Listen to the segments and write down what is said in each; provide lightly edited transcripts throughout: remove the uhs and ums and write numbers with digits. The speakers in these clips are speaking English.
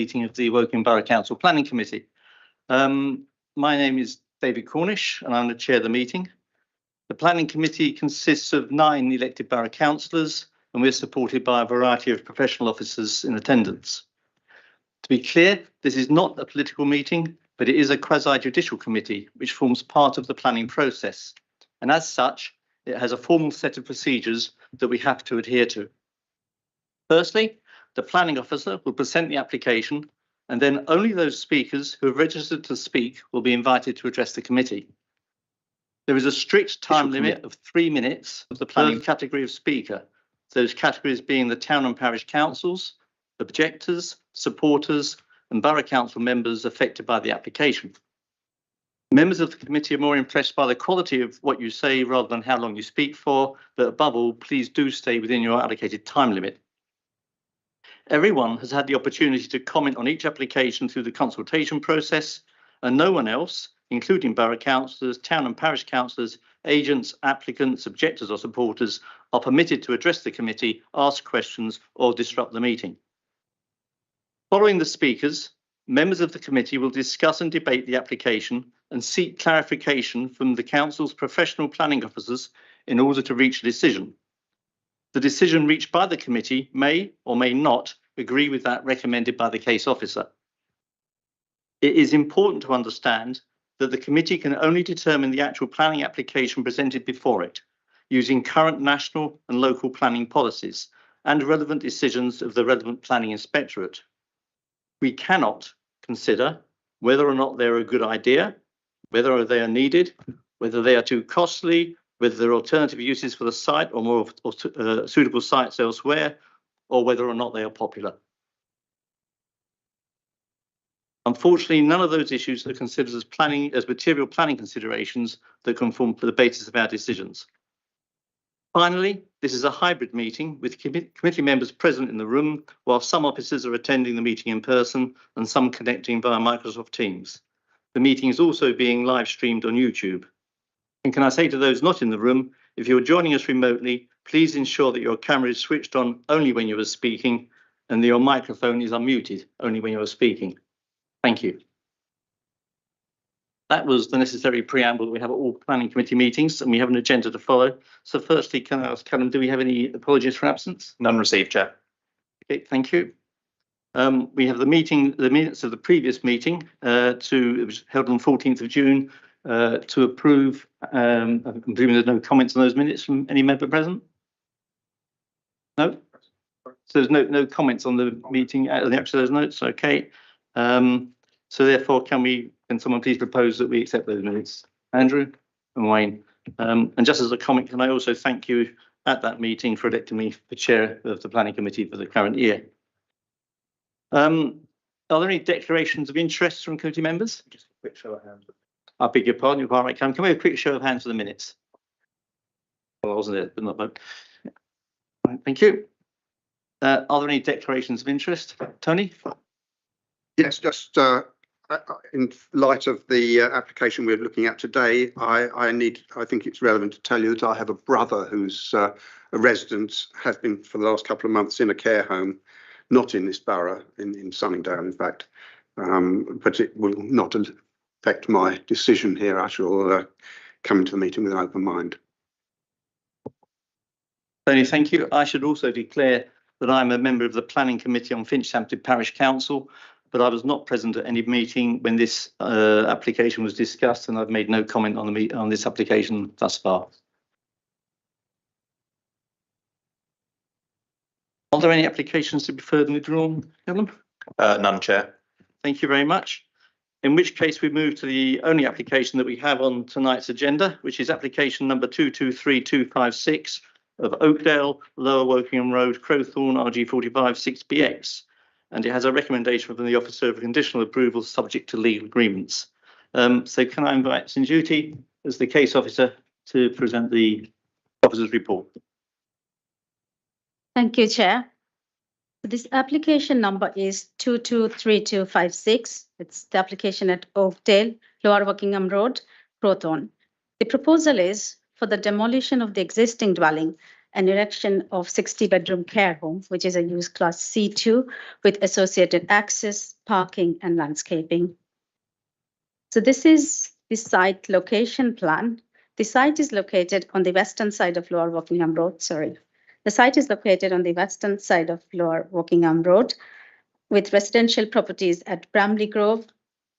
meeting of the Woking Borough Council Planning Committee. My name is David Cornish and I'm the chair of the meeting. The Planning Committee consists of 9 elected borough councillors and we're supported by a variety of professional officers in attendance. To be clear, this is not a political meeting, but it is a quasi-judicial committee which forms part of the planning process. And as such, it has a formal set of procedures that we have to adhere to. Firstly, the planning officer will present the application and then only those speakers who have registered to speak will be invited to address the committee. There is a strict time limit of 3 minutes of the planning category of speaker, those categories being the town and parish councils, objectors, supporters and borough council members affected by the application. Members of the committee are more impressed by the quality of what you say rather than how long you speak for, but above all, please do stay within your allocated time limit. Everyone has had the opportunity to comment on each application through the consultation process, and no one else, including borough councillors, town and parish councillors, agents, applicants, objectors or supporters, are permitted to address the committee, ask questions or disrupt the meeting. Following the speakers, members of the committee will discuss and debate the application and seek clarification from the council's professional planning officers in order to reach a decision. The decision reached by the committee may or may not agree with that recommended by the case officer. It is important to understand that the committee can only determine the actual planning application presented before it, using current national and local planning policies and relevant decisions of the relevant planning inspectorate. We cannot consider whether or not they're a good idea, whether they are needed, whether they are too costly, whether there are alternative uses for the site or more suitable sites elsewhere, or whether or not they are popular. Unfortunately, none of those issues are considered as material planning considerations that can form the basis of our decisions. Finally, this is a hybrid meeting with committee members present in the room, while some officers are attending the meeting in person and some connecting via Microsoft Teams. The meeting is also being live streamed on YouTube. And can I say to those not in the room, if you're joining us remotely, please ensure that your camera is switched on only when you are speaking and that your microphone is unmuted only when you are speaking. Thank you. That was the necessary preamble we have at all planning committee meetings and we have an agenda to follow. So firstly, can I ask Callum, do we have any apologies for absence? None received, Chair. Okay, thank you. We have the minutes of the previous meeting it was held on 14th of June to approve. I'm presuming there's no comments on those minutes from any member present? No? So there's no comments on the meeting out of the actual those notes, okay. So therefore, can someone please propose that we accept those minutes? Andrew and Wayne. And just as a comment, can I also thank you at that meeting for electing me the chair of the planning committee for the current year. Are there any declarations of interest from committee members? Just a quick show of hands. I beg your pardon, you're quite right. Can we have a quick show of hands for the minutes? Well, I wasn't it, but not both. Right, thank you. Are there any declarations of interest? Tony? Yes, just in light of the application we're looking at today, I think it's relevant to tell you that I have a brother who's a resident, has been for the last couple of months in a care home, not in this borough, in Sunningdale, in fact, but it will not affect my decision here. I shall come into the meeting with an open mind. Tony, thank you. I should also declare that I'm a member of the Planning Committee on Finchampton Parish Council, but I was not present at any meeting when this application was discussed, and I've made no comment on this application thus far. Are there any applications to be further withdrawn, Helen? None, Chair. Thank you very much. In which case we move to the only application that we have on tonight's agenda, which is application number 223256 of Oakdale, Lower Wokingham Road, Crowthorne, RG45 6BX. And it has a recommendation from the Officer of Conditional Approval subject to legal agreements. So can I invite Sanjuti as the case officer to present the officer's report? Thank you, Chair. This application number is 223256. It's the application at Oakdale, Lower Wokingham Road, Crowthorne. The proposal is for the demolition of the existing dwelling an erection of 60-bedroom care home, which is a use class C2 with associated access, parking, and landscaping. So this is the site location plan. The site is located on the western side of Lower Wokingham Road. The site is located on the western side of Lower Wokingham Road with residential properties at Bramley Grove,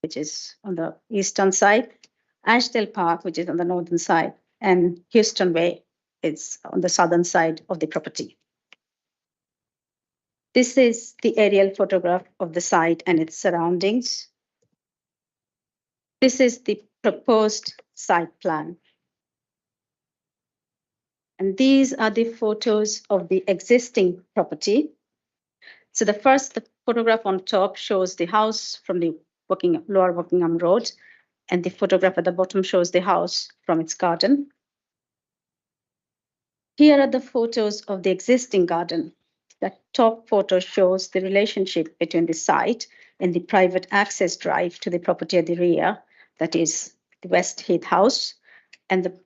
which is on the eastern side, Ashdale Park, which is on the northern side, and Houston Way is on the southern side of the property. This is the aerial photograph of the site and its surroundings. This is the proposed site plan. And these are the photos of the existing property. So the photograph on top shows the house from the Lower Wokingham Road, and the photograph at the bottom shows the house from its garden. Here are the photos of the existing garden. The top photo shows the relationship between the site and the private access drive to the property at the rear, that is the West Heath house, and the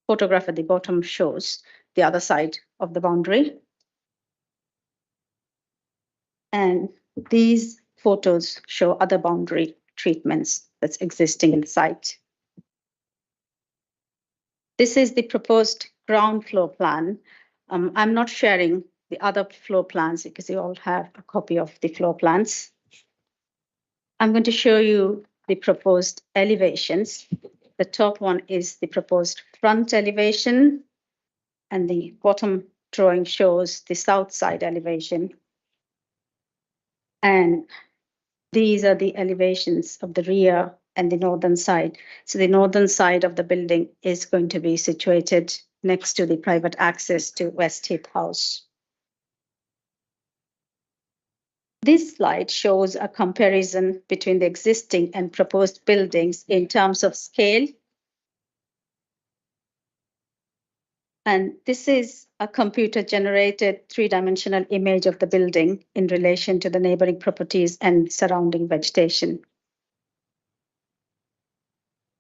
photograph at the bottom shows the other side of the boundary. And these photos show other boundary treatments that's existing in the site. This is the proposed ground floor plan. I'm not sharing the other floor plans because you all have a copy of the floor plans. I'm going to show you the proposed elevations. The top one is the proposed front elevation, and the bottom drawing shows the south side elevation. And these are the elevations of the rear and the northern side. So the northern side of the building is going to be situated next to the private access to West Heath House. This slide shows a comparison between the existing and proposed buildings in terms of scale. And this is a computer-generated three-dimensional image of the building in relation to the neighboring properties and surrounding vegetation.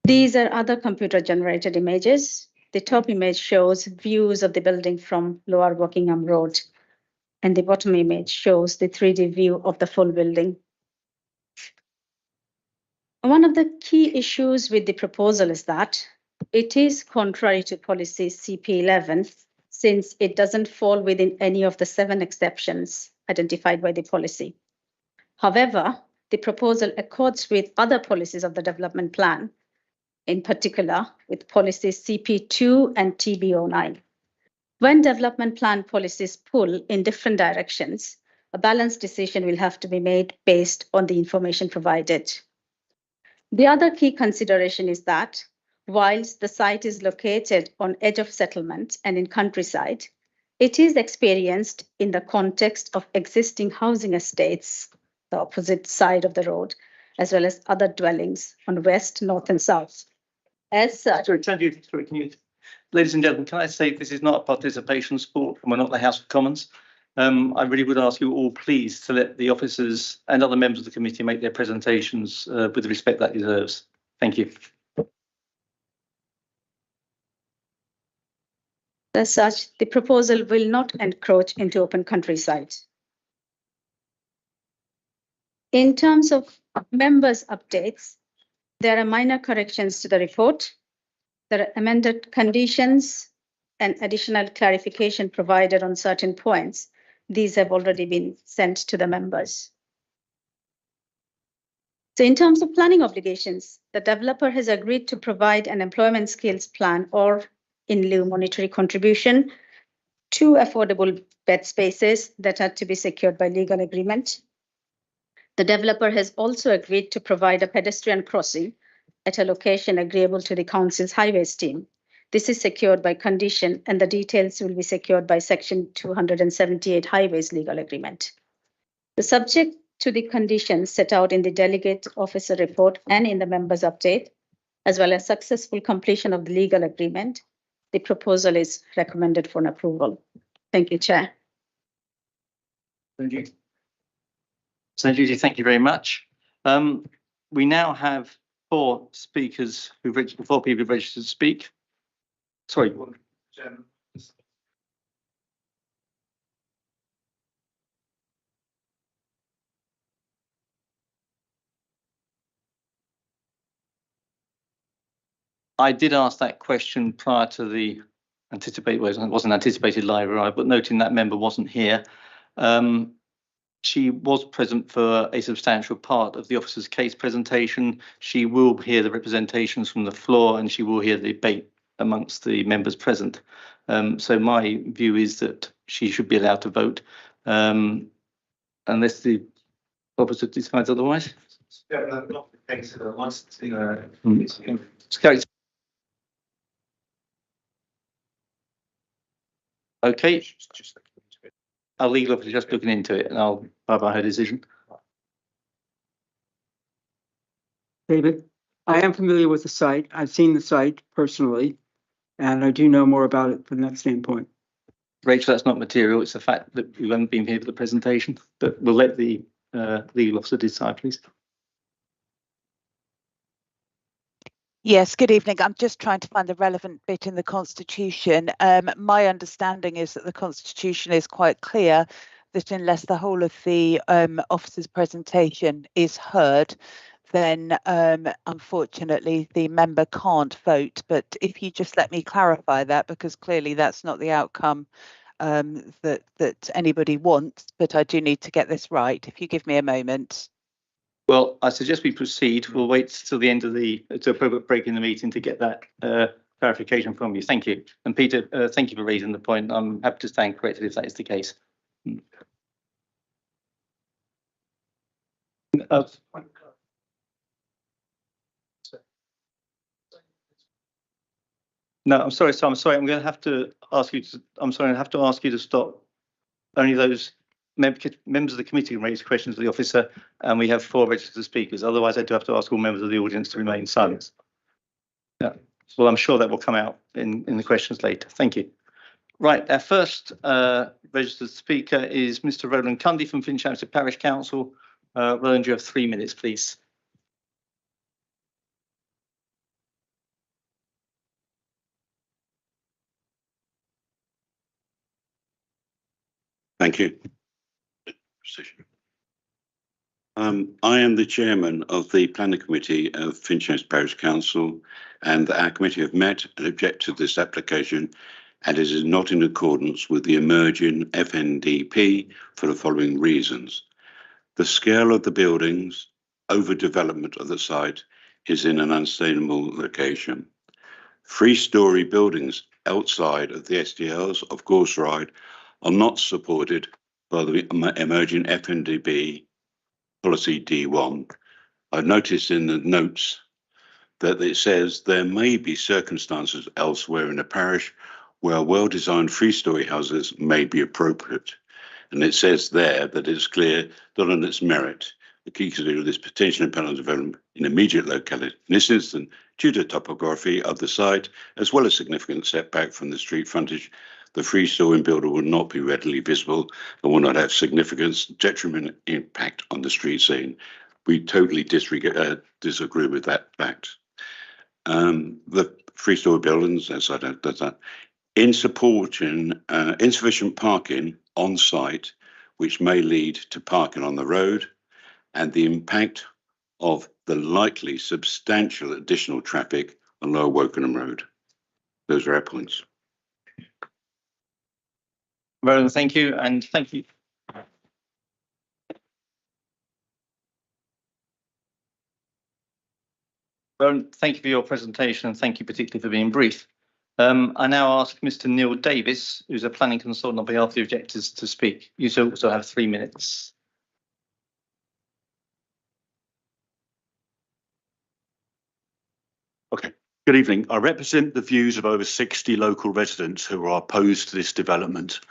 These are other computer-generated images. The top image shows views of the building from Lower Wokingham Road, and the bottom image shows the 3D view of the full building. One of the key issues with the proposal is that it is contrary to policy CP11, since it doesn't fall within any of the 7 exceptions identified by the policy. However, the proposal accords with other policies of the development plan, in particular with policies CP2 and TB09. When development plan policies pull in different directions, a balanced decision will have to be made based on the information provided. The other key consideration is that whilst the site is located on edge of settlement and in countryside, it is experienced in the context of existing housing estates, the opposite side of the road, as well as other dwellings on west, north, and south. As such, Ladies and gentlemen, can I say this is not a participation sport and we're not the House of Commons? I really would ask you all please to let the officers and other members of the committee make their presentations with the respect that deserves. Thank you. as such, the proposal will not encroach into open countryside. In terms of members' updates, there are minor corrections to the report. There are amended conditions and additional clarification provided on certain points. These have already been sent to the members. So in terms of planning obligations, the developer has agreed to provide an employment skills plan or in lieu monetary contribution to affordable bed spaces that are to be secured by legal agreement. The developer has also agreed to provide a pedestrian crossing at a location agreeable to the council's highways team. This is secured by condition and the details will be secured by section 278 highways legal agreement. The subject to the conditions set out in the delegate officer report and in the members update, as well as successful completion of the legal agreement, the proposal is recommended for an approval. Thank you, Chair. Thank you. Sanjeev, thank you very much. We now have four speakers four people who've registered to speak. Sorry. I did ask that question prior to the anticipated, well, it wasn't anticipated live arrival, but noting that member wasn't here. She was present for a substantial part of the officer's case presentation. She will hear the representations from the floor and she will hear the debate amongst the members present. So my view is that she should be allowed to vote unless the officer decides otherwise. Yeah, not the case. Okay. Our legal officer just looking into it and I'll abide by her decision. David, I am familiar with the site. I've seen the site personally, and I do know more about it from that standpoint. Rachel, that's not material. It's the fact that you haven't been here for the presentation, but we'll let the legal officer decide, please. Yes, good evening. I'm just trying to find the relevant bit in the Constitution. My understanding is that the Constitution is quite clear that unless the whole of the officer's presentation is heard, then unfortunately the member can't vote. But if you just let me clarify that, because clearly that's not the outcome that anybody wants, but I do need to get this right. If you give me a moment. Well, I suggest we proceed. We'll wait till the end of the appropriate break in the meeting to get that clarification from you. Thank you. And Peter, thank you for raising the point. I'm happy to stand corrected if that is the case. No, I'm sorry. So I'm sorry. I'm going to have to ask you to. I'm sorry. I have to ask you to stop. Only those members of the committee can raise questions of the officer, and we have 4 registered speakers. Otherwise, I do have to ask all members of the audience to remain silent. Yeah. Well, I'm sure that will come out in the questions later. Thank you. Right. Our first registered speaker is Mr. Roland Cundy from Finchampstead Parish Council. Roland, you have 3 minutes, please. Thank you. I am the chairman of the planning committee of Finchampstead Parish Council, and our committee have met and objected to this application, and it is not in accordance with the emerging FNDP for the following reasons. The scale of the buildings, overdevelopment of the site is in an unsustainable location. 3-storey buildings outside of the SDLs of Gorse Ride are not supported by the emerging FNDP policy D1. I've noticed in the notes that it says there may be circumstances elsewhere in the parish where well-designed 3-storey houses may be appropriate. And it says there that it's clear that on its merit, the key consider this potential impact development in immediate locality. In this instance, due to topography of the site, as well as significant setback from the street frontage, the 3-storey building will not be readily visible and will not have significant detriment impact on the street scene. We totally disagree with that fact. The 3-storey buildings, as I don't, does that, in supporting insufficient parking on site, which may lead to parking on the road, and the impact of the likely substantial additional traffic on Lower Wokingham Road. Those are our points. Roland, thank you, and thank you. Roland, thank you for your presentation, and thank you particularly for being brief. I now ask Mr. Neil Davis, who's a planning consultant on behalf of the objectors, to speak. You also have 3 minutes. Okay. Good evening. I represent the views of over 60 local residents who are opposed to this development.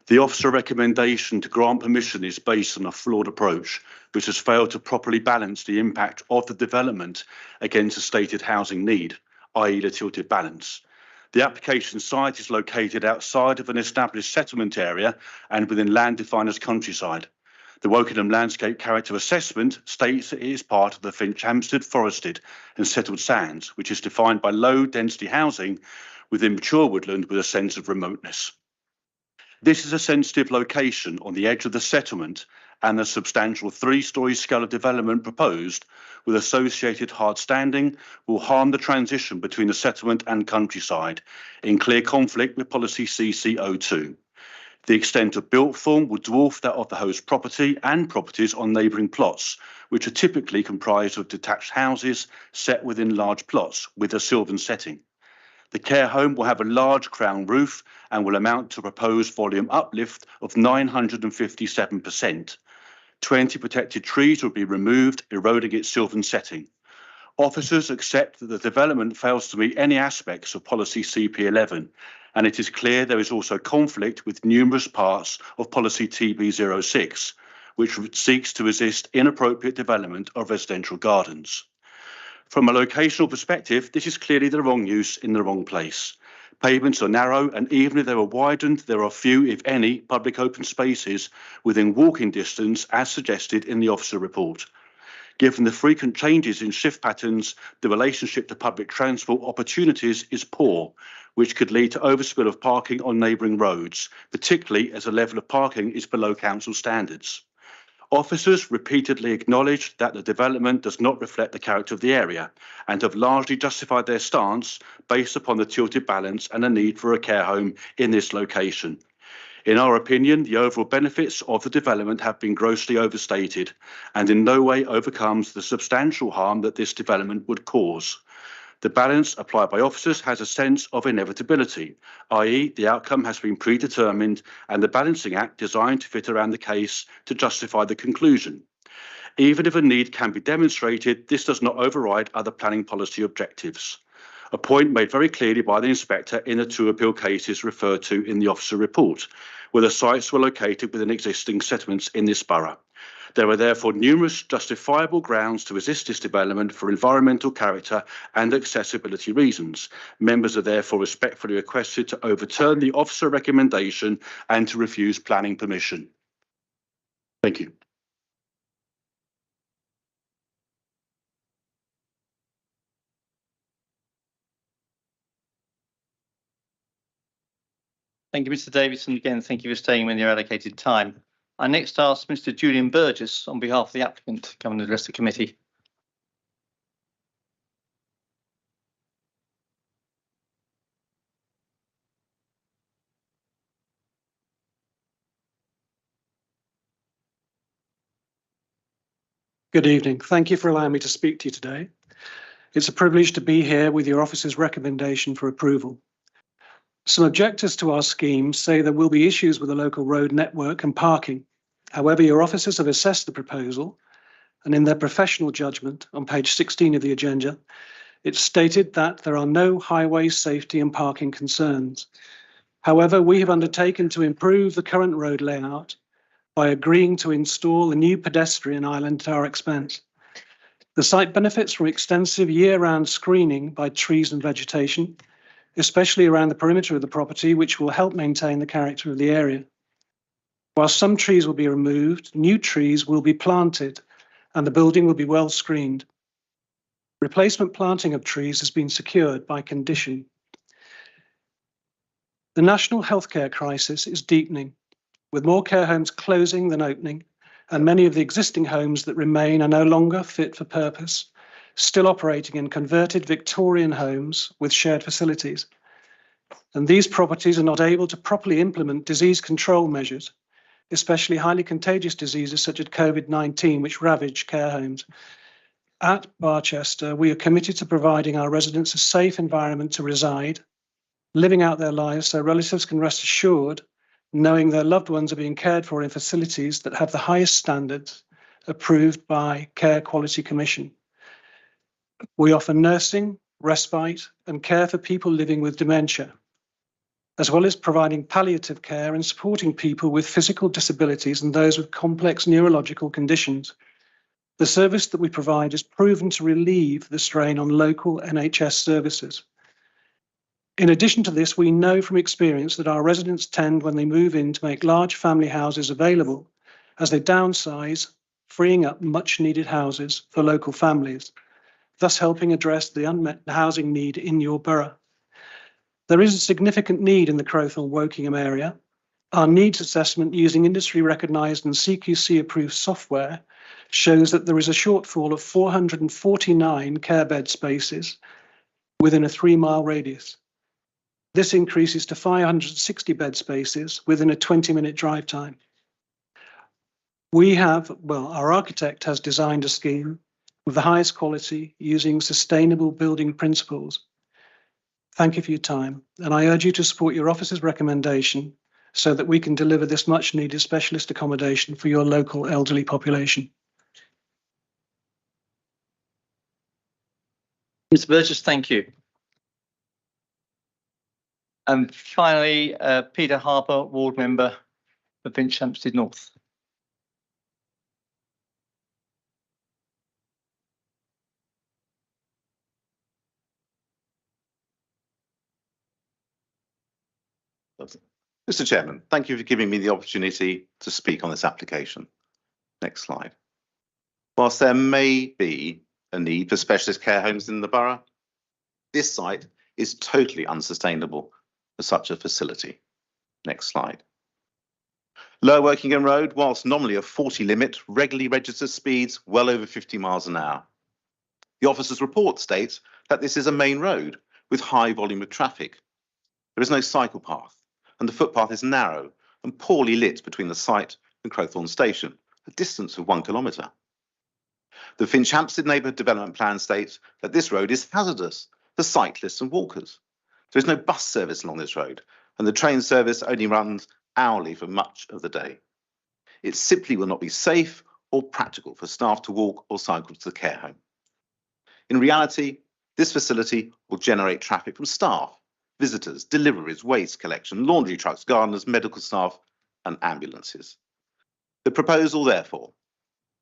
The officer recommendation to grant permission is based on a flawed approach, which has failed to properly balance the impact of the development against a stated housing need, i.e. the tilted balance. The application site is located outside of an established settlement area and within land defined as countryside. The Wokingham Landscape Character Assessment states that it is part of the Finchampstead Forested and Settled Sands, which is defined by low density housing within mature woodland with a sense of remoteness. This is a sensitive location on the edge of the settlement, and the substantial 3-storey scale of development proposed with associated hard standing will harm the transition between the settlement and countryside, in clear conflict with policy CC02. The extent of built form will dwarf that of the host property and properties on neighbouring plots, which are typically comprised of detached houses set within large plots with a sylvan setting. The care home will have a large crown roof and will amount to a proposed volume uplift of 957%. 20 protected trees will be removed, eroding its sylvan setting. Officers accept that the development fails to meet any aspects of policy CP11, and it is clear there is also conflict with numerous parts of policy TB06, which seeks to resist inappropriate development of residential gardens. From a locational perspective, this is clearly the wrong use in the wrong place. Pavements are narrow, and even if they were widened, there are few, if any, public open spaces within walking distance, as suggested in the officer report. Given the frequent changes in shift patterns, the relationship to public transport opportunities is poor, which could lead to overspill of parking on neighbouring roads, particularly as the level of parking is below council standards. Officers repeatedly acknowledged that the development does not reflect the character of the area and have largely justified their stance based upon the tilted balance and the need for a care home in this location. In our opinion, the overall benefits of the development have been grossly overstated and in no way overcomes the substantial harm that this development would cause. The balance applied by officers has a sense of inevitability, i.e. the outcome has been predetermined and the balancing act designed to fit around the case to justify the conclusion. Even if a need can be demonstrated, this does not override other planning policy objectives. A point made very clearly by the inspector in the 2 appeal cases referred to in the officer report, where the sites were located within existing settlements in this borough. There are therefore numerous justifiable grounds to resist this development for environmental character and accessibility reasons. Members are therefore respectfully requested to overturn the officer recommendation and to refuse planning permission. Thank you. Thank you, Mr. Davidson. Again, thank you for staying within your allocated time. I next ask Mr. Julian Burgess on behalf of the applicant to come and address the committee. Good evening. Thank you for allowing me to speak to you today. It's a privilege to be here with your office's recommendation for approval. Some objectors to our scheme say there will be issues with the local road network and parking. However, your officers have assessed the proposal, and in their professional judgment on page 16 of the agenda, it's stated that there are no highway safety and parking concerns. However, we have undertaken to improve the current road layout by agreeing to install a new pedestrian island at our expense. The site benefits from extensive year-round screening by trees and vegetation, especially around the perimeter of the property, which will help maintain the character of the area. While some trees will be removed, new trees will be planted and the building will be well screened. Replacement planting of trees has been secured by condition. The national healthcare crisis is deepening, with more care homes closing than opening, and many of the existing homes that remain are no longer fit for purpose, still operating in converted Victorian homes with shared facilities. And these properties are not able to properly implement disease control measures, especially highly contagious diseases such as COVID-19, which ravage care homes. At Barchester, we are committed to providing our residents a safe environment to reside, living out their lives so relatives can rest assured, knowing their loved ones are being cared for in facilities that have the highest standards approved by Care Quality Commission. We offer nursing, respite, and care for people living with dementia, as well as providing palliative care and supporting people with physical disabilities and those with complex neurological conditions. The service that we provide is proven to relieve the strain on local NHS services. In addition to this, we know from experience that our residents tend, when they move in, to make large family houses available as they downsize, freeing up much needed houses for local families, thus helping address the unmet housing need in your borough. There is a significant need in the Crowthorne Wokingham area, Our needs assessment using industry recognised and CQC approved software shows that there is a shortfall of 449 care bed spaces within a 3-mile radius. This increases to 560 bed spaces within a 20-minute drive time. Our architect has designed a scheme with the highest quality using sustainable building principles. Thank you for your time, and I urge you to support your office's recommendation so that we can deliver this much needed specialist accommodation for your local elderly population. Mr. Burgess, thank you. And finally, Peter Harper, ward member for Finch Hampstead North. Mr. Chairman, thank you for giving me the opportunity to speak on this application. Next slide. Whilst there may be a need for specialist care homes in the borough, this site is totally unsustainable for such a facility. Next slide. Lower Workingham Road, whilst nominally a 40 limit, regularly registers speeds well over 50 miles an hour. The officer's report states that this is a main road with high volume of traffic. There is no cycle path, and the footpath is narrow and poorly lit between the site and Crowthorne Station, a distance of 1 kilometre. The Finch Hampstead Neighbourhood Development Plan states that this road is hazardous for cyclists and walkers. There is no bus service along this road, and the train service only runs hourly for much of the day. It simply will not be safe or practical for staff to walk or cycle to the care home. In reality, this facility will generate traffic from staff, visitors, deliveries, waste collection, laundry trucks, gardeners, medical staff and ambulances. The proposal, therefore,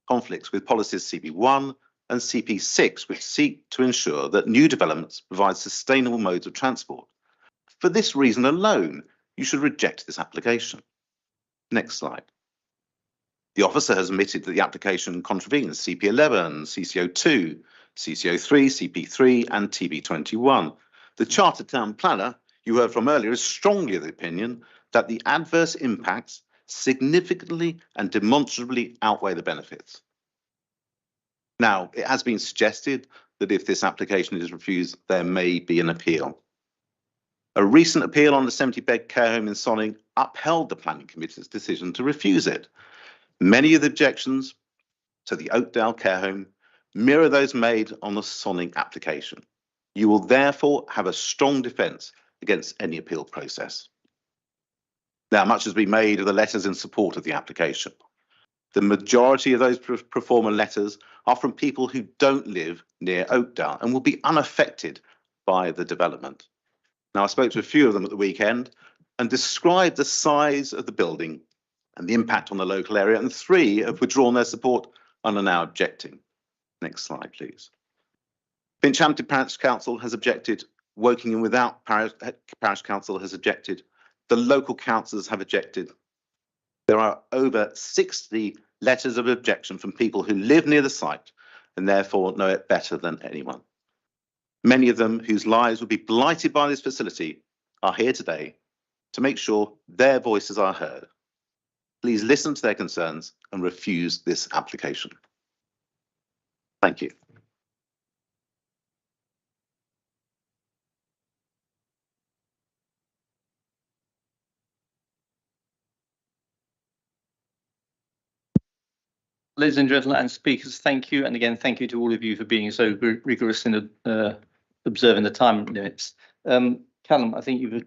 conflicts with policies CP1 and CP6, which seek to ensure that new developments provide sustainable modes of transport. For this reason alone, you should reject this application. Next slide. The officer has admitted that the application contravenes CP11, CCO2, CCO3, CP3 and TB21. The Chartered Town Planner you heard from earlier is strongly of the opinion that the adverse impacts significantly and demonstrably outweigh the benefits. Now, it has been suggested that if this application is refused, there may be an appeal. A recent appeal on the 70-bed care home in Sonning upheld the Planning Committee's decision to refuse it. Many of the objections to the Oakdale care home mirror those made on the Sonning application. You will therefore have a strong defence against any appeal process. Now, much has been made of the letters in support of the application. The majority of those pro forma letters are from people who don't live near Oakdale and will be unaffected by the development. Now, I spoke to a few of them at the weekend and described the size of the building and the impact on the local area, and 3 have withdrawn their support and are now objecting. Next slide, please. Finch Hampstead Parish Council has objected. Wokingham without Parish Council has objected. The local councillors have objected. There are over 60 letters of objection from people who live near the site and therefore know it better than anyone. Many of them whose lives will be blighted by this facility are here today to make sure their voices are heard. Please listen to their concerns and refuse this application. Thank you. Ladies and gentlemen and speakers, thank you. And again, thank you to all of you for being so rigorous in observing the time limits. Callum, I think you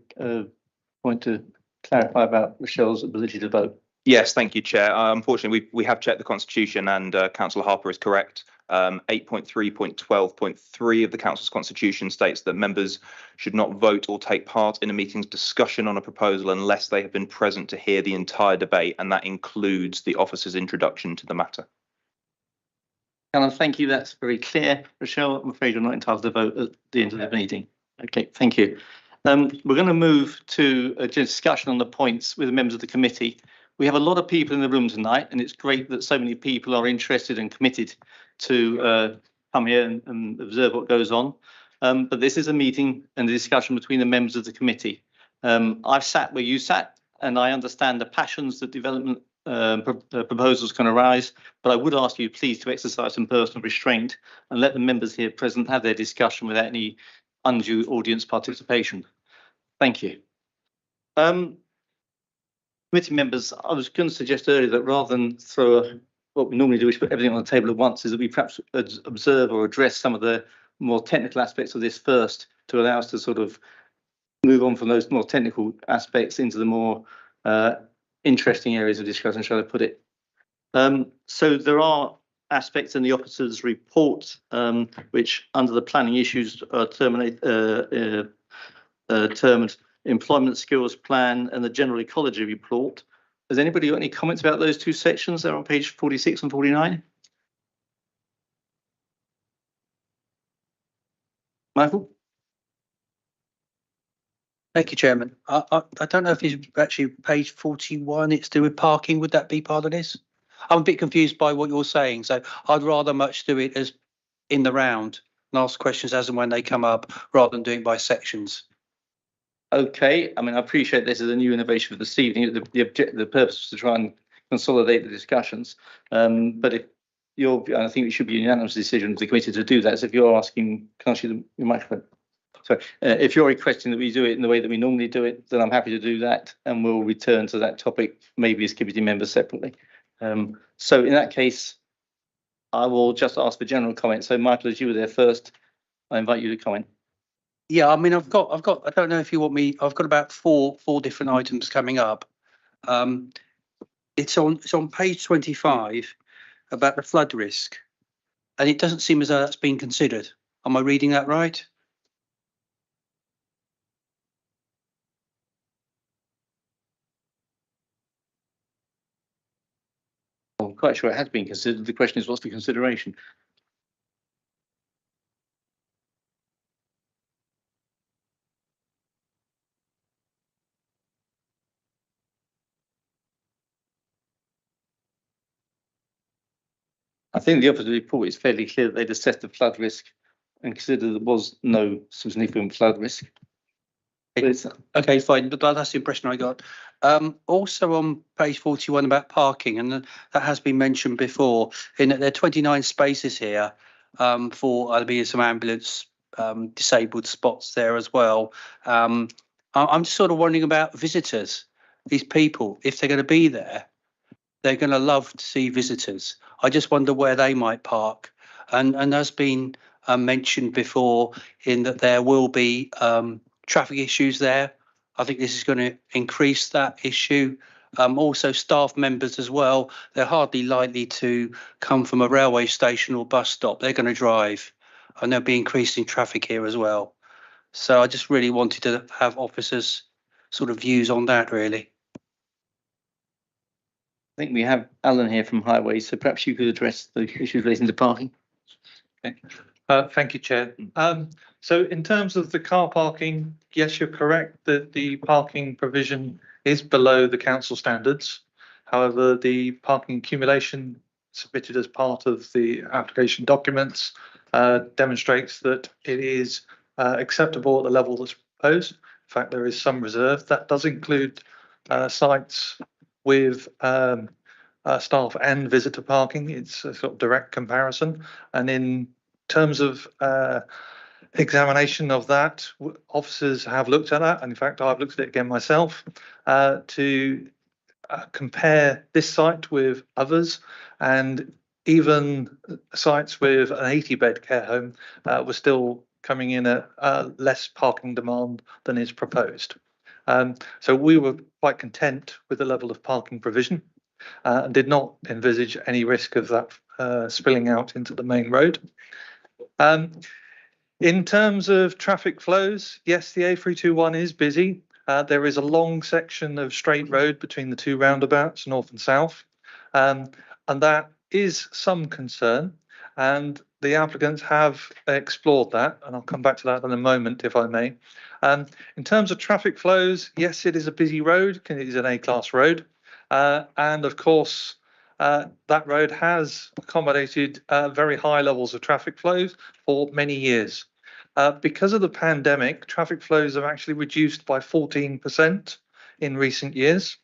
want to clarify about Rochelle's ability to vote. Yes, thank you, Chair. Unfortunately, we have checked the Constitution and Councillor Harper is correct. 8.3.12.3 of the Council's Constitution states that members should not vote or take part in a meeting's discussion on a proposal unless they have been present to hear the entire debate, and that includes the officer's introduction to the matter. Callum, thank you. That's very clear. Rochelle, I'm afraid you're not entitled to vote at the end of the meeting. Okay, thank you. We're going to move to a discussion on the points with the members of the committee. We have a lot of people in the room tonight, and it's great that so many people are interested and committed to come here and observe what goes on. But this is a meeting and a discussion between the members of the committee. I've sat where you sat, and I understand the passions that development proposals can arise, but I would ask you please to exercise some personal restraint and let the members here present have their discussion without any undue audience participation. Thank you. Committee members, I was going to suggest earlier that rather than what we normally do is put everything on the table at once, is that we perhaps observe or address some of the more technical aspects of this first to allow us to sort of move on from those more technical aspects into the more interesting areas of discussion, shall I put it. So there are aspects in the officer's report which under the planning issues are termed employment skills plan and the general ecology report. Has anybody got any comments about those two sections? They're on page 46 and 49. Michael? Thank you, Chairman. I don't know if it's actually page 41, it's to do with parking. Would that be part of this? I'm a bit confused by what you're saying, so I'd rather much do it as in the round and ask questions as and when they come up rather than doing by sections. Okay, I mean, I appreciate this is a new innovation for this evening. The purpose is to try and consolidate the discussions. But if I think it should be a unanimous decision of the committee to do that. So if you're asking, can I ask you the microphone? So if you're requesting that we do it in the way that we normally do it, then I'm happy to do that, and we'll return to that topic maybe as committee members separately. So in that case, I will just ask for general comment. So Michael, as you were there first, I invite you to comment. Yeah, I mean, I've got. I don't know if you want me. I've got about four different items coming up. It's on page 25 about the flood risk, and it doesn't seem as though that's been considered. Am I reading that right? I'm quite sure it has been considered. The question is, what's the consideration? I think the officer's report is fairly clear that they'd assessed the flood risk and considered there was no significant flood risk. Okay, fine, but that's the impression I got. Also on page 41 about parking, and that has been mentioned before, in that there are 29 spaces here for there'll be some ambulance disabled spots there as well. I'm just sort of wondering about visitors, these people, if they're going to be there, they're going to love to see visitors. I just wonder where they might park. And there's been mentioned before in that there will be traffic issues there. I think this is going to increase that issue. Also staff members as well. They're hardly likely to come from a railway station or bus stop. They're going to drive, and there'll be increasing traffic here as well. So I just really wanted to have officers' sort of views on that, really. I think we have Alan here from Highways, so perhaps you could address the issues relating to parking. Okay. Thank you, Chair. So in terms of the car parking, yes, you're correct that the parking provision is below the council standards. However, the parking accumulation submitted as part of the application documents demonstrates that it is acceptable at the level that's proposed. In fact, there is some reserve. That does include sites with staff and visitor parking. It's a sort of direct comparison. And in terms of examination of that, officers have looked at that. And in fact, I've looked at it again myself to compare this site with others. And even sites with an 80-bed care home were still coming in at less parking demand than is proposed. So we were quite content with the level of parking provision and did not envisage any risk of that spilling out into the main road. In terms of traffic flows, yes, the A321 is busy. There is a long section of straight road between the two roundabouts, north and south, and that is some concern. And the applicants have explored that, and I'll come back to that in a moment, if I may. In terms of traffic flows, yes, it is a busy road. It is an A-class road. And of course, that road has accommodated very high levels of traffic flows for many years. Because of the pandemic, traffic flows have actually reduced by 14% in recent years.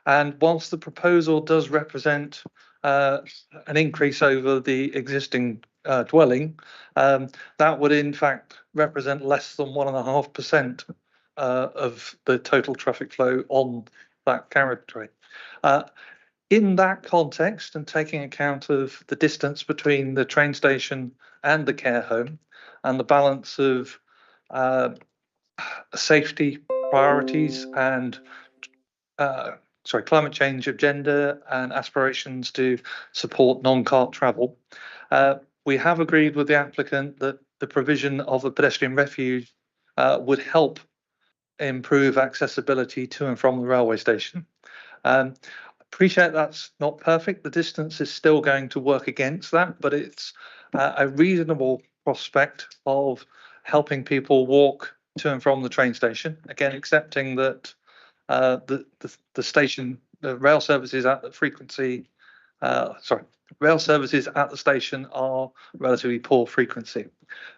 And whilst the proposal does represent an increase over the existing dwelling, that would in fact represent less than 1.5% of the total traffic flow on that carriageway. In that context, and taking account of the distance between the train station and the care home, and the balance of safety priorities and climate change agenda and aspirations to support non-cart travel, we have agreed with the applicant that the provision of a pedestrian refuge would help improve accessibility to and from the railway station. Appreciate that's not perfect. The distance is still going to work against that, but it's a reasonable prospect of helping people walk to and from the train station. Again, accepting that the station, the rail services at the frequency, rail services at the station are relatively poor frequency.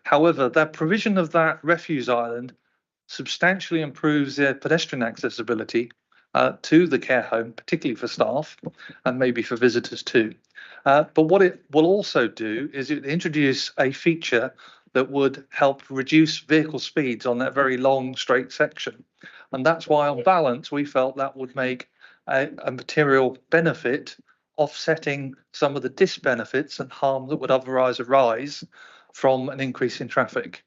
However, that provision of that refuse island substantially improves their pedestrian accessibility to the care home, particularly for staff and maybe for visitors too. But what it will also do is it introduce a feature that would help reduce vehicle speeds on that very long straight section. And that's why on balance, we felt that would make a material benefit, offsetting some of the disbenefits and harm that would otherwise arise from an increase in traffic.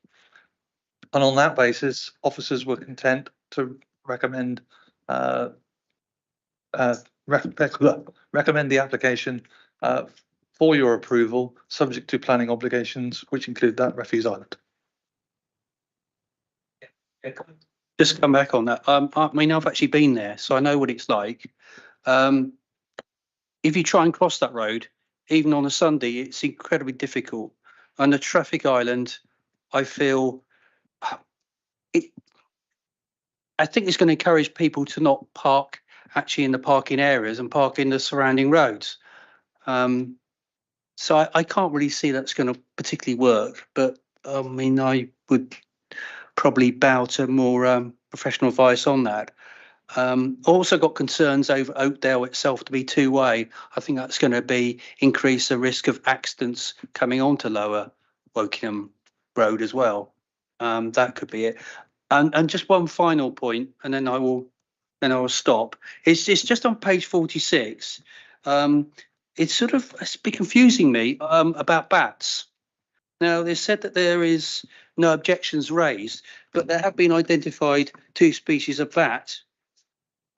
And on that basis, officers were content to recommend recommend the application for your approval, subject to planning obligations, which include that refuse island. Just come back on that. I mean, I've actually been there, so I know what it's like. If you try and cross that road, even on a Sunday, it's incredibly difficult. And the traffic island, I feel, I think it's going to encourage people to not park actually in the parking areas and park in the surrounding roads. So I can't really see that's going to particularly work. But I mean, I would probably bow to more professional advice on that. Also got concerns over Oakdale itself to be two-way. I think that's going to increase the risk of accidents coming onto Lower Wokingham Road as well. That could be it. And just one final point, and then I will stop. It's just on page 46. It's a bit confusing me about bats. Now, they said that there is no objections raised, but there have been identified 2 species of bat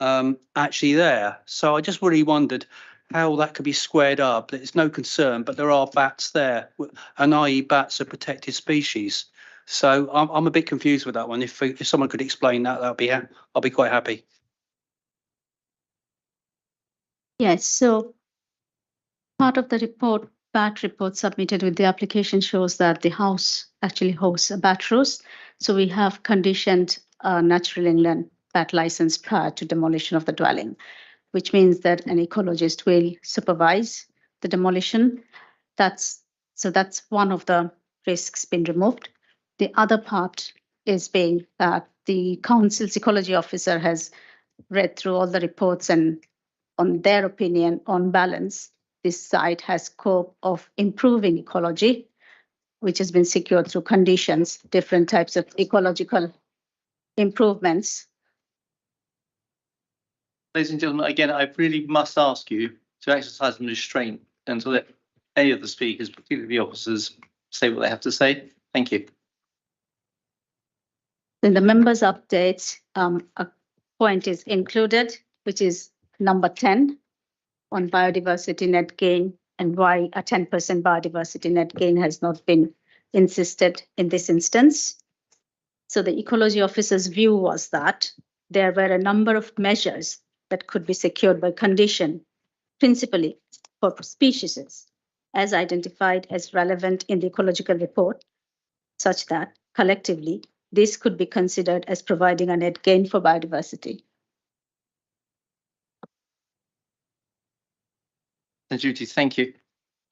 actually there. So I just really wondered how that could be squared up. There's no concern, but there are bats there, and i.e. bats are protected species. So I'm a bit confused with that one. If someone could explain that, I'll be quite happy. Yes, so part of the report, bat report submitted with the application shows that the house actually hosts a bat roost. So we have conditioned Natural England bat license prior to demolition of the dwelling, which means that an ecologist will supervise the demolition. That's one of the risks been removed. The other part is being that the council's ecology officer has read through all the reports, and on their opinion, on balance, this site has scope of improving ecology, which has been secured through conditions, different types of ecological improvements. Ladies and gentlemen, again, I really must ask you to exercise some restraint and to let any of the speakers, particularly the officers, say what they have to say. Thank you. In the members' updates, a point is included, which is number 10 on biodiversity net gain, and why a 10% biodiversity net gain has not been insisted in this instance. So the ecology officer's view was that there were a number of measures that could be secured by condition, principally for species, as identified as relevant in the ecological report, such that collectively this could be considered as providing a net gain for biodiversity. Judy, thank you.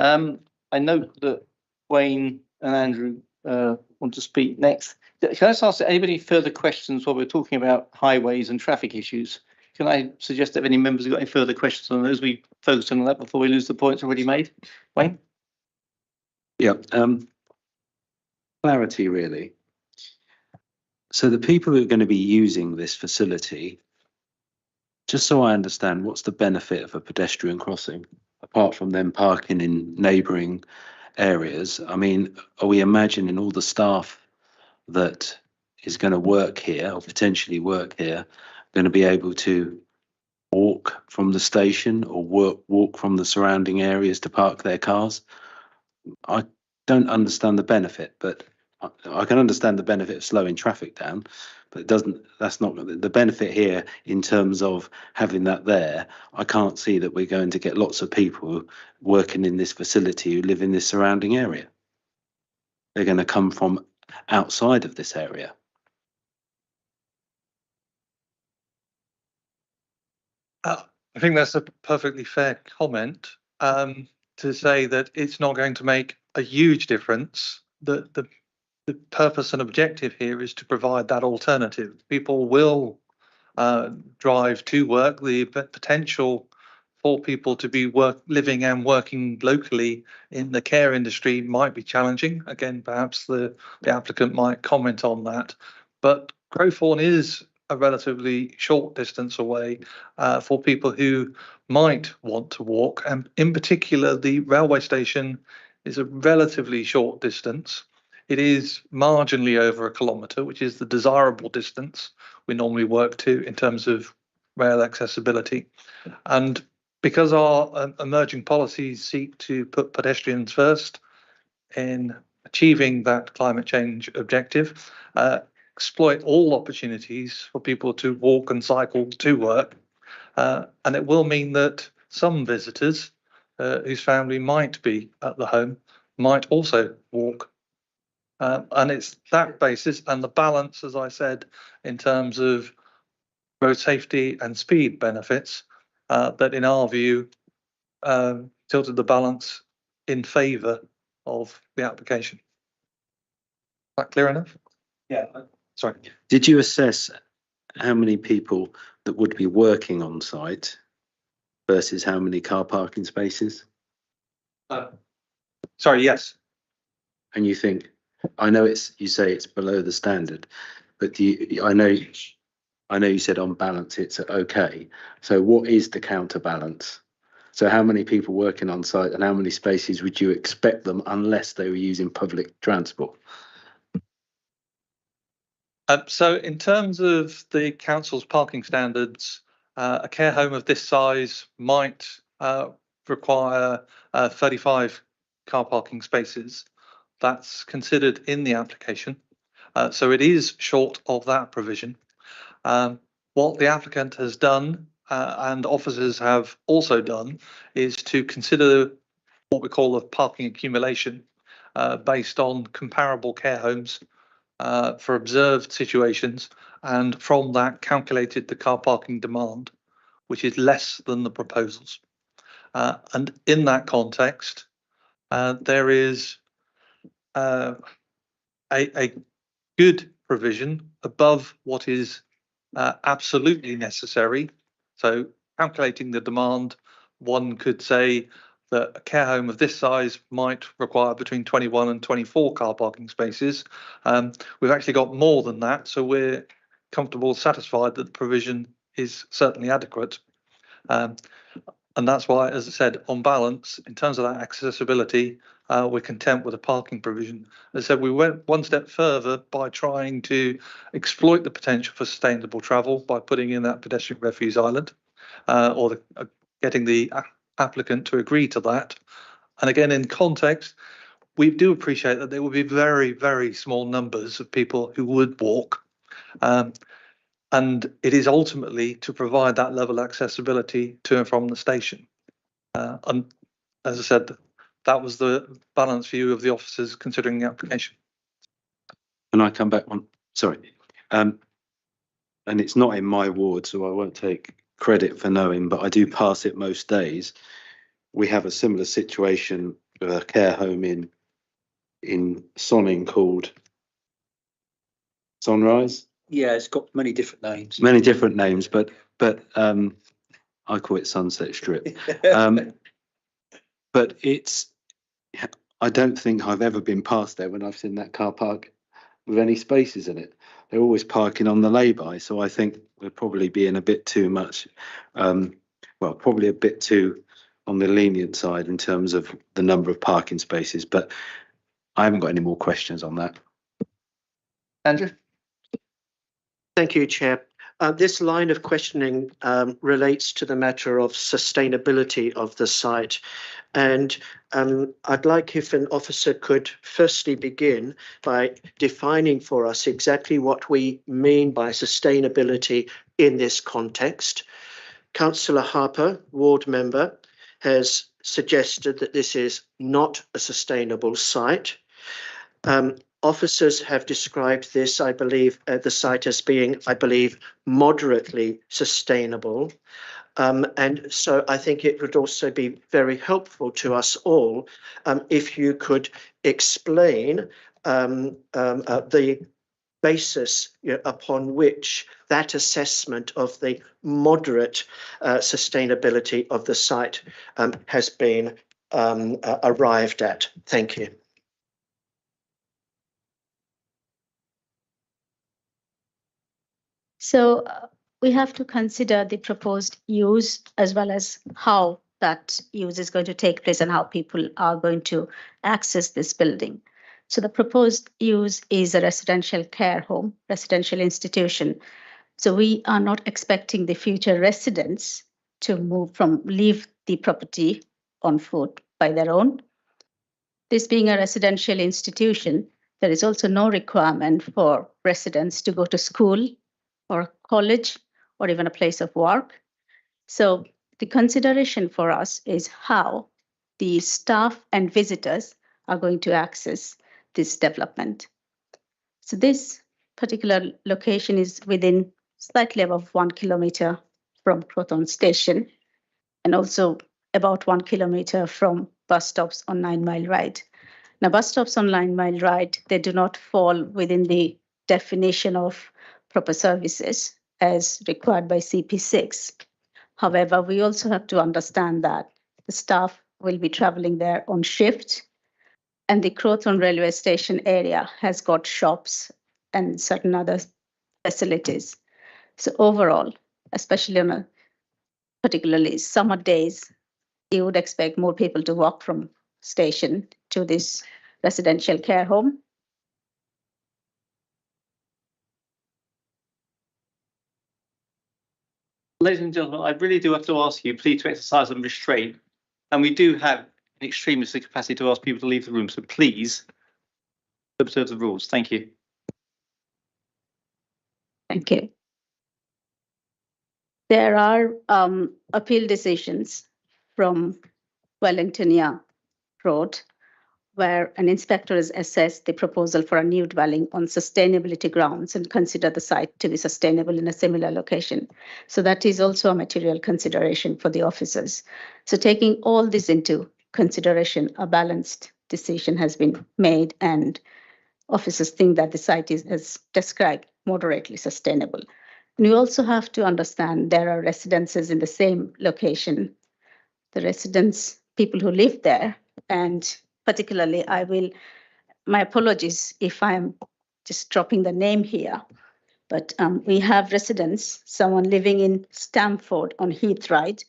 I note that Wayne and Andrew want to speak next. Can I just ask anybody further questions while we're talking about highways and traffic issues? can I suggest that if any members have got any further questions on those, we focus on that before we lose the points already made? Wayne? Yeah, clarity really. So the people who are going to be using this facility, just so I understand, what's the benefit of a pedestrian crossing apart from them parking in neighbouring areas? I mean, are we imagining all the staff that is going to work here or potentially work here going to be able to walk from the station or walk from the surrounding areas to park their cars? I don't understand the benefit, but I can understand the benefit of slowing traffic down, but that's not the benefit here in terms of having that there. I can't see that we're going to get lots of people working in this facility who live in this surrounding area. They're going to come from outside of this area. I think that's a perfectly fair comment, to say that it's not going to make a huge difference. The purpose and objective here is to provide that alternative. People will drive to work. The potential for people to be living and working locally in the care industry might be challenging. Again, perhaps the applicant might comment on that. But Crowthorne is a relatively short distance away for people who might want to walk. And in particular, the railway station is a relatively short distance. It is marginally over a kilometre, which is the desirable distance we normally work to in terms of rail accessibility. And because our emerging policies seek to put pedestrians first in achieving that climate change objective, exploit all opportunities for people to walk and cycle to work. And it will mean that some visitors whose family might be at the home might also walk. And it's that basis and the balance, as I said, in terms of road safety and speed benefits, that in our view tilted the balance in favour of the application. Is that clear enough? Yeah. Sorry. Did you assess how many people that would be working on site versus how many car parking spaces? Sorry, yes. And you think, I know you say it's below the standard, but I know you said on balance it's okay. So what is the counterbalance? So how many people working on site and how many spaces would you expect them unless they were using public transport? So in terms of the council's parking standards, a care home of this size might require 35 car parking spaces. That's considered in the application. So it is short of that provision. What the applicant has done and officers have also done is to consider what we call a parking accumulation based on comparable care homes for observed situations, and from that calculated the car parking demand, which is less than the proposals. And in that context, there is a good provision above what is absolutely necessary. So calculating the demand, one could say that a care home of this size might require between 21 and 24 car parking spaces. We've actually got more than that, so we're comfortable, satisfied that the provision is certainly adequate. And that's why, as I said, on balance, in terms of that accessibility, we're content with the parking provision. As I said, we went one step further by trying to exploit the potential for sustainable travel by putting in that pedestrian refuse island, or getting the applicant to agree to that. And again, in context, we do appreciate that there will be very, very small numbers of people who would walk. And it is ultimately to provide that level of accessibility to and from the station. And as I said, that was the balanced view of the officers considering the application. Can I come back one? Sorry. And it's not in my ward, so I won't take credit for knowing, but I do pass it most days. We have a similar situation with a care home in Sonning called Sunrise. Yeah, it's got many different names. Many different names, but I call it Sunset Strip. But I don't think I've ever been past there when I've seen that car park with any spaces in it. They're always parking on the lay-by, so I think we're probably being a bit too much, probably a bit too on the lenient side in terms of the number of parking spaces, but I haven't got any more questions on that. Andrew? Thank you, Chair. This line of questioning relates to the matter of sustainability of the site. And I'd like if an officer could firstly begin by defining for us exactly what we mean by sustainability in this context. Councillor Harper, ward member, has suggested that this is not a sustainable site. Officers have described this, I believe, the site as being, moderately sustainable. And so I think it would also be very helpful to us all if you could explain the basis upon which that assessment of the moderate sustainability of the site has been arrived at. Thank you. So we have to consider the proposed use as well as how that use is going to take place and how people are going to access this building. So the proposed use is a residential care home, residential institution. So we are not expecting the future residents to leave the property on foot by their own. This being a residential institution, there is also no requirement for residents to go to school or college or even a place of work. So the consideration for us is how the staff and visitors are going to access this development. So this particular location is within slightly above 1 kilometer from Crowthorne Station and also about 1 kilometer from bus stops on 9 Mile Ride. Now, bus stops on 9 Mile Ride, they do not fall within the definition of proper services as required by CP6. However, we also have to understand that the staff will be traveling there on shift, and the Crowthorne railway station area has got shops and certain other facilities. So overall, especially on particularly summer days, you would expect more people to walk from station to this residential care home. Ladies and gentlemen, I really do have to ask you, please, to exercise some restraint. And we do have an extremist capacity to ask people to leave the room. So please observe the rules. Thank you. Thank you. There are appeal decisions from Wellingtonia Road, where an inspector has assessed the proposal for a new dwelling on sustainability grounds and consider the site to be sustainable in a similar location. So that is also a material consideration for the officers. So taking all this into consideration, a balanced decision has been made, and officers think that the site is, as described, moderately sustainable. And you also have to understand there are residences in the same location. The residents, people who live there, and particularly, my apologies if I'm just dropping the name here, but we have residents, someone living in Stamford on Heath Ride.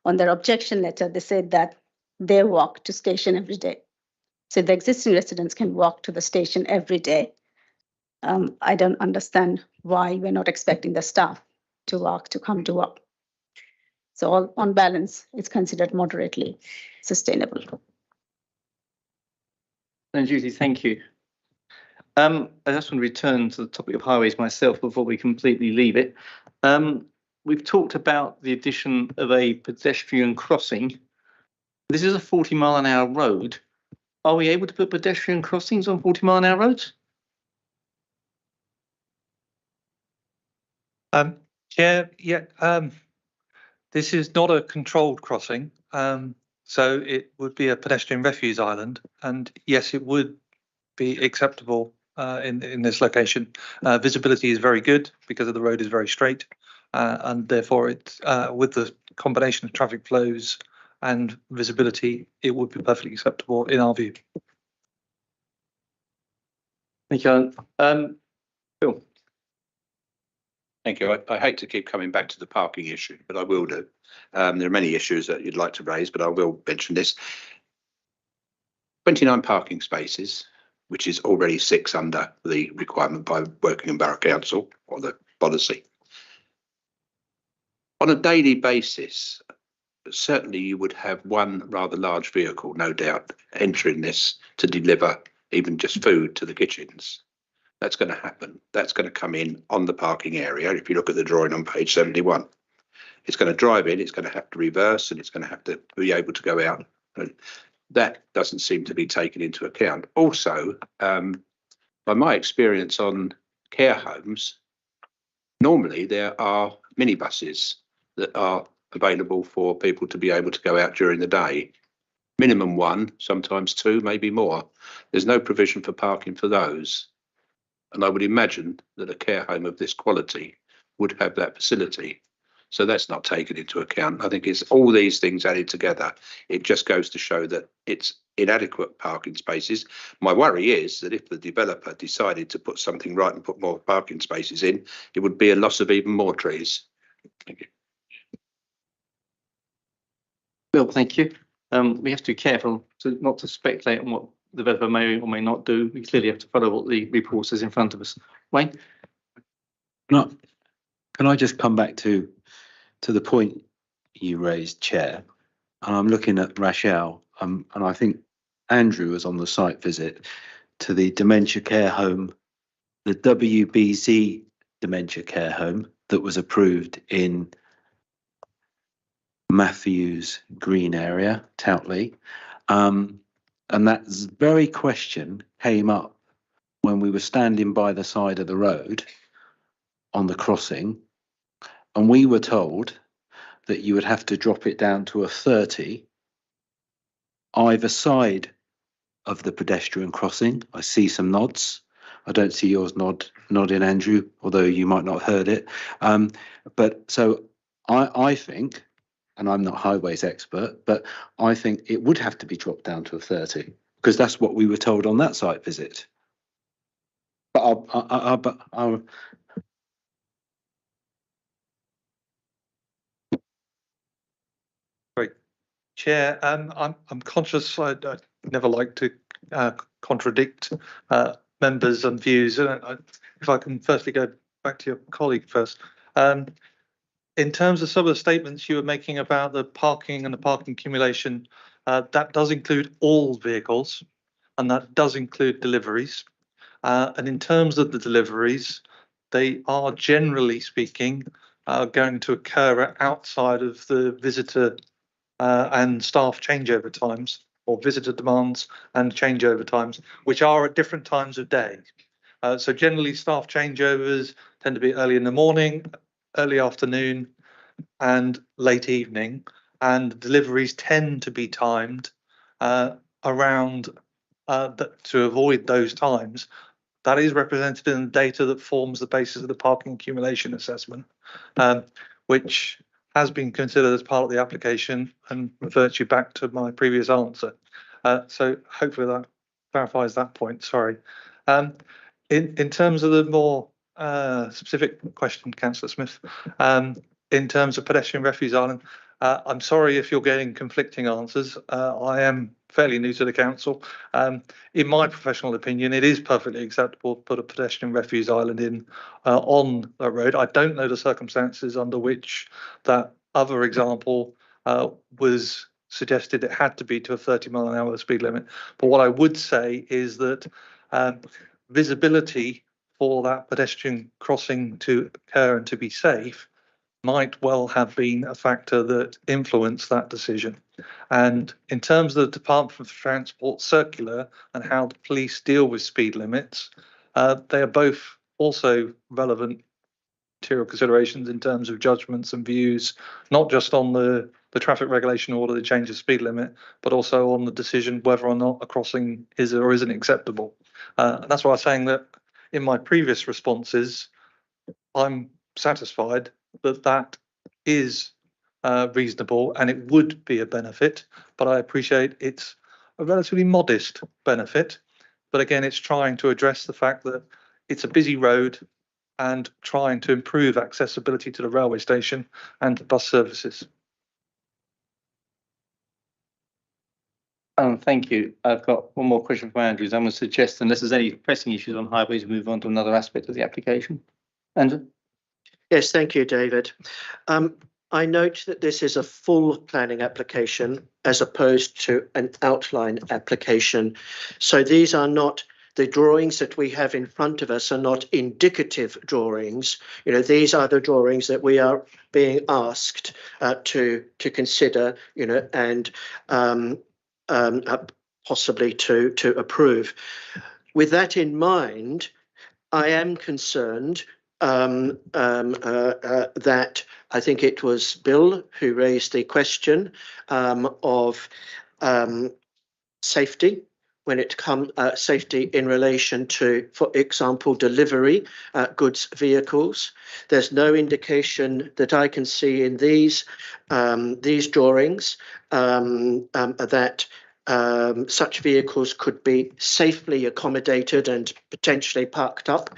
On their objection letter, they said that they walk to station every day. So the existing residents can walk to the station every day. I don't understand why we're not expecting the staff to come to work. So all on balance, it's considered moderately sustainable. And Judy, thank you. I just want to return to the topic of highways myself before we completely leave it. We've talked about the addition of a pedestrian crossing. This is a 40-mile-an-hour road. Are we able to put pedestrian crossings on 40-mile-an-hour roads? Chair, this is not a controlled crossing. So it would be a pedestrian refuse island, and yes, it would be acceptable in this location. Visibility is very good because the road is very straight, and therefore with the combination of traffic flows and visibility, it would be perfectly acceptable in our view. Thank you, Alan. Bill. Thank you. I hate to keep coming back to the parking issue, but I will do. There are many issues that you'd like to raise, but I will mention this. 29 parking spaces, which is already 6 under the requirement by Wokingham Borough Council or the policy. On a daily basis, certainly you would have one rather large vehicle, no doubt, entering this to deliver even just food to the kitchens. That's going to happen. That's going to come in on the parking area. If you look at the drawing on page 71, it's going to drive in, it's going to have to reverse, and it's going to have to be able to go out. And that doesn't seem to be taken into account. Also, by my experience on care homes, normally there are minibuses that are available for people to be able to go out during the day. Minimum 1, sometimes 2, maybe more. There's no provision for parking for those. And I would imagine that a care home of this quality would have that facility. So that's not taken into account. I think it's all these things added together. It just goes to show that it's inadequate parking spaces. My worry is that if the developer decided to put something right and put more parking spaces in, it would be a loss of even more trees. Thank you. Bill, thank you. We have to be careful not to speculate on what the developer may or may not do. We clearly have to follow what the report says in front of us. Wayne? Can I just come back to the point you raised, Chair? And I'm looking at Rachel, and I think Andrew was on the site visit to the dementia care home, the WBZ dementia care home that was approved in Matthews Green area, Toutley. And that very question came up when we were standing by the side of the road on the crossing, and we were told that you would have to drop it down to a 30 either side of the pedestrian crossing. I see some nods. I don't see yours nodding, Andrew, although you might not have heard it. But so I think, and I'm not a highways expert, but I think it would have to be dropped down to a 30 because that's what we were told on that site visit. But I'll Great. Chair, I'm conscious I never like to contradict members and views. If I can firstly go back to your colleague first. In terms of some of the statements you were making about the parking and the parking accumulation, that does include all vehicles and that does include deliveries. And in terms of the deliveries, they are generally speaking going to occur outside of the visitor and staff changeover times, or visitor demands and changeover times, which are at different times of day. So generally staff changeovers tend to be early in the morning, early afternoon and late evening, and deliveries tend to be timed around to avoid those times. That is represented in the data that forms the basis of the parking accumulation assessment, which has been considered as part of the application and reverts you back to my previous answer. So hopefully that clarifies that point. Sorry. In terms of the more specific question, Councillor Smith, in terms of pedestrian refuse island, I'm sorry if you're getting conflicting answers. I am fairly new to the council. In my professional opinion, it is perfectly acceptable to put a pedestrian refuse island in on that road. I don't know the circumstances under which that other example was suggested it had to be to a 30-mile-an-hour speed limit. But what I would say is that visibility for that pedestrian crossing to occur and to be safe might well have been a factor that influenced that decision. And in terms of the Department for Transport circular and how the police deal with speed limits, they are both also relevant material considerations in terms of judgments and views, not just on the the traffic regulation order, the change of speed limit, but also on the decision whether or not a crossing is or isn't acceptable. That's why I'm saying that in my previous responses, I'm satisfied that that is reasonable and it would be a benefit, but I appreciate it's a relatively modest benefit. But again, it's trying to address the fact that it's a busy road and trying to improve accessibility to the railway station and to bus services. Thank you. I've got one more question from Andrews. I'm going to suggest, unless there's any pressing issues on highways, we move on to another aspect of the application. Andrew? Yes, thank you, David. I note that this is a full planning application as opposed to an outline application. So these are not, the drawings that we have in front of us are not indicative drawings. You know, these are the drawings that we are being asked to consider, you know, and possibly to approve. With that in mind, I am concerned that I think it was Bill who raised the question of safety when it comes safety in relation to, for example, delivery goods vehicles. There's no indication that I can see in these drawings that such vehicles could be safely accommodated and potentially parked up,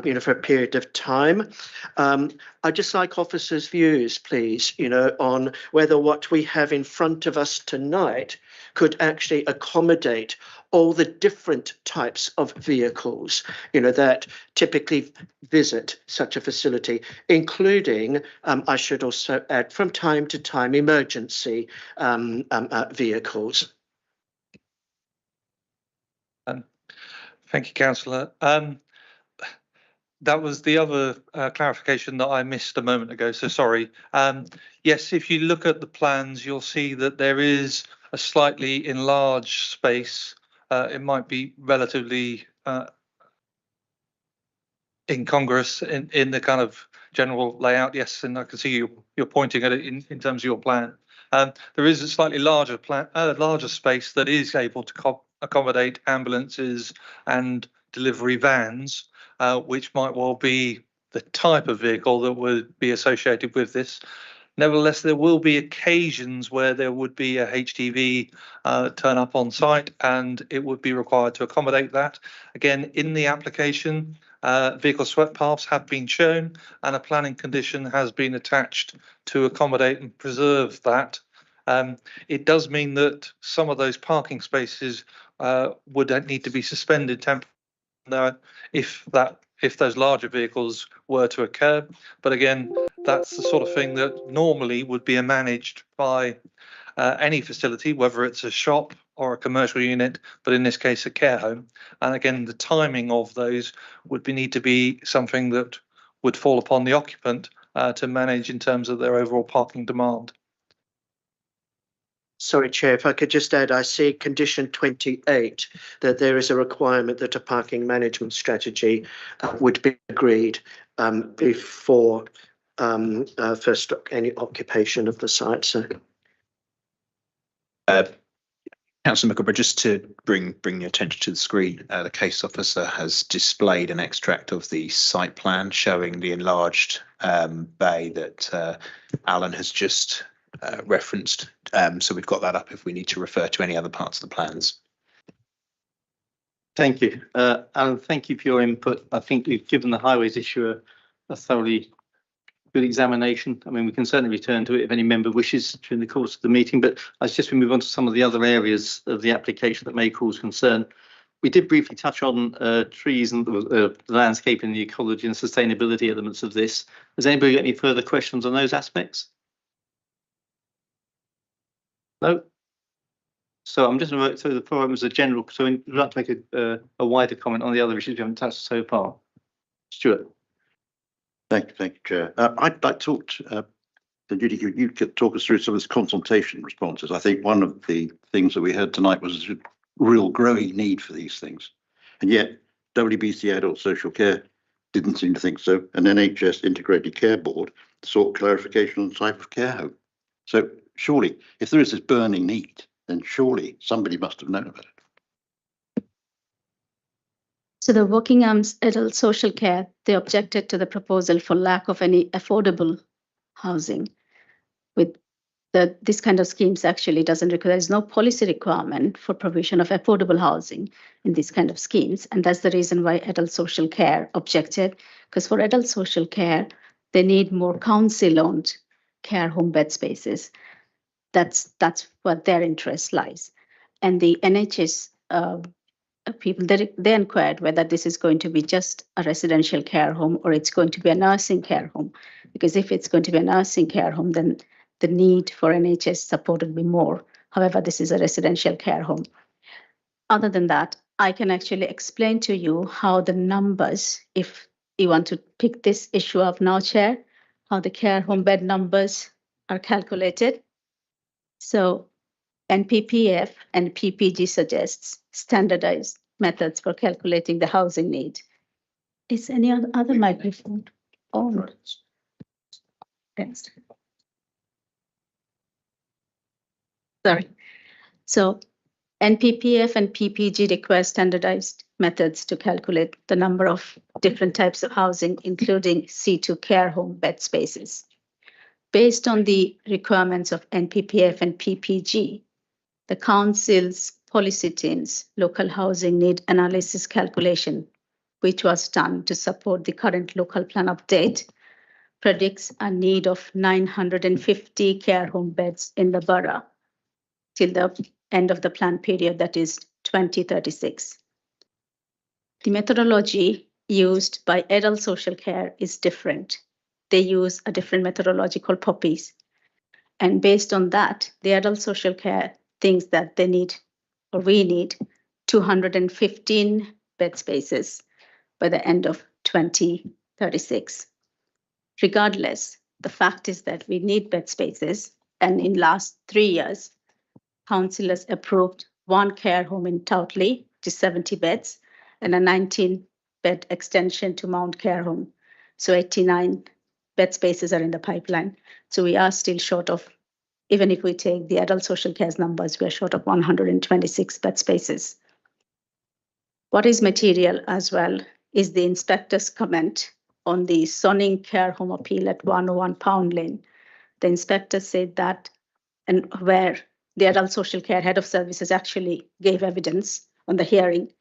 you know, for a period of time. I'd just like officers' views, please, you know, on whether what we have in front of us tonight could actually accommodate all the different types of vehicles, you know, that typically visit such a facility, including, I should also add, from time to time, emergency vehicles. Thank you, Councillor. That was the other clarification that I missed a moment ago, so sorry. Yes, if you look at the plans, you'll see that there is a slightly enlarged space. It might be relatively incongruous in the kind of general layout, yes, and I can see you're pointing at it in terms of your plan. There is a slightly larger space that is able to accommodate ambulances and delivery vans, which might well be the type of vehicle that would be associated with this. Nevertheless, there will be occasions where there would be a HGV turn up on site and it would be required to accommodate that. Again, in the application, vehicle swept paths have been shown and a planning condition has been attached to accommodate and preserve that. It does mean that some of those parking spaces would need to be suspended temporarily if those larger vehicles were to occur. But again, that's the sort of thing that normally would be managed by any facility, whether it's a shop or a commercial unit, but in this case, a care home. And again, the timing of those would need to be something that would fall upon the occupant to manage in terms of their overall parking demand. Sorry, Chair, if I could just add, I see condition 28, that there is a requirement that a parking management strategy would be agreed before first any occupation of the site. So, Councillor McGilvray, just to bring your attention to the screen, the case officer has displayed an extract of the site plan showing the enlarged bay that Alan has just referenced. So we've got that up if we need to refer to any other parts of the plans. Thank you. Alan, thank you for your input. I think we've given the highways issue a thoroughly good examination. I mean, we can certainly return to it if any member wishes during the course of the meeting, but I suggest we move on to some of the other areas of the application that may cause concern. We did briefly touch on trees and the landscape and the ecology and sustainability elements of this. Has anybody got any further questions on those aspects? No. So I'm just going to work through the forum as a general. So we'd like to make a wider comment on the other issues we haven't touched so far. Stuart. Thank you, Chair. I'd like to talk to Judy. You could talk us through some of this consultation responses. I think one of the things that we heard tonight was a real growing need for these things, and yet WBC Adult Social Care didn't seem to think so, and NHS Integrated Care Board sought clarification on the type of care home. So Surely, if there is this burning need, then surely somebody must have known about it. So the Working Arms Adult Social Care, they objected to the proposal for lack of any affordable housing. With this kind of schemes actually doesn't require, there is no policy requirement for provision of affordable housing in these kind of schemes. And that's the reason why Adult Social Care objected, because for adult social care, they need more council-owned care home bed spaces. That's what their interest lies. And the NHS people, they inquired whether this is going to be just a residential care home or it's going to be a nursing care home. Because if it's going to be a nursing care home, then the need for NHS support will be more. However, this is a residential care home. Other than that, I can actually explain to you how the numbers, if you want to pick this issue up now, Chair, how the care home bed numbers are calculated. So NPPF and PPG suggests standardized methods for calculating the housing need. Is any other microphone on? Thanks. Sorry. So NPPF and PPG require standardized methods to calculate the number of different types of housing, including C2 care home bed spaces. Based on the requirements of NPPF and PPG, the Council's policy team's local housing need analysis calculation, which was done to support the current local plan update, predicts a need of 950 care home beds in the borough till the end of the plan period, that is 2036. The methodology used by adult social care is different. They use a different methodology called POPIS. And based on that, the adult social care thinks that they need, or we need, 215 bed spaces by the end of 2036. Regardless, the fact is that we need bed spaces, and in last 3 years, councillors approved one care home in Towtley, which is 70 beds, and a 19-bed extension to Mount Care Home. So 89 bed spaces are in the pipeline. So we are still short of, even if we take the adult social care numbers, we are short of 126 bed spaces. What is material as well is the inspector's comment on the Sonning Care Home appeal at 101 Pound Lane. The inspector said that, and where the adult social care head of services actually gave evidence on the hearing,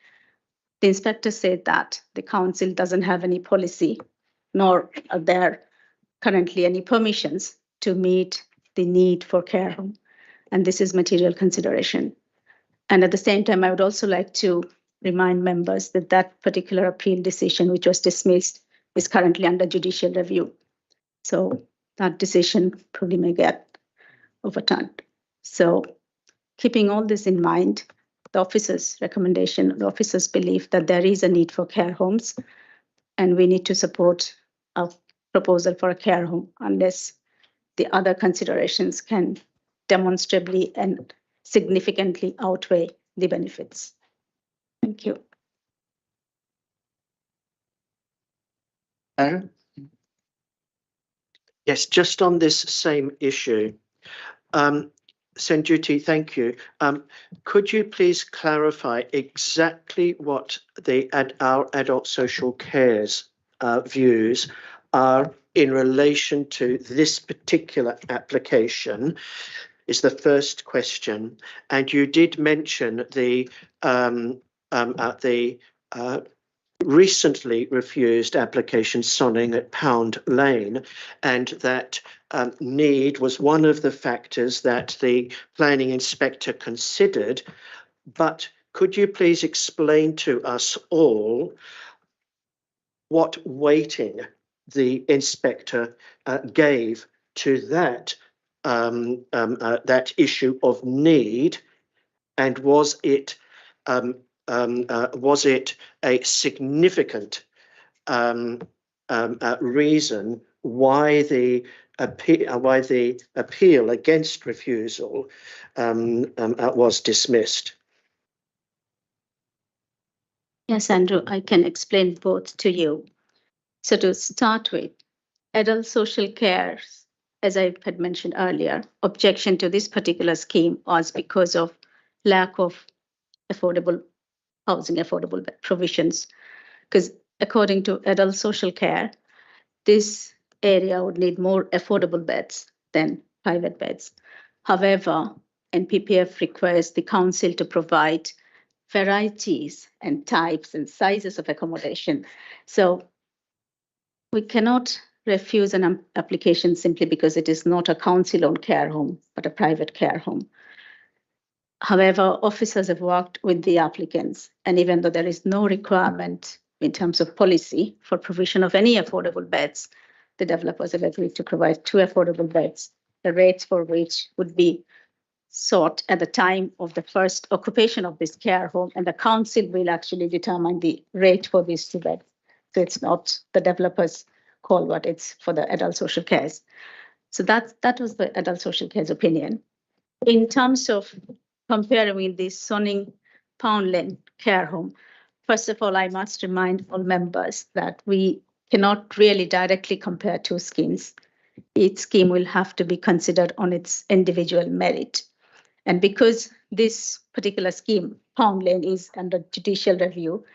the inspector said that the council doesn't have any policy, nor are there currently any permissions to meet the need for care home. And this is material consideration. And at the same time, I would also like to remind members that that particular appeal decision, which was dismissed, is currently under judicial review. So that decision probably may get overturned. So keeping all this in mind, the officer's recommendation, the officer's belief that there is a need for care homes, and we need to support a proposal for a care home unless the other considerations can demonstrably and significantly outweigh the benefits. Thank you. Aaron? Yes, just on this same issue. Senjuti, thank you. Could you please clarify exactly what our adult social care's views are in relation to this particular application? Is the first question. And you did mention the recently refused application Sonning at Pound Lane, and that need was one of the factors that the planning inspector considered. But could you please explain to us all what weighting the inspector gave to that that issue of need, and was it a significant reason why the appeal against refusal was dismissed? Yes, Andrew, I can explain both to you. So to start with, adult social care as I had mentioned earlier, objection to this particular scheme was because of lack of affordable housing, affordable provisions. Because according to adult social care, this area would need more affordable beds than private beds. However, NPPF requires the council to provide varieties and types and sizes of accommodation. So we cannot refuse an application simply because it is not a council-owned care home, but a private care home. However, officers have worked with the applicants, and even though there is no requirement in terms of policy for provision of any affordable beds, the developers have agreed to provide 2 affordable beds, the rates for which would be sought at the time of the first occupation of this care home, and the council will actually determine the rate for these 2 beds. So it's not the developer's call, but it's for the adult social cares. So that was the adult social care's opinion. In terms of comparing with the Sonning Pound Lane care home, first of all, I must remind all members that we cannot really directly compare 2 schemes. Each scheme will have to be considered on its individual merit. And because this particular scheme, Pound Lane, is under judicial review,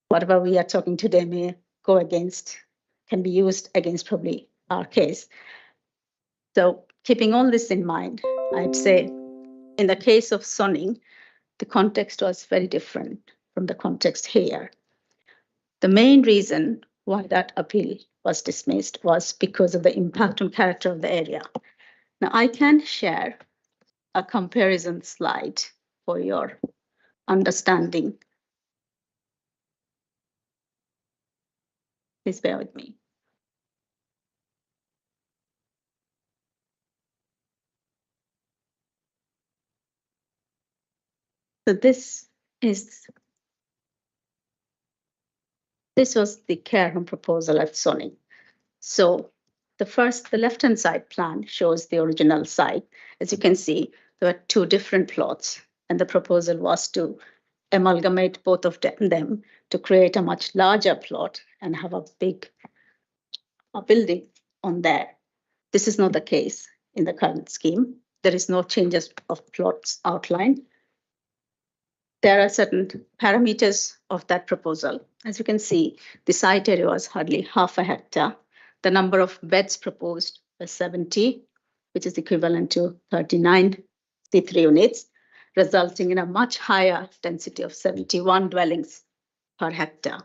whatever we are talking today may go against, can be used against probably our case. So keeping all this in mind, I'd say in the case of Sonning, the context was very different from the context here. The main reason why that appeal was dismissed was because of the impact on character of the area. Now I can share a comparison slide for your understanding. Please bear with me. So this was the care home proposal at Sonning. So the left-hand side plan shows the original site. As you can see, there were 2 different plots, and the proposal was to amalgamate both of them to create a much larger plot and have a building on there. This is not the case in the current scheme. There is no changes of plots outlined. There are certain parameters of that proposal. As you can see, the site area was hardly half a hectare. The number of beds proposed was 70, which is equivalent to 39 C3 units, resulting in a much higher density of 71 dwellings per hectare.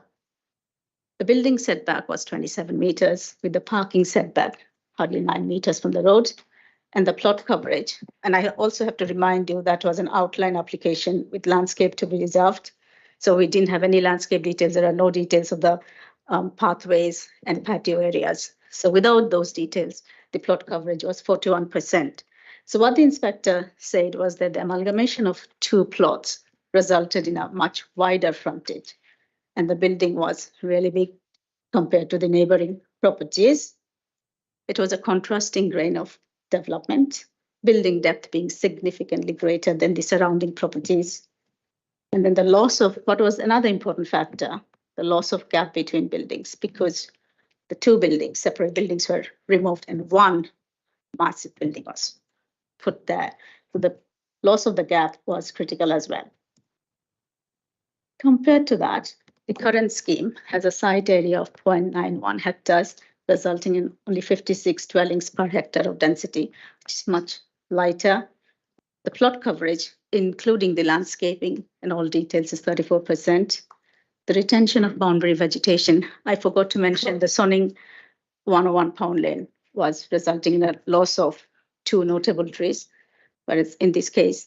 The building setback was 27 meters, with the parking setback hardly 9 meters from the road, and the plot coverage. And I also have to remind you that was an outline application with landscape to be reserved. So we didn't have any landscape details. There are no details of the pathways and patio areas. So without those details, the plot coverage was 41%. So what the inspector said was that the amalgamation of 2 plots resulted in a much wider frontage, and the building was really big compared to the neighboring properties. It was a contrasting grain of development, building depth being significantly greater than the surrounding properties. And then the loss of, what was another important factor, the loss of gap between buildings, because the 2 buildings, separate buildings, were removed and 1 massive building was put there. So the loss of the gap was critical as well. Compared to that, the current scheme has a site area of 0.91 hectares, resulting in only 56 dwellings per hectare of density, which is much lighter. The plot coverage, including the landscaping and all details, is 34%. The retention of boundary vegetation, I forgot to mention the Sonning 101 Pound Lane was resulting in a loss of 2 notable trees, whereas in this case,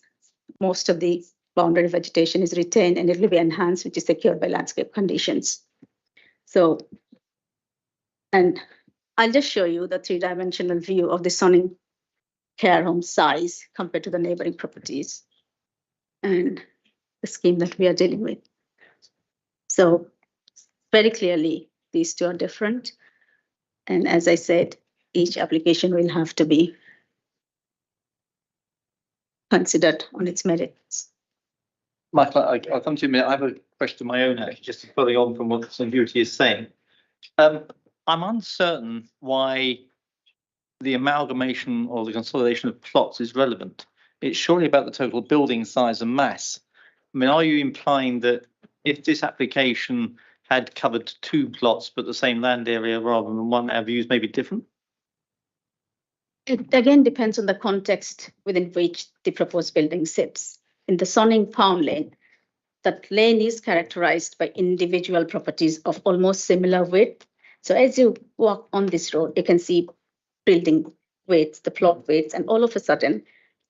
most of the boundary vegetation is retained and it will be enhanced, which is secured by landscape conditions. So, and I'll just show you the 3-dimensional view of the Sonning care home size compared to the neighboring properties and the scheme that we are dealing with. So very clearly, these 2 are different. And as I said, each application will have to be considered on its merits. Michael, I'll come to you in a minute. I have a question of my own, actually, just to follow on from what St. Beauty is saying. I'm uncertain why the amalgamation or the consolidation of plots is relevant. It's surely about the total building size and mass. I mean, are you implying that if this application had covered 2 plots but the same land area rather than one, our views may be different? It again depends on the context within which the proposed building sits. In the Sonning Pound Lane, that lane is characterized by individual properties of almost similar width. So as you walk on this road, you can see building widths, the plot widths, and all of a sudden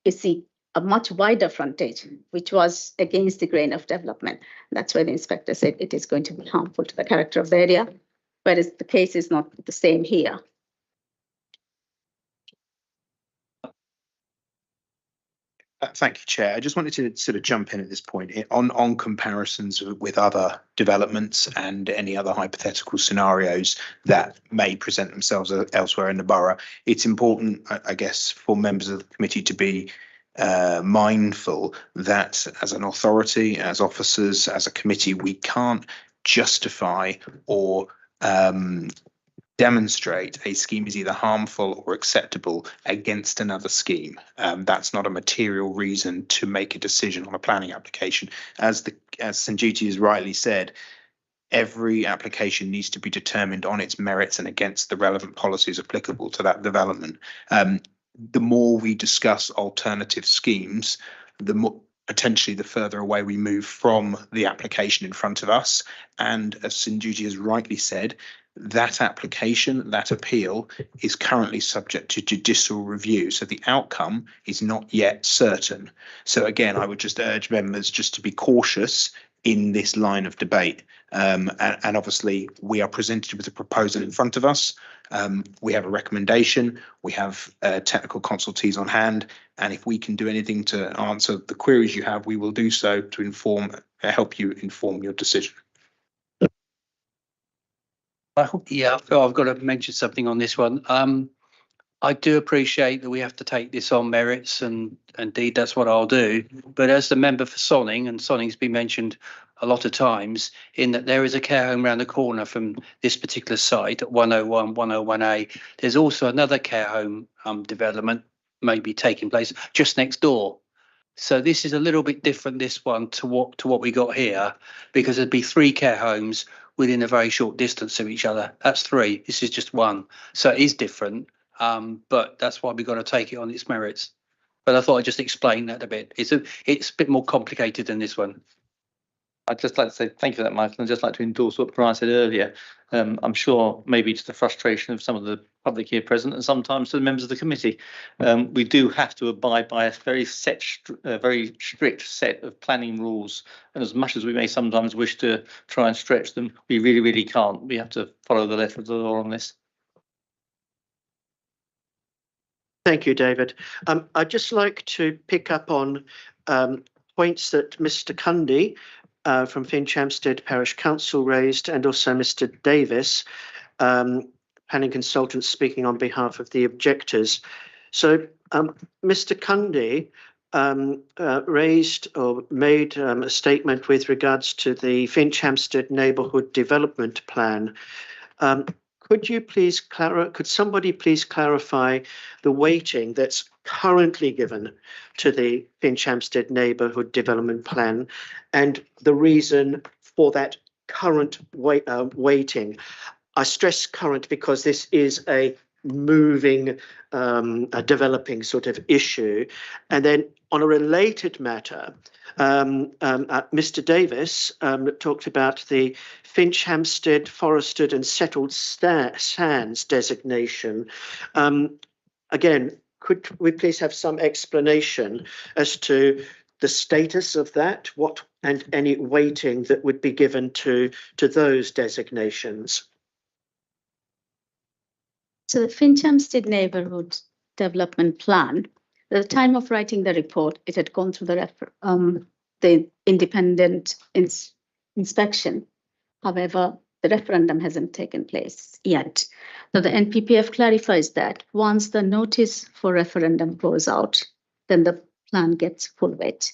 you see a much wider frontage, which was against the grain of development. That's why the inspector said it is going to be harmful to the character of the area, whereas the case is not the same here. Thank you, Chair. I just wanted to sort of jump in at this point on comparisons with other developments and any other hypothetical scenarios that may present themselves elsewhere in the borough. It's important, I guess, for members of the committee to be mindful that as an authority, as officers, as a committee, we can't justify or demonstrate a scheme is either harmful or acceptable against another scheme. That's not a material reason to make a decision on a planning application. As Sanjiti has rightly said, every application needs to be determined on its merits and against the relevant policies applicable to that development. The more we discuss alternative schemes, the more potentially the further away we move from the application in front of us. And as Sanjiti has rightly said, that application, that appeal is currently subject to judicial review. So the outcome is not yet certain. So again, I would just urge members just to be cautious in this line of debate. And obviously we are presented with a proposal in front of us. We have a recommendation, we have technical consultees on hand, and if we can do anything to answer the queries you have, we will do so to help you inform your decision. Yeah, I've got to mention something on this one. I do appreciate that we have to take this on merits, and indeed that's what I'll do. But as the member for Sonning, and Sonning's been mentioned a lot of times, in that there is a care home around the corner from this particular site at 101, 101A. There's also another care home development maybe taking place just next door. So this is a little bit different, this one, to what we got here, because there'd be 3 care homes within a very short distance of each other. That's 3. This is just 1. So it is different, but that's why we've got to take it on its merits. But I thought I'd just explain that a bit. It's a bit more complicated than this one. I'd just like to say thank you for that, Michael. I'd just like to endorse what Brian said earlier. I'm sure maybe to the frustration of some of the public here present and sometimes to the members of the committee, we do have to abide by a very strict set of planning rules. And as much as we may sometimes wish to try and stretch them, we really, really can't. We have to follow the letter of the law on this. Thank you, David. I'd just like to pick up on points that Mr. Cundy from Finchampstead Parish Council raised, and also Mr. Davis, planning consultant speaking on behalf of the objectors. So Mr. Cundy raised or made a statement with regards to the Finchampstead Neighbourhood Development Plan. Could somebody please clarify the weighting that's currently given to the Finchampstead Neighbourhood Development Plan and the reason for that current weighting? I stress current because this is a moving, a developing sort of issue. And then on a related matter, Mr. Davis talked about the Finchampstead Forested and Settled Sands designation. Again, could we please have some explanation as to the status of that, and any weighting that would be given to those designations? So the Finchampstead Neighbourhood Development Plan, at the time of writing the report, it had gone through the independent inspection. However, the referendum hasn't taken place yet. So the NPPF clarifies that once the notice for referendum goes out, then the plan gets full weight.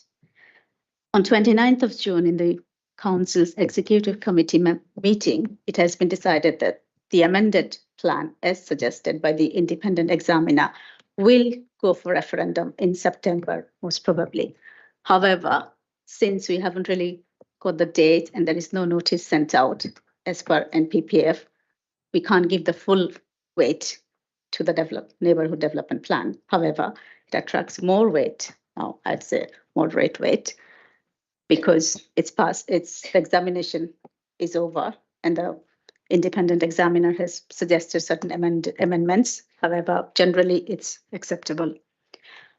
On 29th of June, in the Council's Executive Committee meeting, it has been decided that the amended plan as suggested by the independent examiner will go for referendum in September, most probably. However, since we haven't really got the date and there is no notice sent out as per NPPF, we can't give the full weight to the neighborhood development plan. However, it attracts more weight. Now, I'd say moderate weight, because it's passed, its examination is over and the independent examiner has suggested certain amendments. However, generally it's acceptable.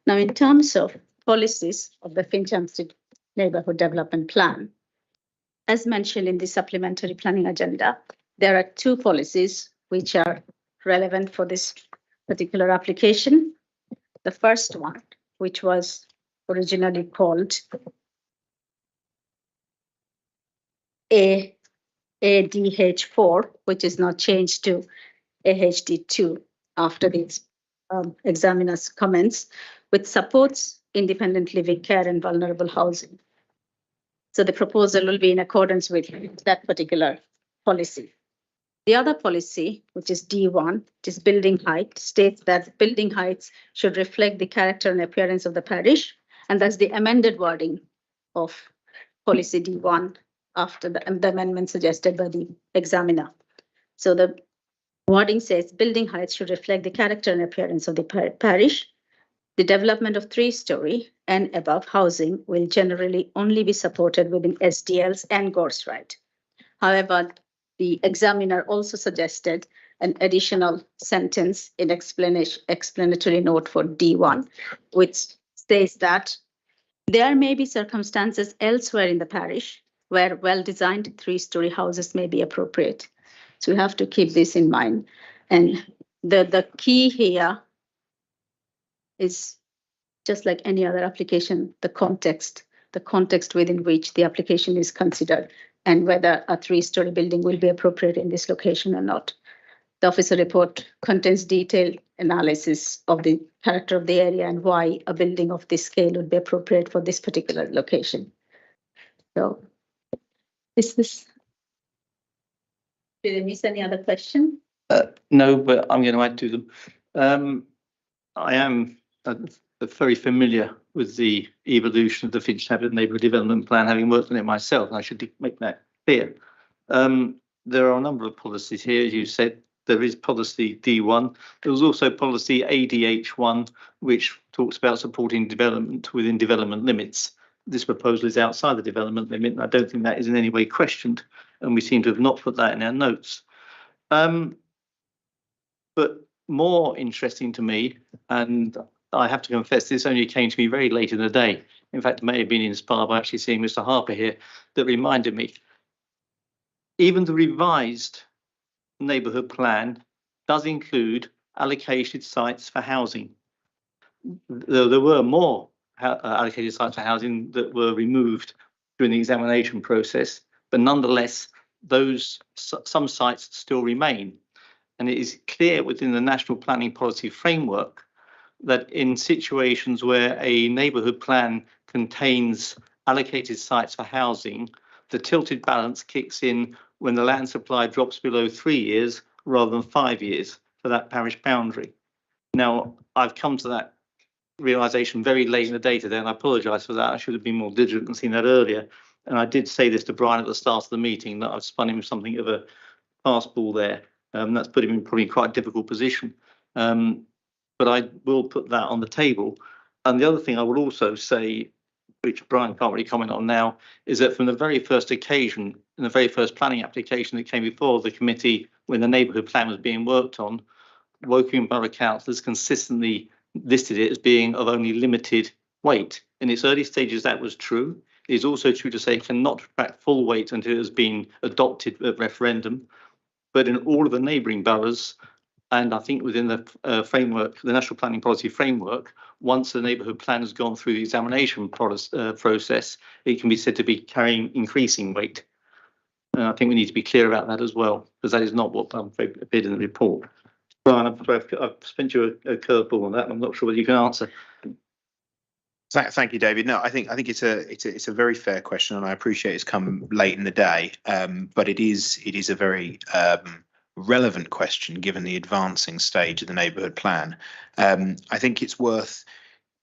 Now, in terms of policies of the Finchampstead Neighbourhood Development Plan, as mentioned in the supplementary planning agenda, there are two policies which are relevant for this particular application. The first one, which was originally called ADH4, which is now changed to AHD2 after the examiner's comments, which supports independent living, care and vulnerable housing. So the proposal will be in accordance with that particular policy. The other policy, which is D1, which is building height, states that building heights should reflect the character and appearance of the parish, and that's the amended wording of policy D1 after the amendment suggested by the examiner. So the wording says building heights should reflect the character and appearance of the parish. The development of 3-story and above housing will generally only be supported within SDLs and Gorse right. However, the examiner also suggested an additional sentence in explanatory note for D1, which says that there may be circumstances elsewhere in the parish where well-designed 3-story houses may be appropriate. So we have to keep this in mind. And the key here is, just like any other application, the context within which the application is considered and whether a 3-story building will be appropriate in this location or not. The officer report contains detailed analysis of the character of the area and why a building of this scale would be appropriate for this particular location. So, did I miss any other question? No, but I'm going to add to them. I am very familiar with the evolution of the Finchampstead Neighbourhood Development Plan, having worked on it myself, and I should make that clear. There are a number of policies here, as you said. There is policy D1. There was also policy ADH1, which talks about supporting development within development limits. This proposal is outside the development limit, and I don't think that is in any way questioned, and we seem to have not put that in our notes. But more interesting to me, and I have to confess, this only came to me very late in the day. In fact, it may have been inspired by actually seeing Mr. Harper here, that reminded me. Even the revised neighbourhood plan does include allocated sites for housing. There were more allocated sites for housing that were removed during the examination process, but nonetheless, some sites still remain. And it is clear within the National Planning Policy Framework that in situations where a neighbourhood plan contains allocated sites for housing, the tilted balance kicks in when the land supply drops below 3 years rather than 5 years for that parish boundary. Now, I've come to that realisation very late in the day today, and I apologise for that. I should have been more diligent and seen that earlier. And I did say this to Brian at the start of the meeting, that I've spun him with something of a pass ball there. That's put him in probably quite a difficult position. But I will put that on the table. And the other thing I would also say, which Brian can't really comment on now, is that from the very first occasion, in the very first planning application that came before the committee when the neighbourhood plan was being worked on, Woking Borough Councillors consistently listed it as being of only limited weight. In its early stages, that was true. It is also true to say it cannot attract full weight until it has been adopted at referendum. But in all of the neighbouring boroughs, and I think within the framework, the National Planning Policy Framework, once the neighbourhood plan has gone through the examination process, it can be said to be carrying increasing weight. And I think we need to be clear about that as well, because that is not what appeared in the report. Brian, I've spent you a curveball on that. I'm not sure whether you can answer. Thank you, David. No, I think it's a very fair question, and I appreciate it's come late in the day. But it is a very relevant question given the advancing stage of the neighbourhood plan. I think it's worth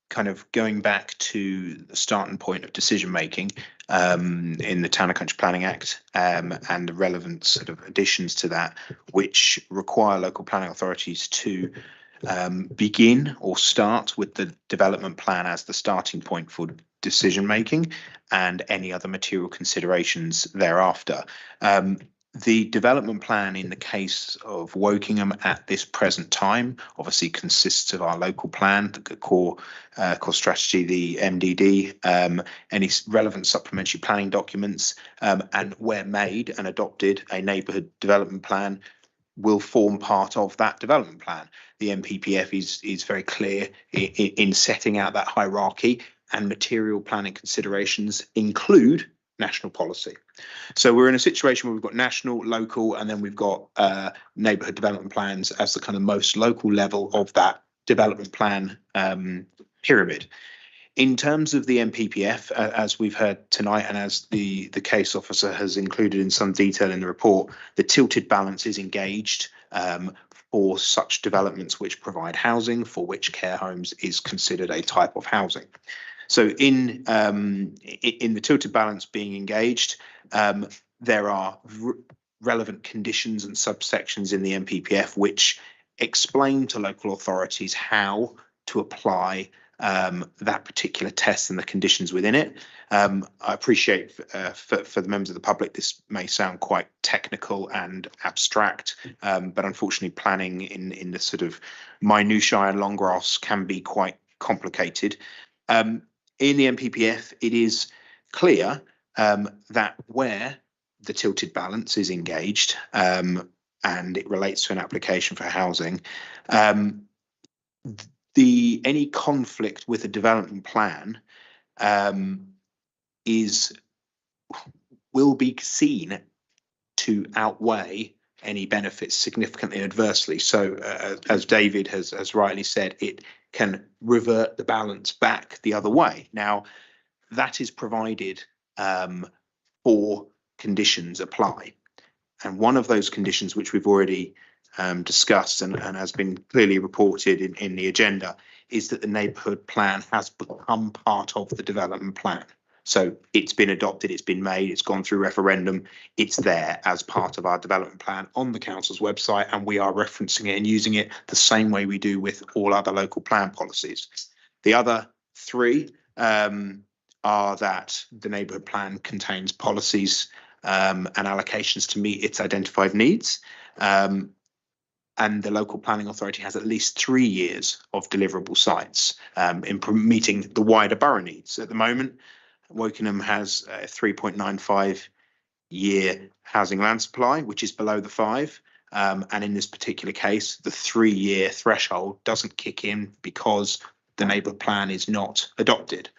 kind of going back to the starting point of decision making in the Town and Country Planning Act and the relevant sort of additions to that, which require local planning authorities to begin or start with the development plan as the starting point for decision making and any other material considerations thereafter. The development plan in the case of Wokingham at this present time obviously consists of our local plan, the core strategy, the MDD, any relevant supplementary planning documents, and where made and adopted, a neighbourhood development plan will form part of that development plan. The NPPF is very clear in setting out that hierarchy, and material planning considerations include national policy. So we're in a situation where we've got national, local, and then we've got neighbourhood development plans as the kind of most local level of that development plan pyramid. In terms of the NPPF, as we've heard tonight, and as the case officer has included in some detail in the report, the tilted balance is engaged for such developments which provide housing, for which care homes is considered a type of housing. So in the tilted balance being engaged, there are relevant conditions and subsections in the NPPF which explain to local authorities how to apply that particular test and the conditions within it. I appreciate for the members of the public, this may sound quite technical and abstract, but unfortunately planning in the sort of minutiae and long graphs can be quite complicated. In the NPPF, it is clear that where the tilted balance is engaged and it relates to an application for housing, any conflict with a development plan will be seen to outweigh any benefits significantly adversely. So as David has rightly said, it can revert the balance back the other way. Now, that is provided for conditions apply. And one of those conditions, which we've already discussed and has been clearly reported in the agenda, is that the neighbourhood plan has become part of the development plan. So it's been adopted, it's been made, it's gone through referendum, it's there as part of our development plan on the council's website, and we are referencing it and using it the same way we do with all other local plan policies. The other three are that the neighbourhood plan contains policies and allocations to meet its identified needs. And the local planning authority has at least 3 years of deliverable sites in meeting the wider borough needs. At the moment, Wokingham has a 3.95 year housing land supply, which is below the 5. And in this particular case, the 3-year threshold doesn't kick in because the neighbourhood plan is not adopted.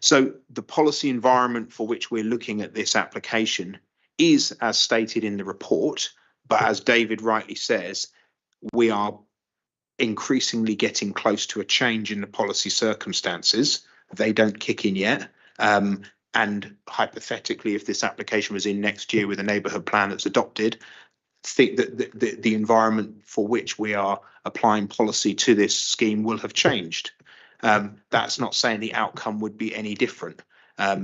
So the policy environment for which we're looking at this application is as stated in the report, but as David rightly says, we are increasingly getting close to a change in the policy circumstances. They don't kick in yet. And hypothetically, if this application was in next year with a neighbourhood plan that's adopted, think that the environment for which we are applying policy to this scheme will have changed. That's not saying the outcome would be any different,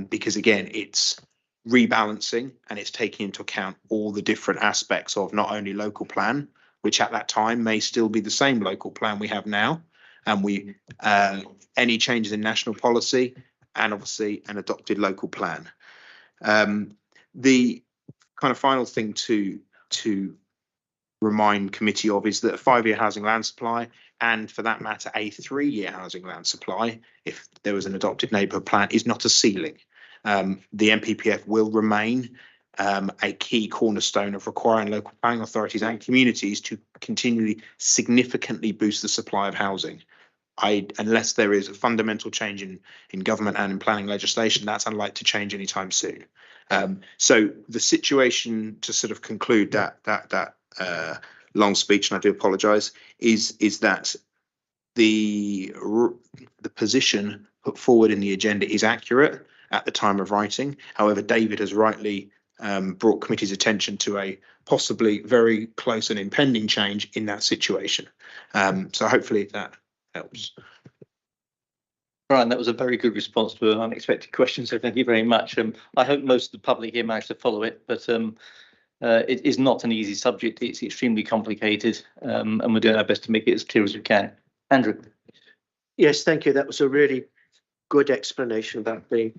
because again, it's rebalancing and it's taking into account all the different aspects of not only local plan, which at that time may still be the same local plan we have now, and any changes in national policy, and obviously an adopted local plan. The kind of final thing to remind committee of is that a 5-year housing land supply, and for that matter, a 3-year housing land supply, if there was an adopted neighbourhood plan, is not a ceiling. The NPPF will remain a key cornerstone of requiring local planning authorities and communities to continually significantly boost the supply of housing. Unless there is a fundamental change in government and in planning legislation, that's unlikely to change anytime soon. So the situation, to sort of conclude that long speech, and I do apologise, is that the position put forward in the agenda is accurate at the time of writing. However, David has rightly brought committee's attention to a possibly very close and impending change in that situation. So hopefully that helps. Brian, that was a very good response to an unexpected question, so thank you very much. I hope most of the public here managed to follow it, but it is not an easy subject. It's extremely complicated, and we're doing our best to make it as clear as we can. Andrew. Yes, thank you. That was a really good explanation about the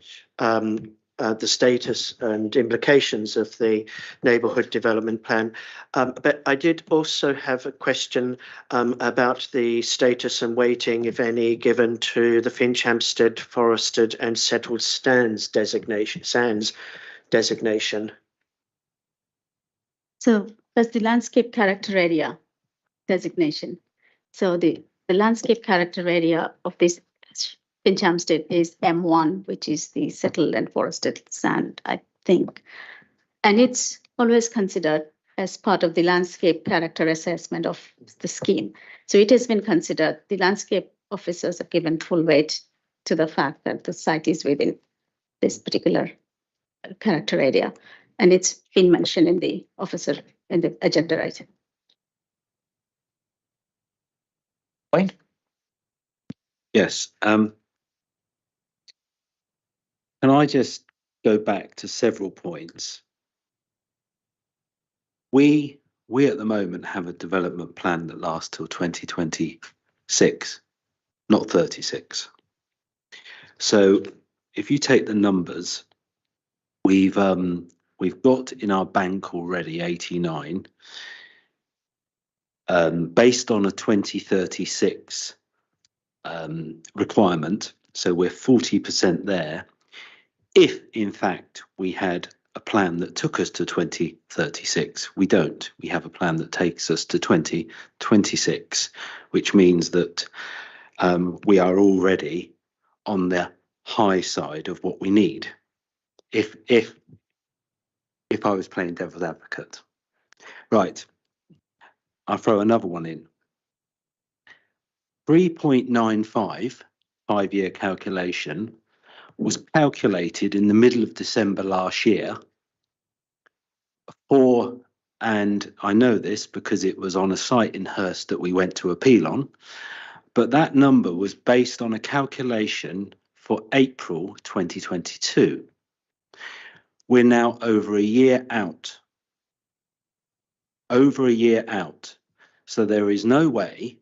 status and implications of the neighbourhood development plan. But I did also have a question about the status and weighting, if any, given to the Finch Hampstead forested and settled sands designation. So that's the landscape character area designation. So the landscape character area of this Finch Hampstead is M1, which is the settled and forested sand, I think. And it's always considered as part of the landscape character assessment of the scheme. So it has been considered, the landscape officers have given full weight to the fact that the site is within this particular character area. And it's been mentioned in the agenda item. Wayne? Yes. Can I just go back to several points? We at the moment have a development plan that lasts till 2026, not 36. So if you take the numbers, we've got in our bank already 89, based on a 2036 requirement. So we're 40% there. If in fact we had a plan that took us to 2036, we don't. We have a plan that takes us to 2026, which means that we are already on the high side of what we need. If I was playing devil's advocate. Right, I'll throw another one in. 3.95 5-year calculation was calculated in the middle of December last year and I know this because it was on a site in Hurst that we went to appeal on, but that number was based on a calculation for April 2022. We're now over a year out. So there is no way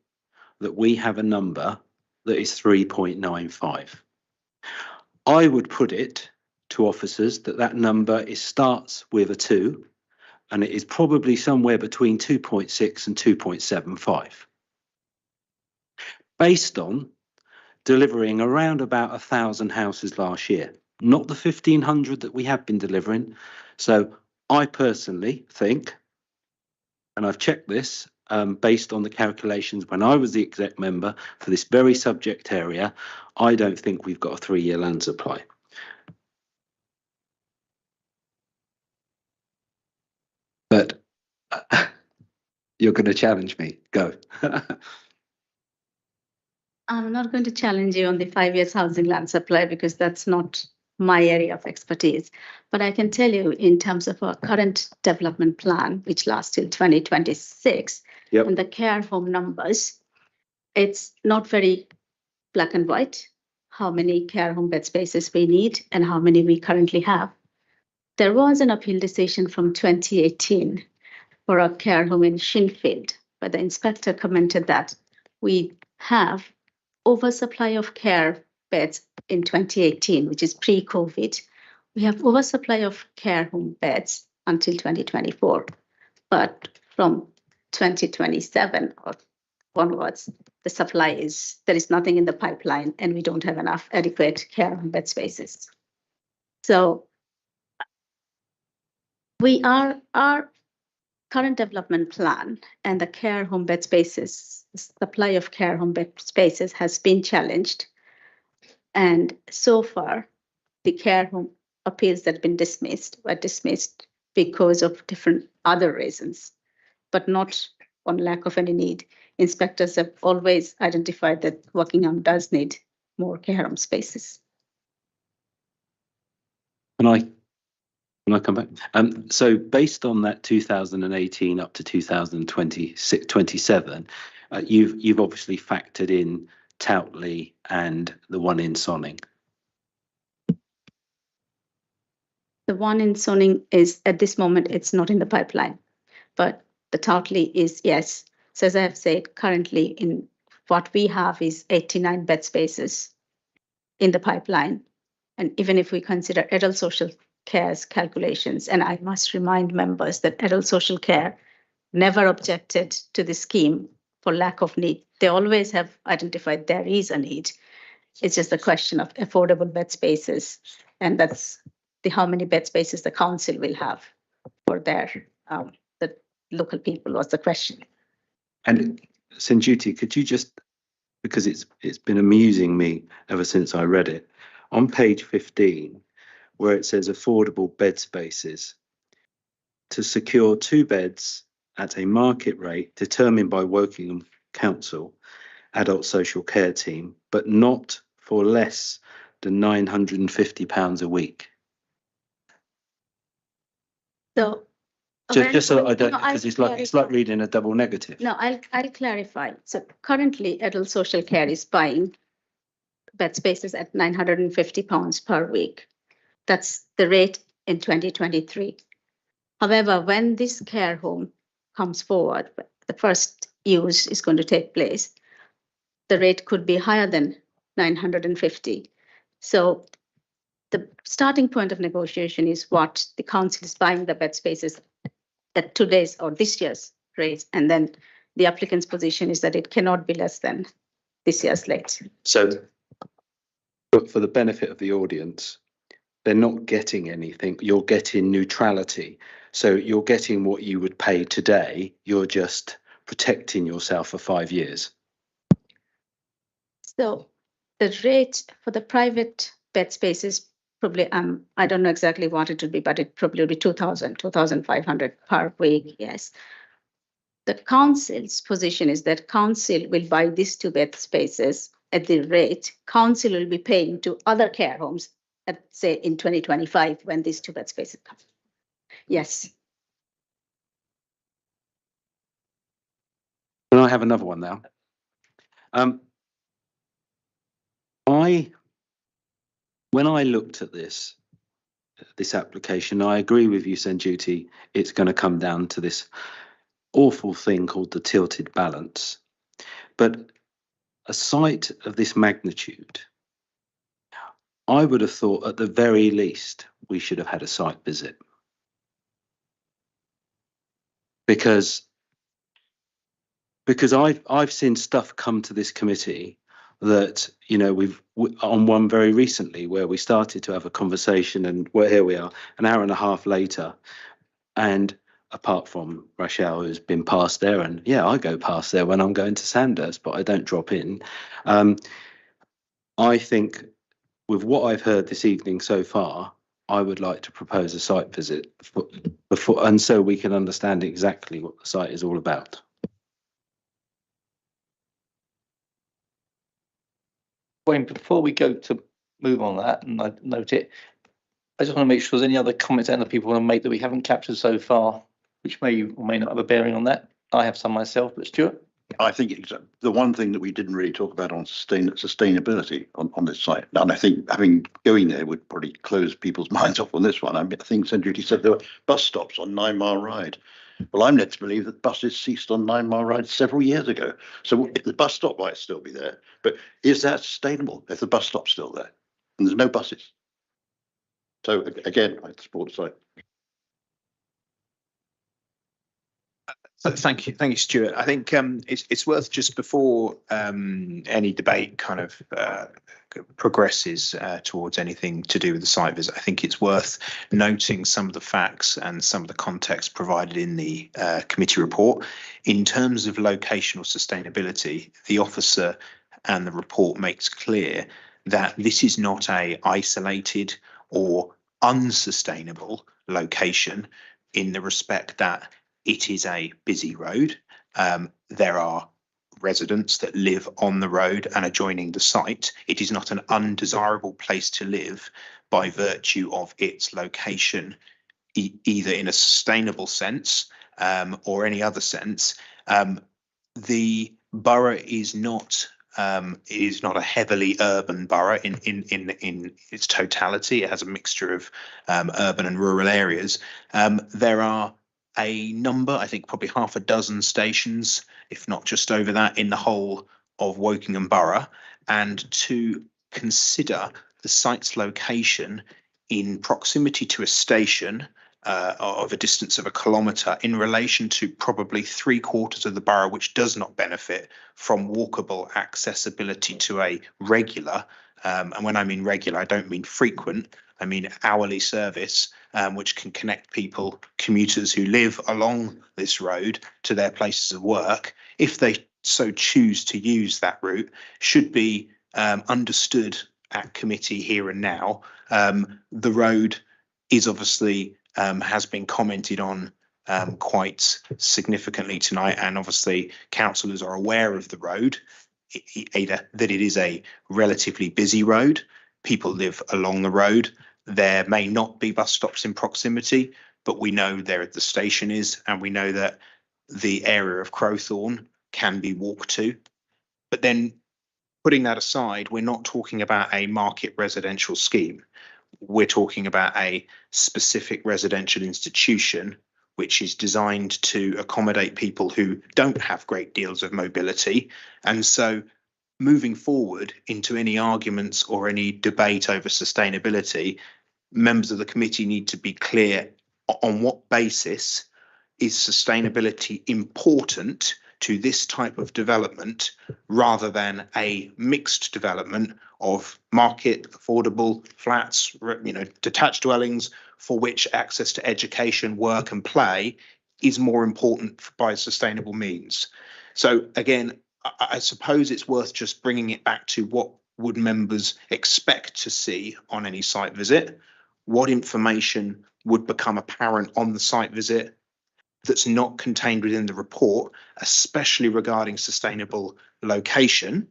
that we have a number that is 3.95. I would put it to officers that number starts with a 2 and it is probably somewhere between 2.6 and 2.75. Based on delivering around about 1,000 houses last year, not the 1,500 that we have been delivering. So I personally think, and I've checked this based on the calculations when I was the exec member for this very subject area, I don't think we've got a 3-year land supply. But you're going to challenge me. Go. I'm not going to challenge you on the 5 years housing land supply because that's not my area of expertise. But I can tell you in terms of our current development plan, which lasts till 2026, and the care home numbers, it's not very black and white, how many care home bed spaces we need and how many we currently have. There was an appeal decision from 2018 for a care home in Shinfield, but the inspector commented that we have oversupply of care beds in 2018, which is pre-COVID. We have oversupply of care home beds until 2024, but from 2027 or onwards, the supply is, there is nothing in the pipeline and we don't have enough adequate care home bed spaces. So our current development plan and the care home bed spaces, supply of care home bed spaces has been challenged. And so far, the care home appeals that have been dismissed were dismissed because of different other reasons, but not on lack of any need. Inspectors have always identified that Wokingham does need more care home spaces. Can I Can I come back? So based on that 2018 up to 2027, you've obviously factored in Toutley and the one in Sonning. The one in Sonning is, at this moment, it's not in the pipeline, but the Toutley is, yes. So as I have said, currently in what we have is 89 bed spaces in the pipeline. And even if we consider adult social care's calculations, and I must remind members that adult social care never objected to the scheme for lack of need. They always have identified there is a need. It's just a question of affordable bed spaces. And that's how many bed spaces the council will have for their the local people was the question. And Sanjuti, could you just, because it's been amusing me ever since I read it, on page 15, where it says affordable bed spaces, to secure 2 beds at a market rate determined by Wokingham Council adult social care team, but not for less than £950 a week. So just so I don't, because it's like reading a double negative. No, I'll clarify. So currently, adult social care is buying bed spaces at £950 per week. That's the rate in 2023. However, when this care home comes forward, the first use is going to take place, the rate could be higher than 950. So the starting point of negotiation is what the council is buying the bed spaces at today's or this year's rate, and then the applicant's position is that it cannot be less than this year's rate. So for the benefit of the audience, they're not getting anything. You're getting neutrality. So you're getting what you would pay today. You're just protecting yourself for 5 years. So the rate for the private bed spaces probably, I don't know exactly what it would be, but it probably would be 2,500 per week, yes. The council's position is that council will buy these 2 bed spaces at the rate council will be paying to other care homes at, say, in 2025 when these 2 bed spaces come. Yes. Can I have another one now? When I looked at this application, I agree with you, Sanjuti, it's going to come down to this awful thing called the tilted balance. But a site of this magnitude, I would have thought at the very least we should have had a site visit. Because I've seen stuff come to this committee that, you know, we've on one very recently where we started to have a conversation, and well, here we are an hour and a half later, and apart from Rachel, who's been past there, and yeah, I go past there when I'm going to Sandhurst, but I don't drop in. I think with what I've heard this evening so far, I would like to propose a site visit before, and so we can understand exactly what the site is all about. Wayne, before we go to move on that, and I note it, I just want to make sure there's any other comments other people want to make that we haven't captured so far, which may or may not have a bearing on that. I have some myself, but Stuart? I think the one thing that we didn't really talk about on sustainability on this site, and I think going there would probably close people's minds off on this one. I think Sanjuti said there were bus stops on 9 Mile Ride. Well, I'm led to believe that buses ceased on 9 Mile Ride several years ago. So if the bus stop might still be there, but is that sustainable if the bus stop's still there and there's no buses? So again, I support the site. Thank you, Stuart. I think it's worth, just before any debate kind of progresses towards anything to do with the site visit, I think it's worth noting some of the facts and some of the context provided in the committee report. In terms of locational sustainability, the officer and the report makes clear that this is not a isolated or unsustainable location, in the respect that it is a busy road. There are residents that live on the road and adjoining the site. It is not an undesirable place to live by virtue of its location either in a sustainable sense or any other sense. The borough is not a heavily urban borough in its totality. It has a mixture of urban and rural areas. There are a number, I think probably half a dozen stations, if not just over that, in the whole of Wokingham Borough, and to consider the site's location in proximity to a station of a distance of 1 kilometre in relation to probably 3/4 of the borough which does not benefit from walkable accessibility to a regular, and when I mean regular, I don't mean frequent, I mean hourly service, which can connect people, commuters who live along this road to their places of work, if they so choose to use that route, should be understood at committee here and now. The road is obviously has been commented on quite significantly tonight, and obviously councillors are aware of the road, either that it is a relatively busy road, people live along the road, there may not be bus stops in proximity, but we know there the station is, and we know that the area of Crowthorne can be walked to. But then putting that aside, we're not talking about a market residential scheme. We're talking about a specific residential institution which is designed to accommodate people who don't have great deals of mobility. And so moving forward into any arguments or any debate over sustainability, members of the committee need to be clear on what basis is sustainability important to this type of development rather than a mixed development of market affordable flats, detached dwellings for which access to education, work and play is more important by sustainable means. So again, I suppose it's worth just bringing it back to what would members expect to see on any site visit? What information would become apparent on the site visit that's not contained within the report, especially regarding sustainable location?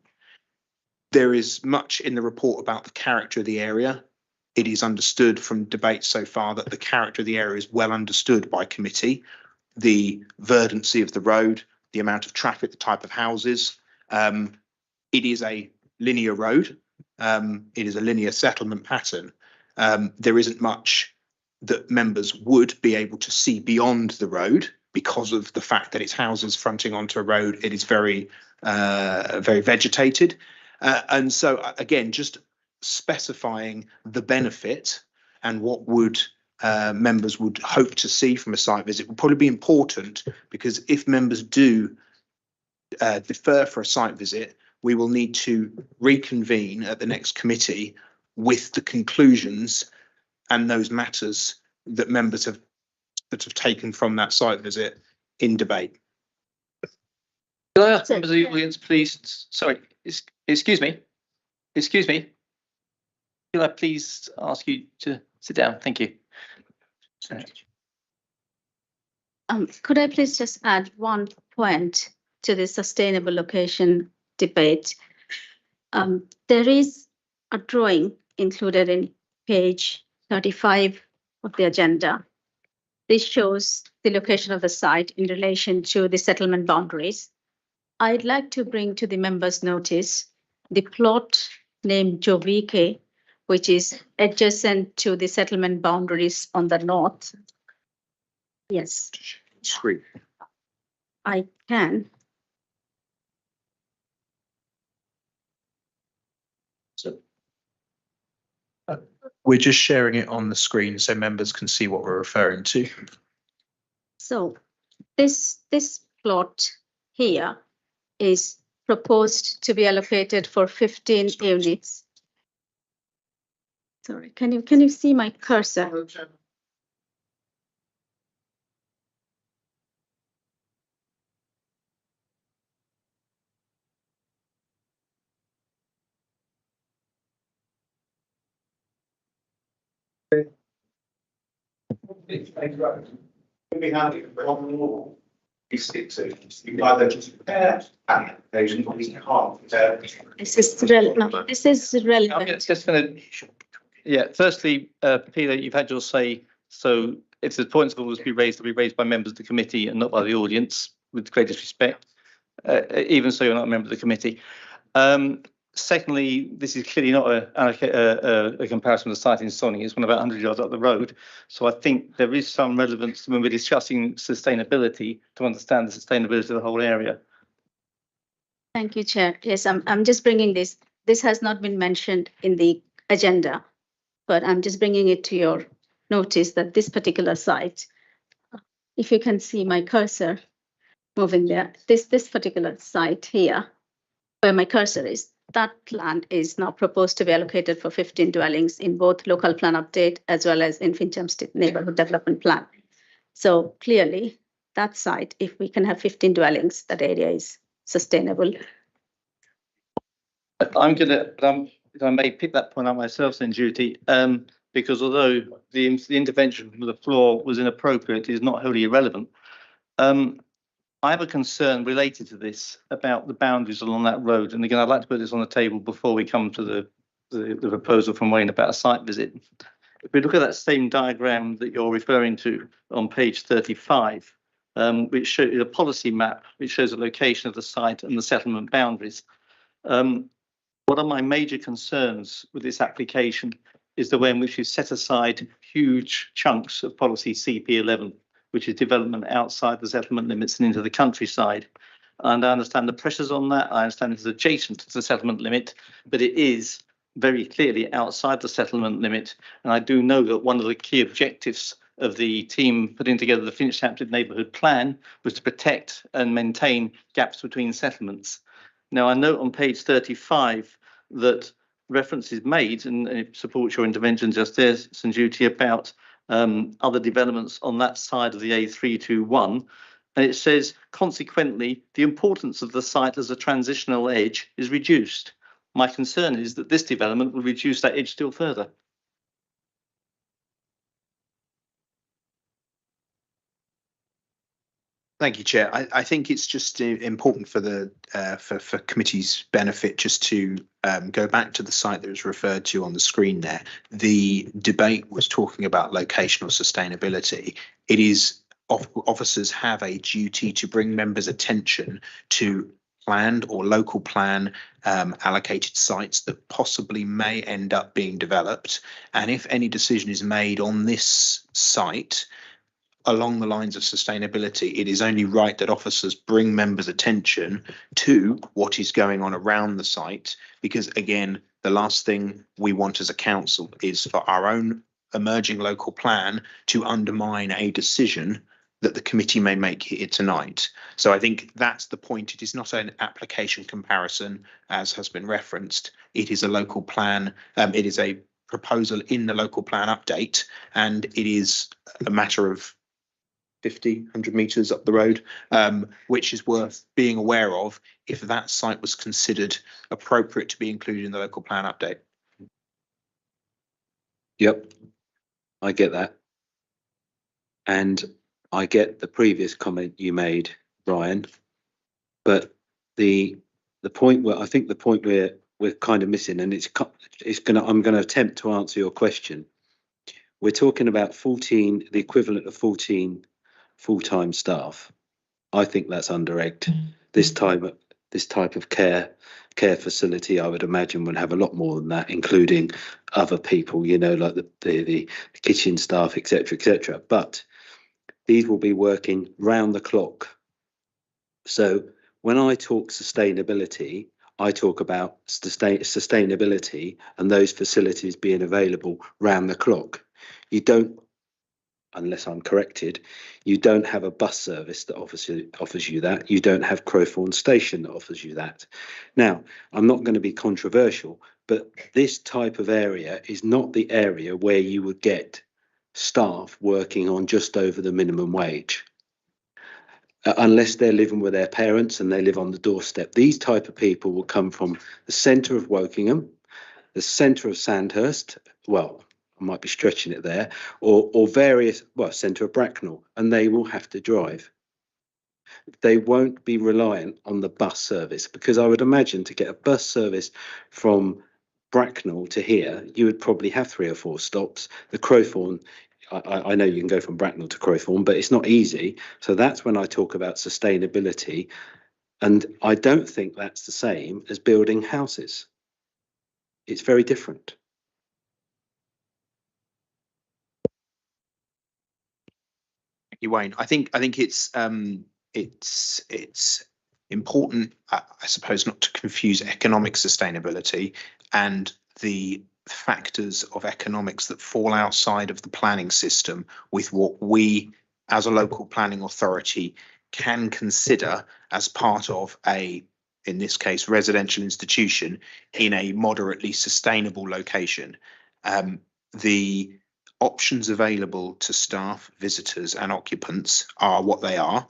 There is much in the report about the character of the area. It is understood from debate so far that the character of the area is well understood by committee. The verdancy of the road, the amount of traffic, the type of houses. It is a linear road. It is a linear settlement pattern. There isn't much that members would be able to see beyond the road because of the fact that it's houses fronting onto a road. It is very vegetated. And so again, just specifying the benefit and what would members would hope to see from a site visit would probably be important, because if members do defer for a site visit, we will need to reconvene at the next committee with the conclusions and those matters that members have taken from that site visit in debate. Can I ask members of the audience, please? Sorry, excuse me. Can I please ask you to sit down? Thank you. Could I please just add one point to the sustainable location debate? There is a drawing included in page 35 of the agenda. This shows the location of the site in relation to the settlement boundaries. I'd like to bring to the members' notice the plot named Jovike, which is adjacent to the settlement boundaries on the north. Yes. Screen. I can. We're just sharing it on the screen so members can see what we're referring to. So this plot here is proposed to be allocated for 15 units. Sorry, can you see my cursor? This is relevant. I'm just going to, firstly, Peter, you've had your say. So if there's points that will be raised, they'll be raised by members of the committee and not by the audience, with the greatest respect. Even so, you're not a member of the committee. Secondly, this is clearly not a comparison with the site in Sonning. It's one about 100 yards up the road. So I think there is some relevance when we're discussing sustainability to understand the sustainability of the whole area. Thank you, Chair. Yes, I'm just bringing this. This has not been mentioned in the agenda, but I'm just bringing it to your notice that this particular site, if you can see my cursor moving there, this particular site here, where my cursor is, that land is now proposed to be allocated for 15 dwellings in both local plan update as well as in Finchampstead neighbourhood development plan. So clearly that site, if we can have 15 dwellings, that area is sustainable. If I may pick that point up myself, then Judy, because although the intervention from the floor was inappropriate, it is not wholly irrelevant. I have a concern related to this about the boundaries along that road. And again, I'd like to put this on the table before we come to the proposal from Wayne about a site visit. If we look at that same diagram that you're referring to on page 35, which shows a policy map, which shows the location of the site and the settlement boundaries. One of my major concerns with this application is the way in which you set aside huge chunks of policy CP11, which is development outside the settlement limits and into the countryside. And I understand the pressures on that. I understand it's adjacent to the settlement limit, but it is very clearly outside the settlement limit. And I do know that one of the key objectives of the team putting together the Finchampstead neighbourhood plan was to protect and maintain gaps between settlements. Now, I note on page 35 that reference is made, and it supports your intervention just there, Sanjuti, about other developments on that side of the A321. And it says, consequently, the importance of the site as a transitional edge is reduced. My concern is that this development will reduce that edge still further. Thank you, Chair. I think it's just important for the for committee's benefit just to go back to the site that was referred to on the screen there. The debate was talking about locational sustainability. It is officers have a duty to bring members' attention to planned or local plan allocated sites that possibly may end up being developed. And if any decision is made on this site along the lines of sustainability, it is only right that officers bring members' attention to what is going on around the site, because again, the last thing we want as a council is for our own emerging local plan to undermine a decision that the committee may make here tonight. So I think that's the point. It is not an application comparison, as has been referenced. It is a local plan. It is a proposal in the local plan update, and it is a matter of 50, 100 metres up the road, which is worth being aware of if that site was considered appropriate to be included in the local plan update. Yep, I get that. And I get the previous comment you made, Brian, but the point where I think the point we're kind of missing, and I'm going to attempt to answer your question. We're talking about 14, the equivalent of 14 full-time staff. I think that's under-egged. This type of care facility, I would imagine, would have a lot more than that, including other people, you know, like the kitchen staff, etc. But these will be working round the clock. So when I talk sustainability, I talk about sustainability and those facilities being available round the clock. You don't, unless I'm corrected, you don't have a bus service that offers you that. You don't have Crowthorne Station that offers you that. Now, I'm not going to be controversial, but this type of area is not the area where you would get staff working on just over the minimum wage. Unless they're living with their parents and they live on the doorstep. These type of people will come from the centre of Wokingham, the centre of Sandhurst, well, I might be stretching it there, or various, well, centre of Bracknell, and they will have to drive. They won't be reliant on the bus service, because I would imagine to get a bus service from Bracknell to here, you would probably have 3 or 4 stops. The Crowthorne I know you can go from Bracknell to Crowthorne, but it's not easy. So that's when I talk about sustainability. And I don't think that's the same as building houses. It's very different. Thank you, Wayne. I think it's important, I suppose, not to confuse economic sustainability and the factors of economics that fall outside of the planning system with what we as a local planning authority can consider as part of a, in this case, residential institution in a moderately sustainable location. The options available to staff, visitors and occupants are what they are.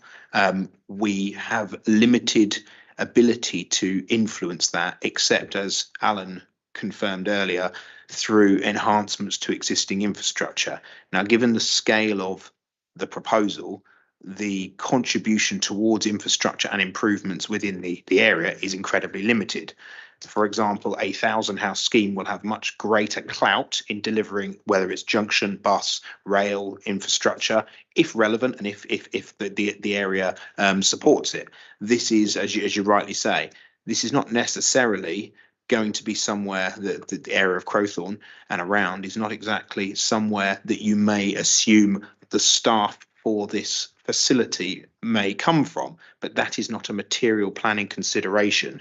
We have limited ability to influence that, except, as Alan confirmed earlier, through enhancements to existing infrastructure. Now, given the scale of the proposal, the contribution towards infrastructure and improvements within the area is incredibly limited. For example, a 1,000-house scheme will have much greater clout in delivering, whether it's junction, bus, rail infrastructure, if relevant and if the area supports it. This is, as you rightly say, this is not necessarily going to be somewhere that the area of Crowthorne and around is not exactly somewhere that you may assume the staff for this facility may come from, but that is not a material planning consideration.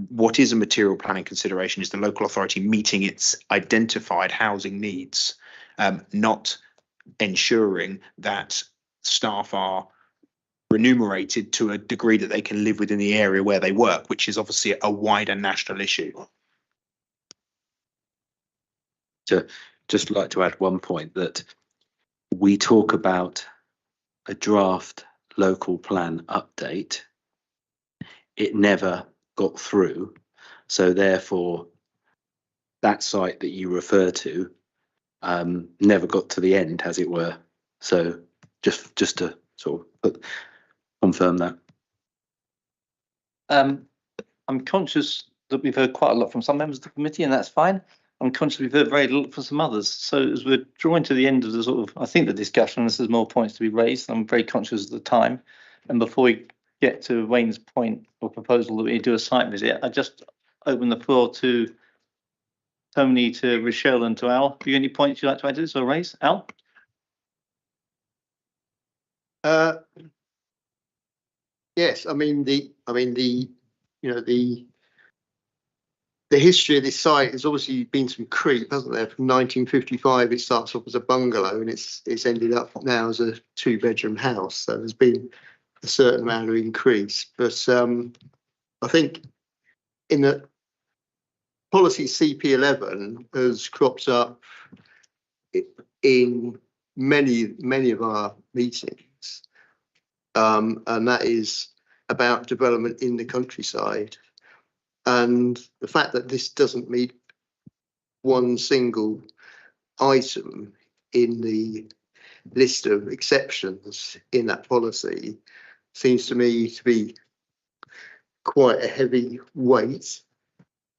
What is a material planning consideration is the local authority meeting its identified housing needs, not ensuring that staff are remunerated to a degree that they can live within the area where they work, which is obviously a wider national issue. To just like to add one point, that we talk about a draft local plan update. It never got through, so therefore that site that you refer to never got to the end, as it were. So just to sort of confirm that. I'm conscious that we've heard quite a lot from some members of the committee, and that's fine. I'm conscious we've heard very little from some others. So as we're drawing to the end of the sort of, I think, the discussion, unless there's more points to be raised, I'm very conscious of the time. And before we get to Wayne's point or proposal that we do a site visit, I just open the floor to Tony, to Rochelle and to Al. Have you any points you'd like to add to this or raise? Al? Yes, I mean the history of this site has obviously been some creep, hasn't there? From 1955, it starts off as a bungalow and it's ended up now as a 2-bedroom house. So there's been a certain amount of increase. But I think in the policy CP11 has cropped up in many of our meetings, and that is about development in the countryside. And the fact that this doesn't meet one single item in the list of exceptions in that policy seems to me to be quite a heavy weight.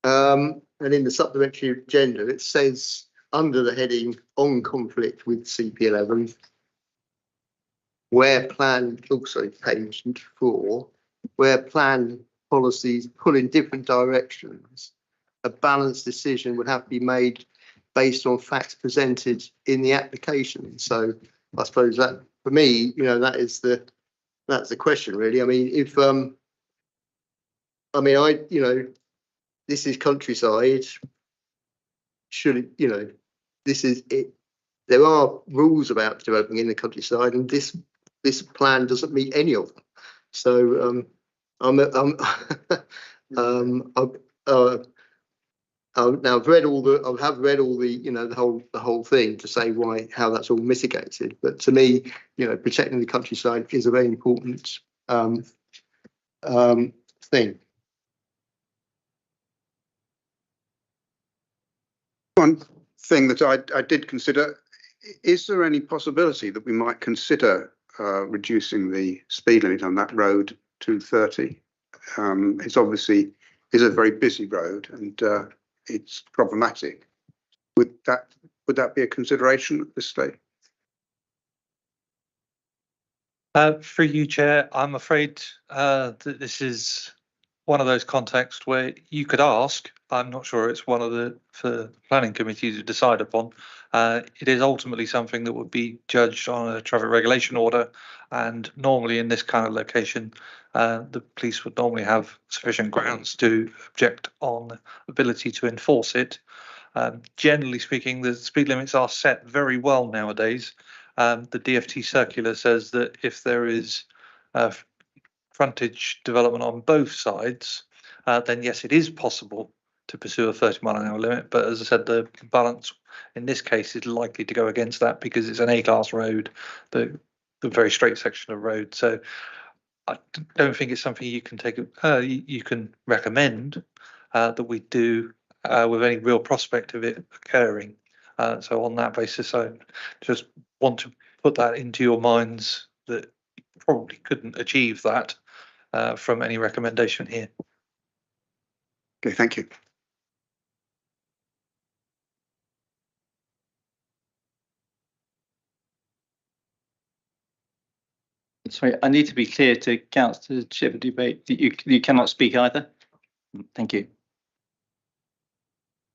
And in the supplementary agenda, it says under the heading on conflict with CP11, where plan, also page 4, where plan policies pull in different directions, a balanced decision would have to be made based on facts presented in the application. So I suppose that, for me, that's the question really. I mean, if this is countryside. Should this is it. There are rules about developing in the countryside, and this plan doesn't meet any of them. So I've read all the whole thing to say how that's all mitigated. But to me, protecting the countryside is a very important thing. One thing that I did consider, is there any possibility that we might consider reducing the speed limit on that road to 30? It's obviously a very busy road and it's problematic. Would that be a consideration at this stage? Through you, Chair, I'm afraid that this is one of those contexts where you could ask. I'm not sure it's one of the for the planning committee to decide upon. It is ultimately something that would be judged on a traffic regulation order, and normally in this kind of location, the police would normally have sufficient grounds to object on ability to enforce it. Generally speaking, the speed limits are set very well nowadays. The DFT circular says that if there is frontage development on both sides, then yes, it is possible to pursue a 30-mile-an-hour limit. But as I said, the balance in this case is likely to go against that because it's an A-class road, the very straight section of road. So I don't think it's something you can take. You can recommend that we do with any real prospect of it occurring. So on that basis, I just want to put that into your minds that you probably couldn't achieve that from any recommendation here. Okay, thank you. Sorry, I need to be clear to Councillor Shepherd debate that you cannot speak either. Thank you.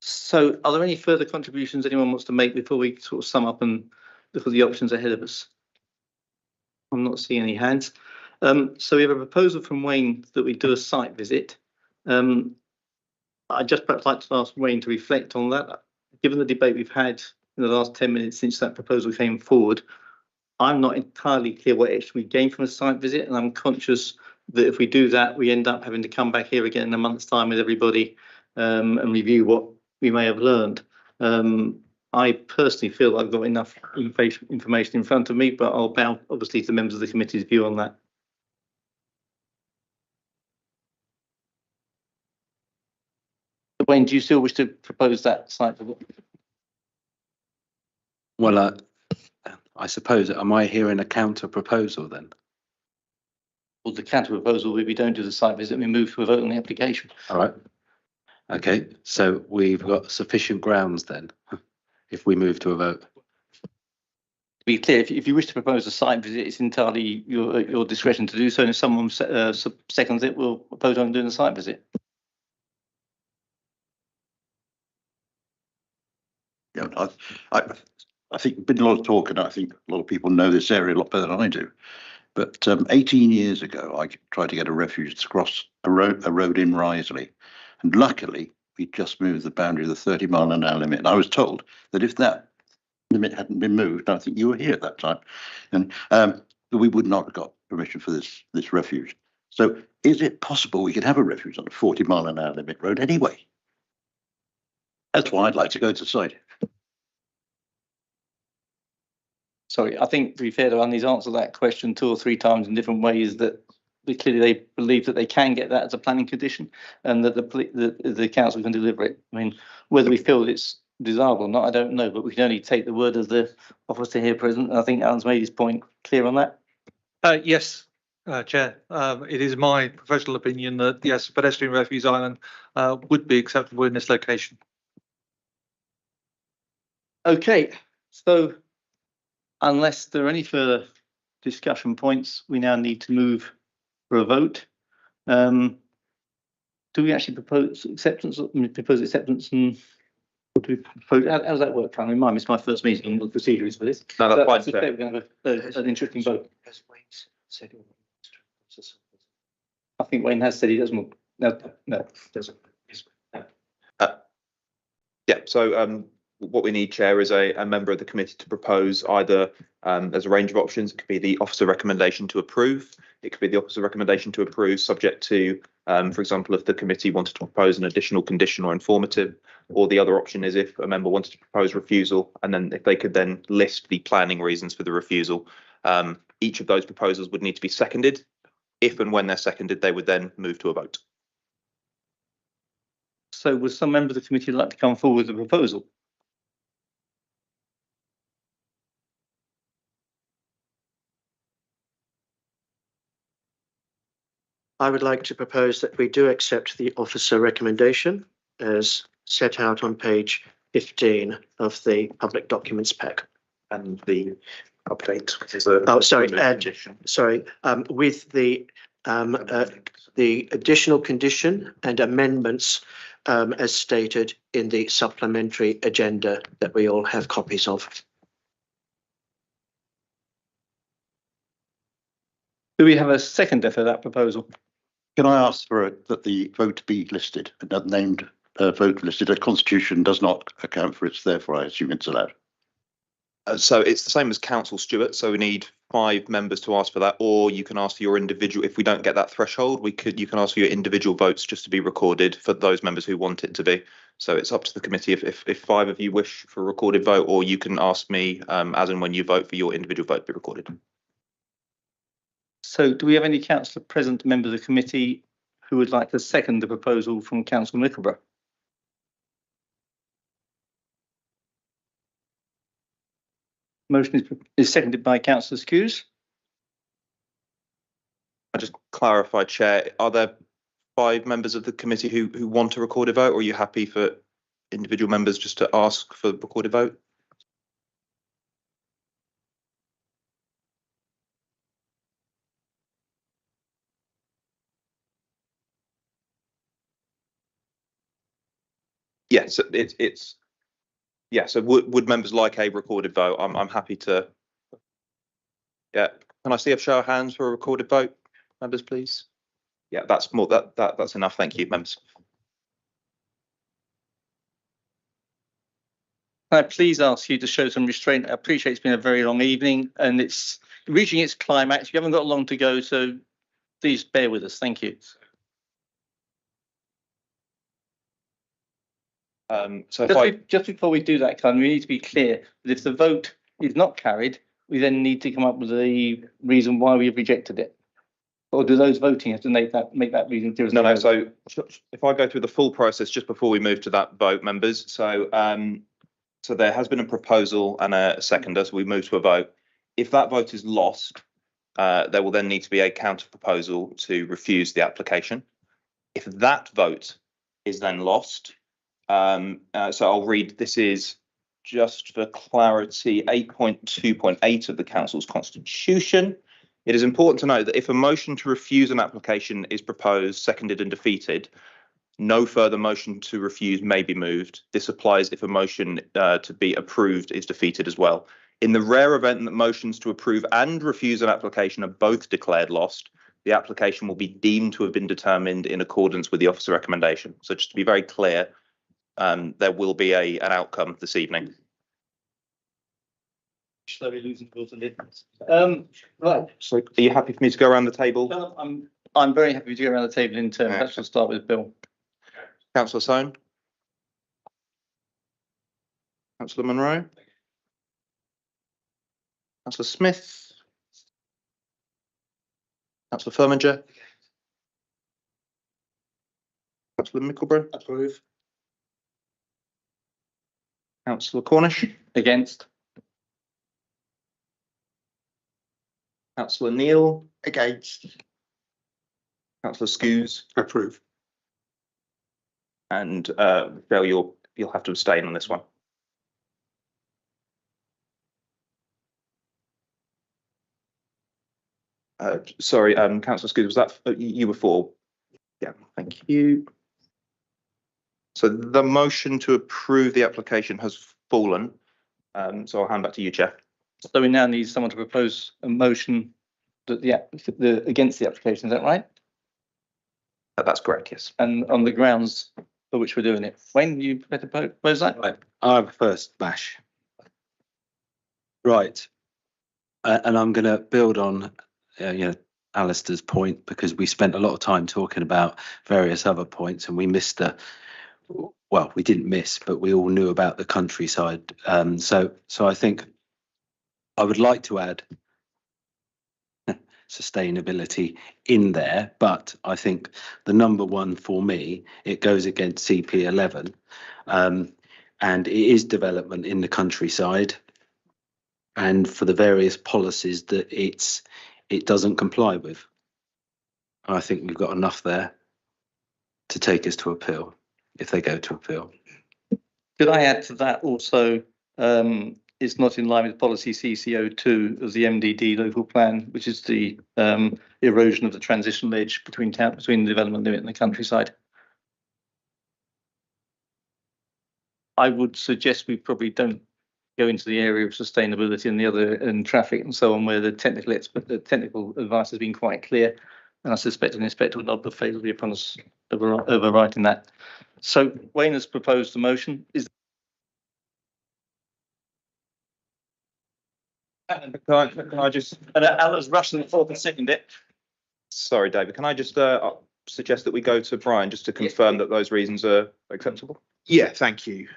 So are there any further contributions anyone wants to make before we sort of sum up and look at the options ahead of us? I'm not seeing any hands. So we have a proposal from Wayne that we do a site visit. I'd just perhaps like to ask Wayne to reflect on that. Given the debate we've had in the last 10 minutes since that proposal came forward, I'm not entirely clear what actually we gain from a site visit, and I'm conscious that if we do that, we end up having to come back here again in a month's time with everybody and review what we may have learned. I personally feel I've got enough information in front of me, but I'll bow obviously to the members of the committee's view on that. Wayne, do you still wish to propose that site visit? Well, I suppose, am I hearing a counter proposal then? Well, the counter proposal, we don't do the site visit, we move to a vote on the application. All right. Okay, so we've got sufficient grounds then, if we move to a vote. To be clear, if you wish to propose a site visit, it's entirely your discretion to do so. And if someone seconds it, we'll vote on doing the site visit. Yeah, I think there's been a lot of talk, and I think a lot of people know this area a lot better than I do. But 18 years ago, I tried to get a refuge to cross a road in Risley. And luckily, we just moved the boundary of the 30-mile-an-hour limit. And I was told that if that limit hadn't been moved, I think you were here at that time, and we would not have got permission for this refuge. So is it possible we could have a refuge on a 40-mile-an-hour limit road anyway? That's why I'd like to go to site. Sorry, I think to be fair to Andy's answered that question 2 or 3 times in different ways, that clearly they believe that they can get that as a planning condition and that the council can deliver it. I mean, whether we feel it's desirable or not, I don't know, but we can only take the word of the officer here present. And I think Alan's made his point clear on that. Yes, Chair. It is my professional opinion that yes, pedestrian refuge island would be acceptable in this location. Okay, so unless there are any further discussion points, we now need to move for a vote. Do we actually propose acceptance? Propose acceptance, and what do we propose? How does that work? Can I remind me? It's my first meeting on the procedures for this. No, that's fine. We're going to have an interesting vote. I think Wayne has said he doesn't. No, doesn't. Yeah. So what we need, Chair, is a member of the committee to propose either. There's a range of options. It could be the officer recommendation to approve. It could be the officer recommendation to approve, subject to, for example, if the committee wanted to propose an additional condition or informative, or the other option is if a member wanted to propose refusal, and then if they could then list the planning reasons for the refusal. Each of those proposals would need to be seconded. If and when they're seconded, they would then move to a vote. So would some member of the committee like to come forward with a proposal? I would like to propose that we do accept the officer recommendation as set out on page 15 of the public documents pack. And the update. Oh, sorry, with the additional condition and amendments as stated in the supplementary agenda that we all have copies of. Do we have a seconder for that proposal? Can I ask for that the vote be listed, named vote listed? The constitution does not account for it, therefore I assume it's allowed. So it's the same as council, Stuart. So we need 5 members to ask for that, or you can ask for your individual. If we don't get that threshold, you can ask for your individual votes just to be recorded for those members who want it to be. So it's up to the committee if 5 of you wish for a recorded vote, or you can ask me as and when you vote for your individual vote to be recorded. So do we have any councillor present, members of the committee, who would like to second the proposal from Councillor Mickleborough? Motion is seconded by Councillor Skews. I just clarify, Chair, are there 5 members of the committee who want a recorded vote, or are you happy for individual members just to ask for the recorded vote? Yes, so would members like a recorded vote? I'm happy to. Yeah, can I see a show of hands for a recorded vote, members, please? Yeah, that's more that's enough. Thank you, members. Can I please ask you to show some restraint? I appreciate it's been a very long evening and it's reaching its climax. You haven't got long to go, so please bear with us. Thank you. So just before we do that, we need to be clear that if the vote is not carried, we then need to come up with a reason why we have rejected it. Or do those voting have to make that reason clear? No. So if I go through the full process just before we move to that vote, members. So so there has been a proposal and a seconder, so we move to a vote. If that vote is lost, there will then need to be a counter proposal to refuse the application. If that vote is then lost, so I'll read, this is just for clarity, 8.2.8 of the council's constitution. It is important to note that if a motion to refuse an application is proposed, seconded and defeated, no further motion to refuse may be moved. This applies if a motion to be approved is defeated as well. In the rare event that motions to approve and refuse an application are both declared lost, the application will be deemed to have been determined in accordance with the officer recommendation. So just to be very clear, there will be an outcome this evening. Slowly losing confidence. Right. So are you happy for me to go around the table? No, I'm very happy to go around the table in turn. Perhaps we'll start with Bill. Councillor Soane. Councillor Monroe. Councillor Smith. Councillor Firminger. Councillor Mickleborough. Approve. Councillor Cornish. Against. Councillor Neal. Against. Councillor Skews. Approve. And Bill, you'll have to abstain on this one. Sorry, Councillor Skews, was that you were for? Yeah, thank you. So the motion to approve the application has fallen. So I'll hand back to you, Chair. So we now need someone to propose a motion that against the application. Is that right? That's correct. Yes. And on the grounds for which we're doing it. Wayne, you better propose that? Right. I have first bash. Right. And I'm going to build on, Alistair's point, because we spent a lot of time talking about various other points and we missed we didn't miss, but we all knew about the countryside. So I think I would like to add sustainability in there, but I think the number one for me, it goes against CP11, and it is development in the countryside, and for the various policies that it doesn't comply with. I think we've got enough there to take us to appeal if they go to appeal. Could I add to that also it's not in line with policy CCO2 as the MDD local plan, which is the erosion of the transition ledge between the development limit and the countryside. I would suggest we probably don't go into the area of sustainability and the other and traffic and so on, where the technical advice has been quite clear, and I suspect an inspector will not favourably upon us overwriting that. So Wayne has proposed the motion. Is Can I just? Alan's rushing the forward and second it. Sorry, David. Can I just suggest that we go to Brian just to confirm that those reasons are acceptable? Yeah, thank you,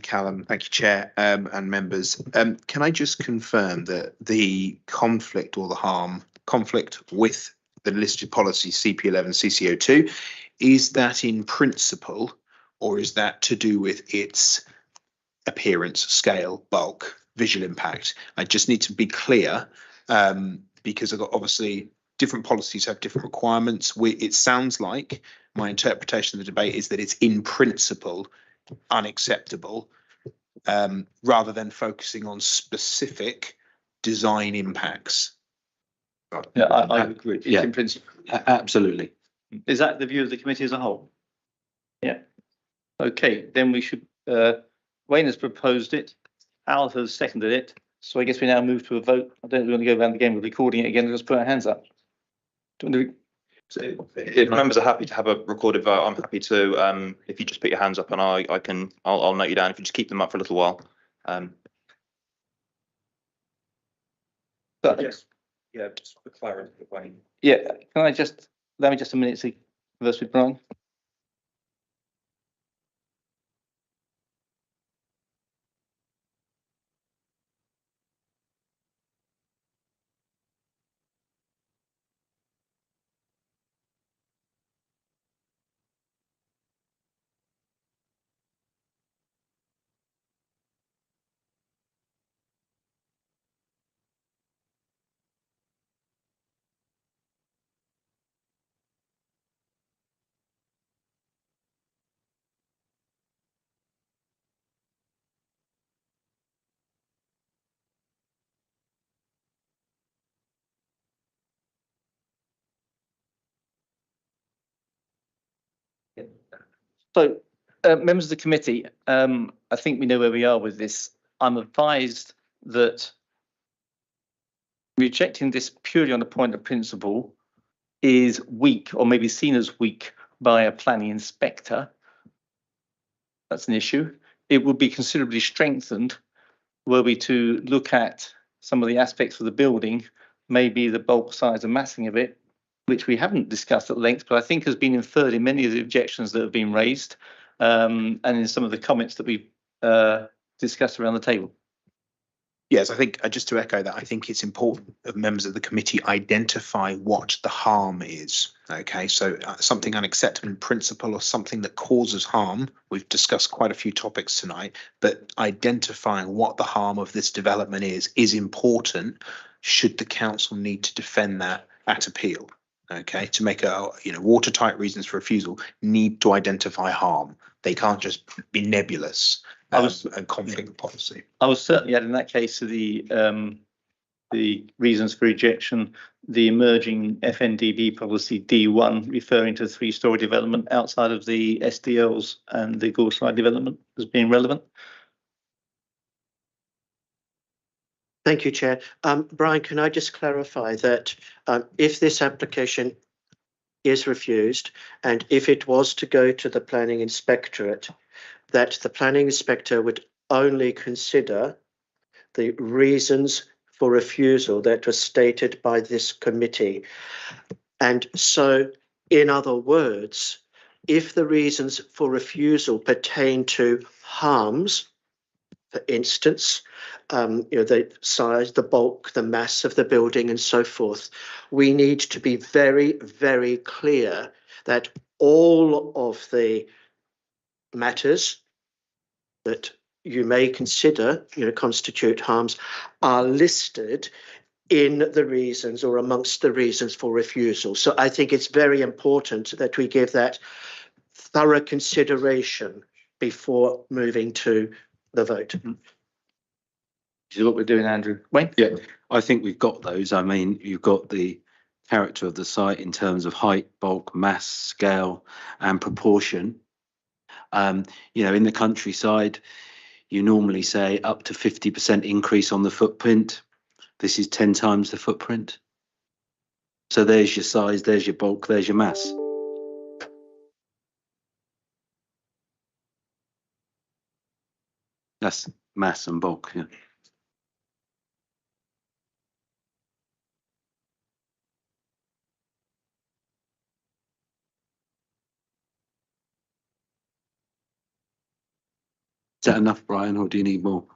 Callum. Thank you, Chair, and members. Can I just confirm that the conflict or the conflict with the listed policy CP11 CCO2, is that in principle, or is that to do with its appearance, scale, bulk, visual impact? I just need to be clear, because I've got obviously different policies have different requirements. It sounds like my interpretation of the debate is that it's in principle unacceptable, rather than focusing on specific design impacts. Yeah, I agree. It's in principle. Absolutely. Is that the view of the committee as a whole? Yeah. Okay, then we should, Wayne has proposed it, Al has seconded it, so I guess we now move to a vote. I don't want to go around the game of recording it again, let's put our hands up. If members are happy to have a recorded vote, I'm happy to, if you just put your hands up and I'll note you down, if you just keep them up for a little while. Yes. Yeah, just for clarity, Wayne. Yeah, can I just, allow me just a minute to converse with Brian? So, members of the committee, I think we know where we are with this. I'm advised that rejecting this purely on a point of principle is weak, or maybe seen as weak by a planning inspector. That's an issue. It would be considerably strengthened were we to look at some of the aspects of the building, maybe the bulk size and massing of it, which we haven't discussed at length, but I think has been inferred in many of the objections that have been raised, and in some of the comments that we've discussed around the table. Yes, I think just to echo that, I think it's important that members of the committee identify what the harm is. Okay, so something unacceptable in principle or something that causes harm. We've discussed quite a few topics tonight, but identifying what the harm of this development is important should the council need to defend that at appeal. Okay, to make watertight reasons for refusal need to identify harm. They can't just be nebulous and conflict policy. I was certainly adding that case to the reasons for rejection, the emerging FNDB policy D1 referring to 3-storey development outside of the SDLs and the Gorside development as being relevant. Thank you, Chair. Brian, can I just clarify that if this application is refused and if it was to go to the planning inspectorate, that the planning inspector would only consider the reasons for refusal that were stated by this committee. And so, in other words, if the reasons for refusal pertain to harms, for instance, the size, the bulk, the mass of the building and so forth, we need to be very, very clear that all of the matters that you may consider, constitute harms are listed in the reasons or amongst the reasons for refusal. So I think it's very important that we give that thorough consideration before moving to the vote. Which is what we're doing, Andrew. Wayne? Yeah, I think we've got those. I mean, you've got the character of the site in terms of height, bulk, mass, scale, and proportion. In the countryside, you normally say up to 50% increase on the footprint. This is 10 times the footprint. So there's your size, there's your bulk, there's your mass. That's mass and bulk, yeah. Is that enough, Brian, or do you need more?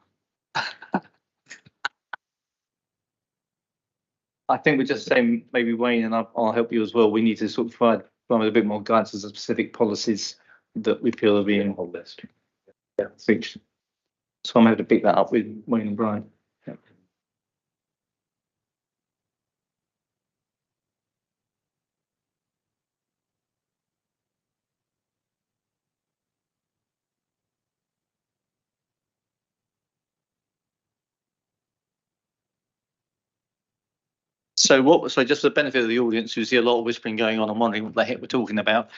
I think we're just saying, maybe Wayne, and I'll help you as well. We need to sort of provide a bit more guidance as to specific policies that we feel are being on list. Yeah, so I'm going to pick that up with Wayne and Brian. Yeah. So just for the benefit of the audience who see a lot of whispering going on and wondering what the heck we're talking about,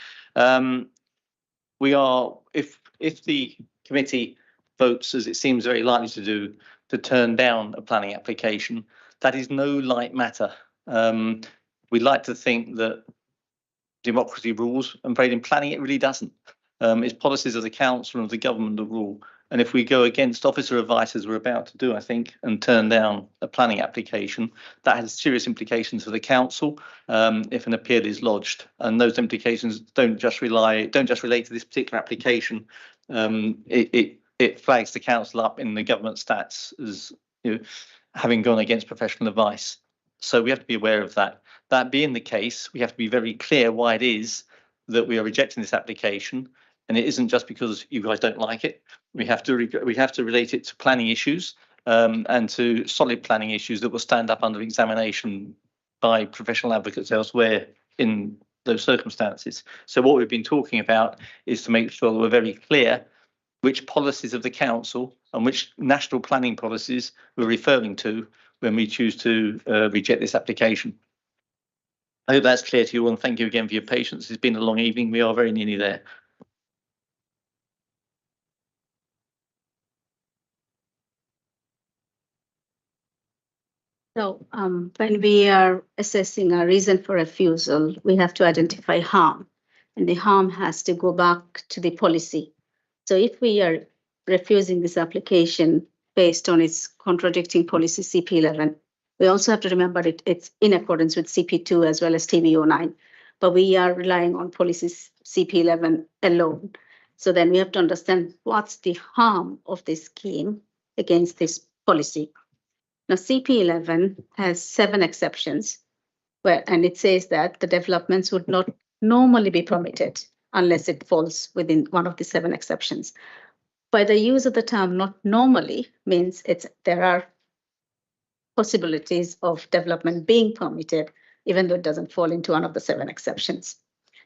we are, if the committee votes, as it seems very likely to do, to turn down a planning application, that is no light matter. We like to think that democracy rules, and afraid in planning it really doesn't. It's policies of the council and of the government that rule. And if we go against officer advice, as we're about to do, I think, and turn down a planning application, that has serious implications for the council if an appeal is lodged. And those implications don't just relate to this particular application. It flags the council up in the government stats as having gone against professional advice. So we have to be aware of that. That being the case, we have to be very clear why it is that we are rejecting this application. And it isn't just because you guys don't like it. We have to relate it to planning issues and to solid planning issues that will stand up under examination by professional advocates elsewhere in those circumstances. So what we've been talking about is to make sure that we're very clear which policies of the council and which national planning policies we're referring to when we choose to reject this application. I hope that's clear to you all, and thank you again for your patience. It's been a long evening. We are very nearly there. So when we are assessing a reason for refusal, we have to identify harm, and the harm has to go back to the policy. So if we are refusing this application based on its contradicting policy CP11, we also have to remember it's in accordance with CP2 as well as TB09, but we are relying on policy CP11 alone. So then we have to understand what's the harm of this scheme against this policy. Now, CP11 has 7 exceptions, and it says that the developments would not normally be permitted unless it falls within one of the 7 exceptions. By the use of the term "not normally" means there are possibilities of development being permitted, even though it doesn't fall into one of the 7 exceptions.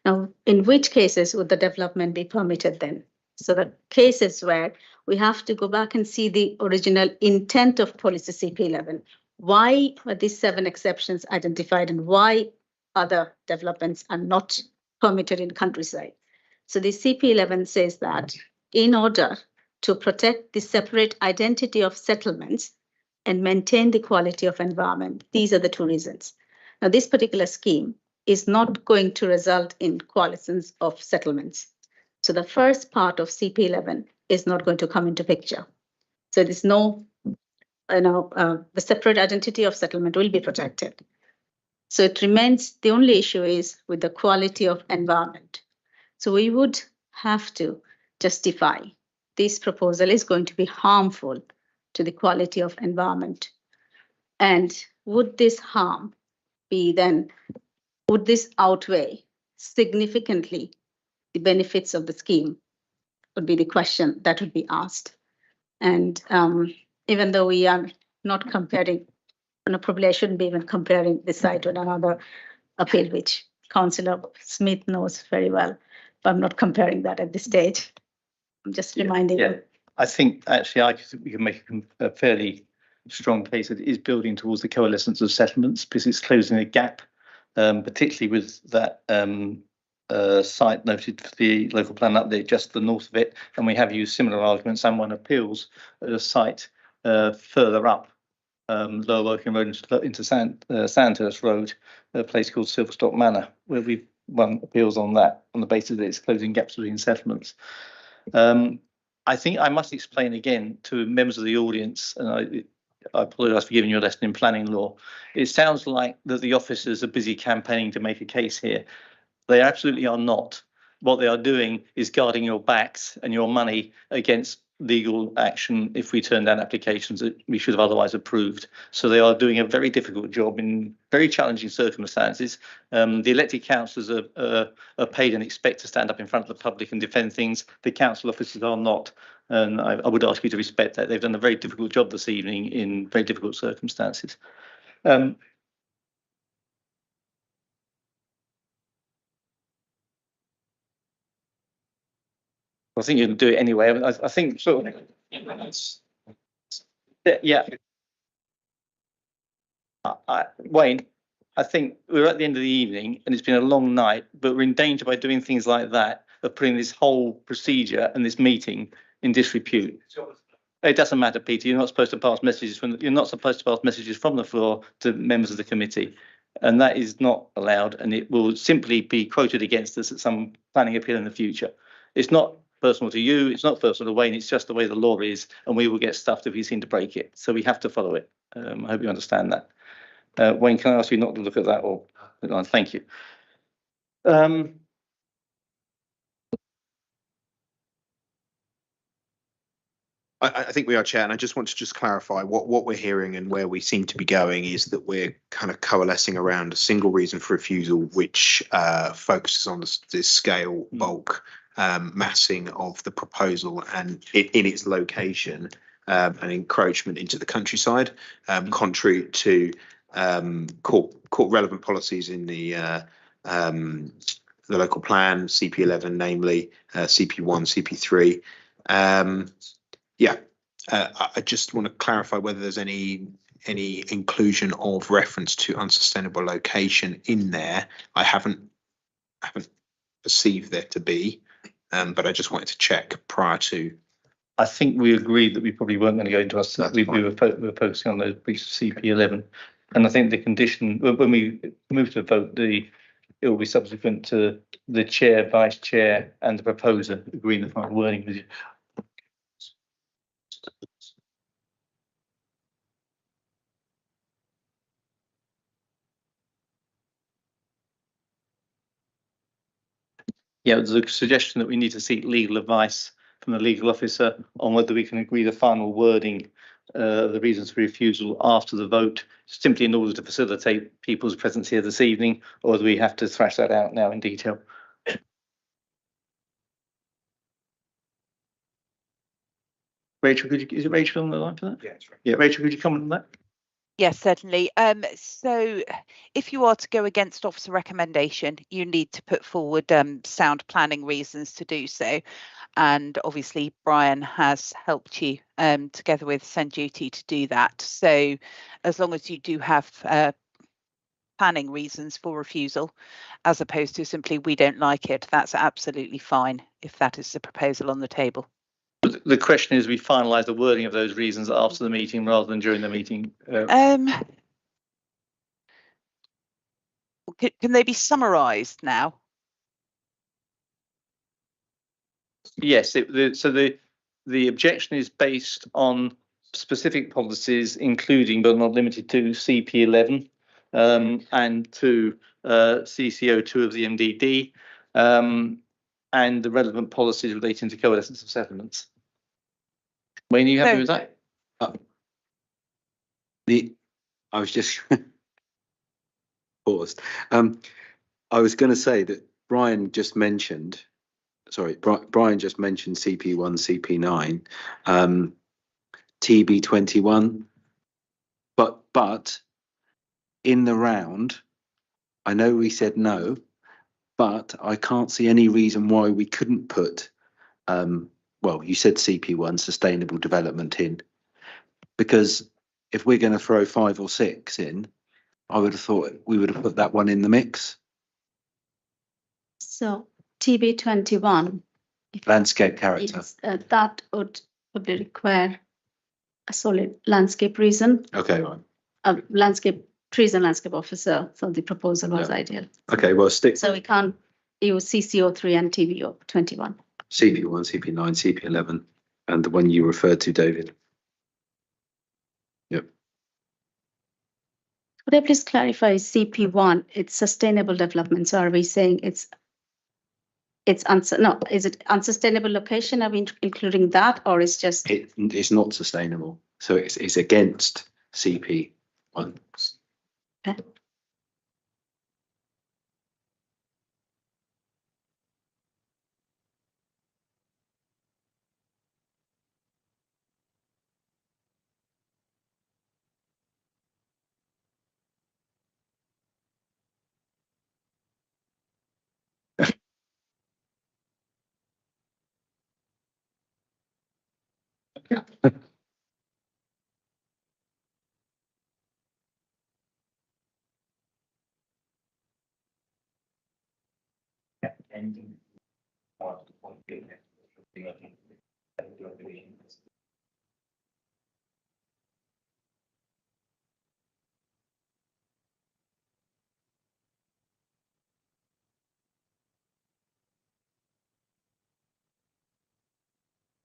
Now, in which cases would the development be permitted then? So the cases where we have to go back and see the original intent of policy CP11. Why are these 7 exceptions identified and why other developments are not permitted in countryside? So the CP11 says that in order to protect the separate identity of settlements and maintain the quality of environment, these are the 2 reasons. Now, this particular scheme is not going to result in coalitions of settlements. So the first part of CP11 is not going to come into picture. So there's no, the separate identity of settlement will be protected. So it remains, the only issue is with the quality of environment. So we would have to justify this proposal is going to be harmful to the quality of environment. And would this harm be then, would this outweigh significantly the benefits of the scheme, would be the question that would be asked. And even though we are not comparing, probably I shouldn't be even comparing this site to another appeal, which Councillor Smith knows very well, but I'm not comparing that at this stage. I'm just reminding you. I think actually we can make a fairly strong case that it is building towards the coalescence of settlements because it's closing a gap, particularly with that site noted for the local plan update just to the north of it. And we have used similar arguments and won appeals at a site further up Lower Woking Road into Sandhurst Road, a place called Silverstock Manor, where we've won appeals on that on the basis that it's closing gaps between settlements. I think I must explain again to members of the audience, and I apologise for giving you a lesson in planning law. It sounds like that the officers are busy campaigning to make a case here. They absolutely are not. What they are doing is guarding your backs and your money against legal action if we turn down applications that we should have otherwise approved. So they are doing a very difficult job in very challenging circumstances. The elected councillors are paid and expect to stand up in front of the public and defend things. The council officers are not. And I would ask you to respect that. They've done a very difficult job this evening in very difficult circumstances. I think you can do it anyway. I think sort of, yeah. Wayne, I think we're at the end of the evening and it's been a long night, but we're in danger by doing things like that of putting this whole procedure and this meeting in disrepute. It doesn't matter, Peter. You're not supposed to pass messages from the floor to members of the committee, and that is not allowed. And it will simply be quoted against us at some planning appeal in the future. It's not personal to you. It's not personal to Wayne. It's just the way the law is, and we will get stuffed if we seem to break it. So we have to follow it. I hope you understand that. Wayne, can I ask you not to look at that? Or thank you. I think we are, Chair, and I just want to clarify what we're hearing and where we seem to be going is that we're kind of coalescing around a single reason for refusal, which focuses on this scale, bulk, massing of the proposal and in its location, and encroachment into the countryside, contrary to court relevant policies in the local plan, CP11, namely CP1, CP3. I just want to clarify whether there's any inclusion of reference to unsustainable location in there. I haven't perceived there to be, but I just wanted to check prior to. I think we agreed that we probably weren't going to go into us. We were focusing on the breach of CP11, and I think the condition when we move to a vote, it will be subsequent to the chair, vice chair, and the proposer agreeing the final wording with you. Yeah, there's a suggestion that we need to seek legal advice from the legal officer on whether we can agree the final wording, the reasons for refusal after the vote, simply in order to facilitate people's presence here this evening, or whether we have to thrash that out now in detail. Rachel, is it Rachel on the line for that? Yeah, that's right. Yeah, Rachel, could you comment on that? Yes, certainly. So if you are to go against officer recommendation, you need to put forward sound planning reasons to do so. And obviously, Brian has helped you together with Send Duty to do that. So as long as you do have planning reasons for refusal, as opposed to simply we don't like it, that's absolutely fine if that is the proposal on the table. The question is, we finalise the wording of those reasons after the meeting rather than during the meeting. Can they be summarised now? Yes. So the objection is based on specific policies, including but not limited to CP11 and to CCO2 of the MDD, and the relevant policies relating to coalescence of settlements. Wayne, are you happy with that? I was just paused. I was going to say that Brian just mentioned CP1, CP9, TB21, but in the round, I know we said no, but I can't see any reason why we couldn't put, well, you said CP1, sustainable development in, because if we're going to throw 5 or 6 in, I would have thought we would have put that one in the mix. So TB 21. Landscape character. That would probably require a solid landscape reason, Okay, right. a landscape trees and landscape officer. So the proposal was ideal. Okay, well, stick So we can't use CCO3 and TBO 21. CP1, CP9, CP11, and the one you referred to, David. Yep. Could I please clarify CP1? It's sustainable development. So are we saying it's no? Is it unsustainable location? Are we including that, or is just It's not sustainable. So it's against CP1. okay.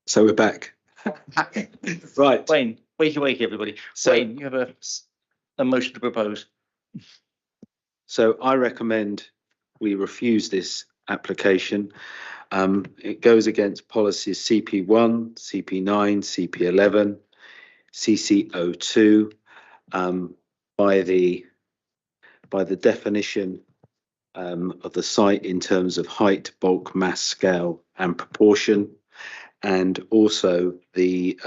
So we're back. Right. Wayne, wakey, everybody. So- Wayne, you have a motion to propose. So I recommend we refuse this application. It goes against policies CP1, CP9, CP11, CC02, by the definition of the site in terms of height, bulk, mass, scale, and proportion, and also the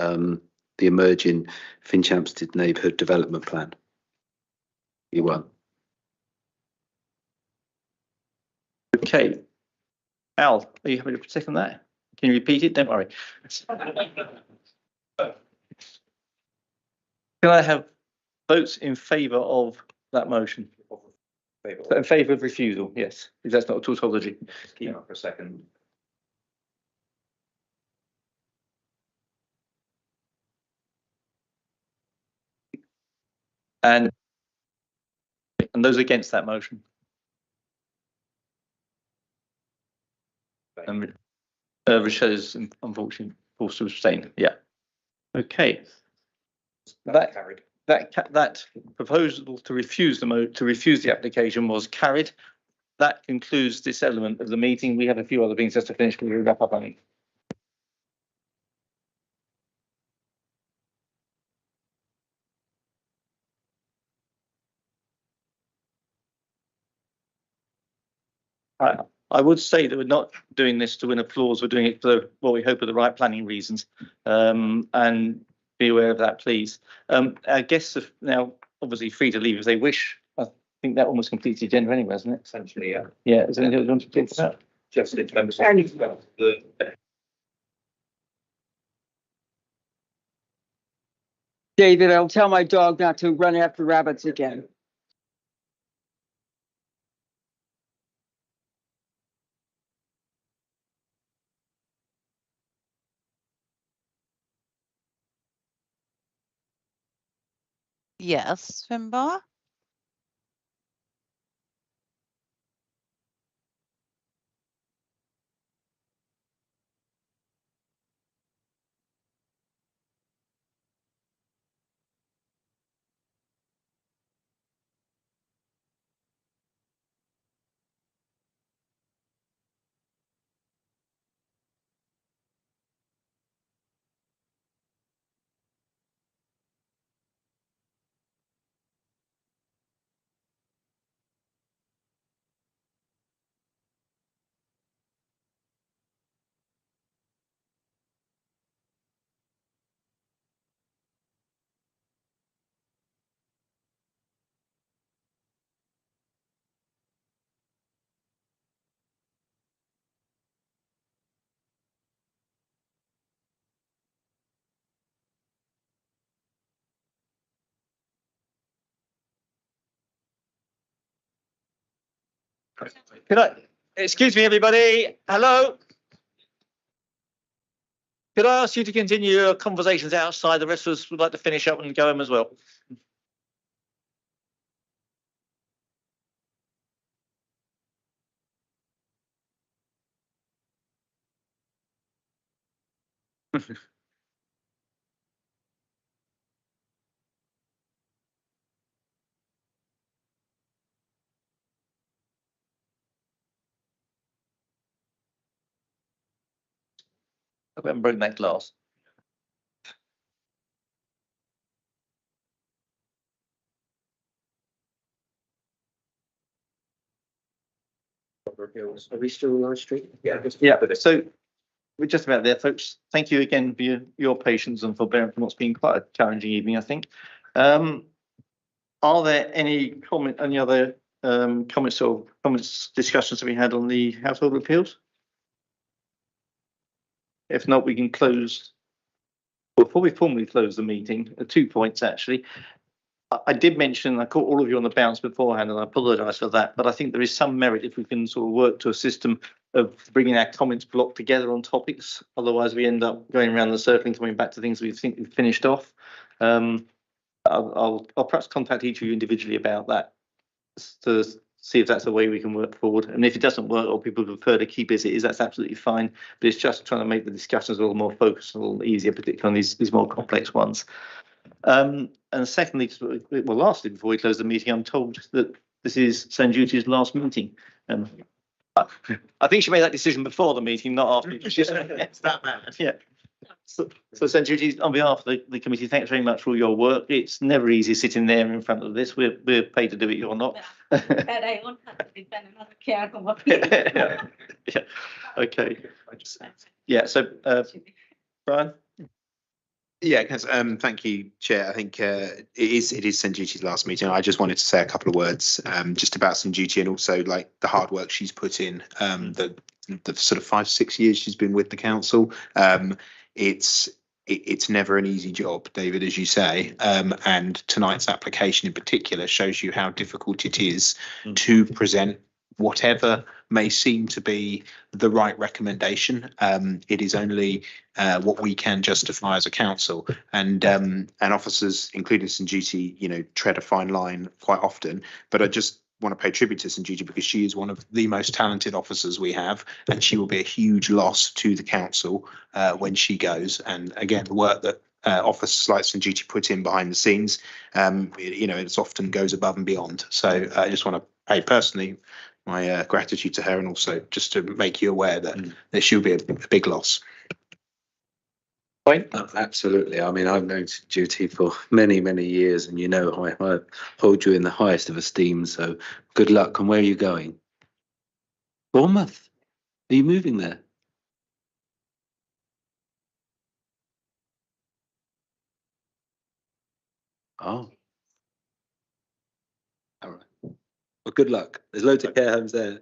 emerging Finchampstead Neighbourhood Development Plan. E1. Okay. Al, are you happy to second that? Can you repeat it? Don't worry. Can I have votes in favour of that motion? In favour of refusal, yes, if that's not a tautology. Keep up for a second. And those against that motion? Rochelle is unfortunately forced to abstain. Yeah. Okay. That proposal to refuse the application was carried. That concludes this element of the meeting. We have a few other things just to finish before we wrap up, I think. I would say that we're not doing this to win applause. We're doing it for what we hope are the right planning reasons. And be aware of that, please. Our guests are now obviously free to leave if they wish. I think that almost completes the agenda anyway, isn't it? Essentially, yeah. Yeah, is there anything else you want to think about? Just its members. David, I'll tell my dog not to run after rabbits again. Yes, Finbar? Could I, excuse me, everybody, hello? Could I ask you to continue your conversations outside? The rest of us would like to finish up and go home as well. I haven't broken that glass. Are we still live stream? Yeah, so we're just about there, folks. Thank you again for your patience and forbearance from what's been quite a challenging evening, I think. Are there any other comments, discussions that we had on the household appeals? If not, we can close. Before we formally close the meeting, 2 points actually. I did mention, I caught all of you on the bounce beforehand, and I apologise for that, but I think there is some merit if we can sort of work to a system of bringing our comments blocked together on topics. Otherwise, we end up going around the circle and coming back to things we think we've finished off. I'll perhaps contact each of you individually about that to see if that's a way we can work forward. And if it doesn't work, or people prefer to keep as it is, that's absolutely fine. But it's just trying to make the discussions a little more focused, a little easier, particularly on these more complex ones. And secondly, well, lastly, before we close the meeting, I'm told that this is Sanjuti's last meeting. I think she made that decision before the meeting, not after. It's that bad. Yeah. So Sanjuti, on behalf of the committee, thanks very much for all your work. It's never easy sitting there in front of this. We're paid to do it, you're not. But I won't have to depend another care from up Yeah. Okay. Yeah. So, Brian. Yeah, thank you, Chair. I think it is Sanjuti's last meeting. I just wanted to say a couple of words just about Sanjuti and also like the hard work she's put in. The sort of 5-6 years she's been with the council. It's never an easy job, David, as you say. And tonight's application in particular shows you how difficult it is to present whatever may seem to be the right recommendation. It is only what we can justify as a council, and officers, including Sanjuti, tread a fine line quite often. But I just want to pay tribute to Sanjuti because she is one of the most talented officers we have, and she will be a huge loss to the council when she goes. And again, the work that officers like Sanjuti put in behind the scenes, it often goes above and beyond. So I just want to pay personally my gratitude to her, and also just to make you aware that she'll be a big loss. Absolutely. I mean, I've known Sanjuti for many, many years, and I hold you in the highest of esteem. So good luck. And where are you going? Bournemouth. Are you moving there? Oh. All right. Well, good luck. There's loads of care homes there.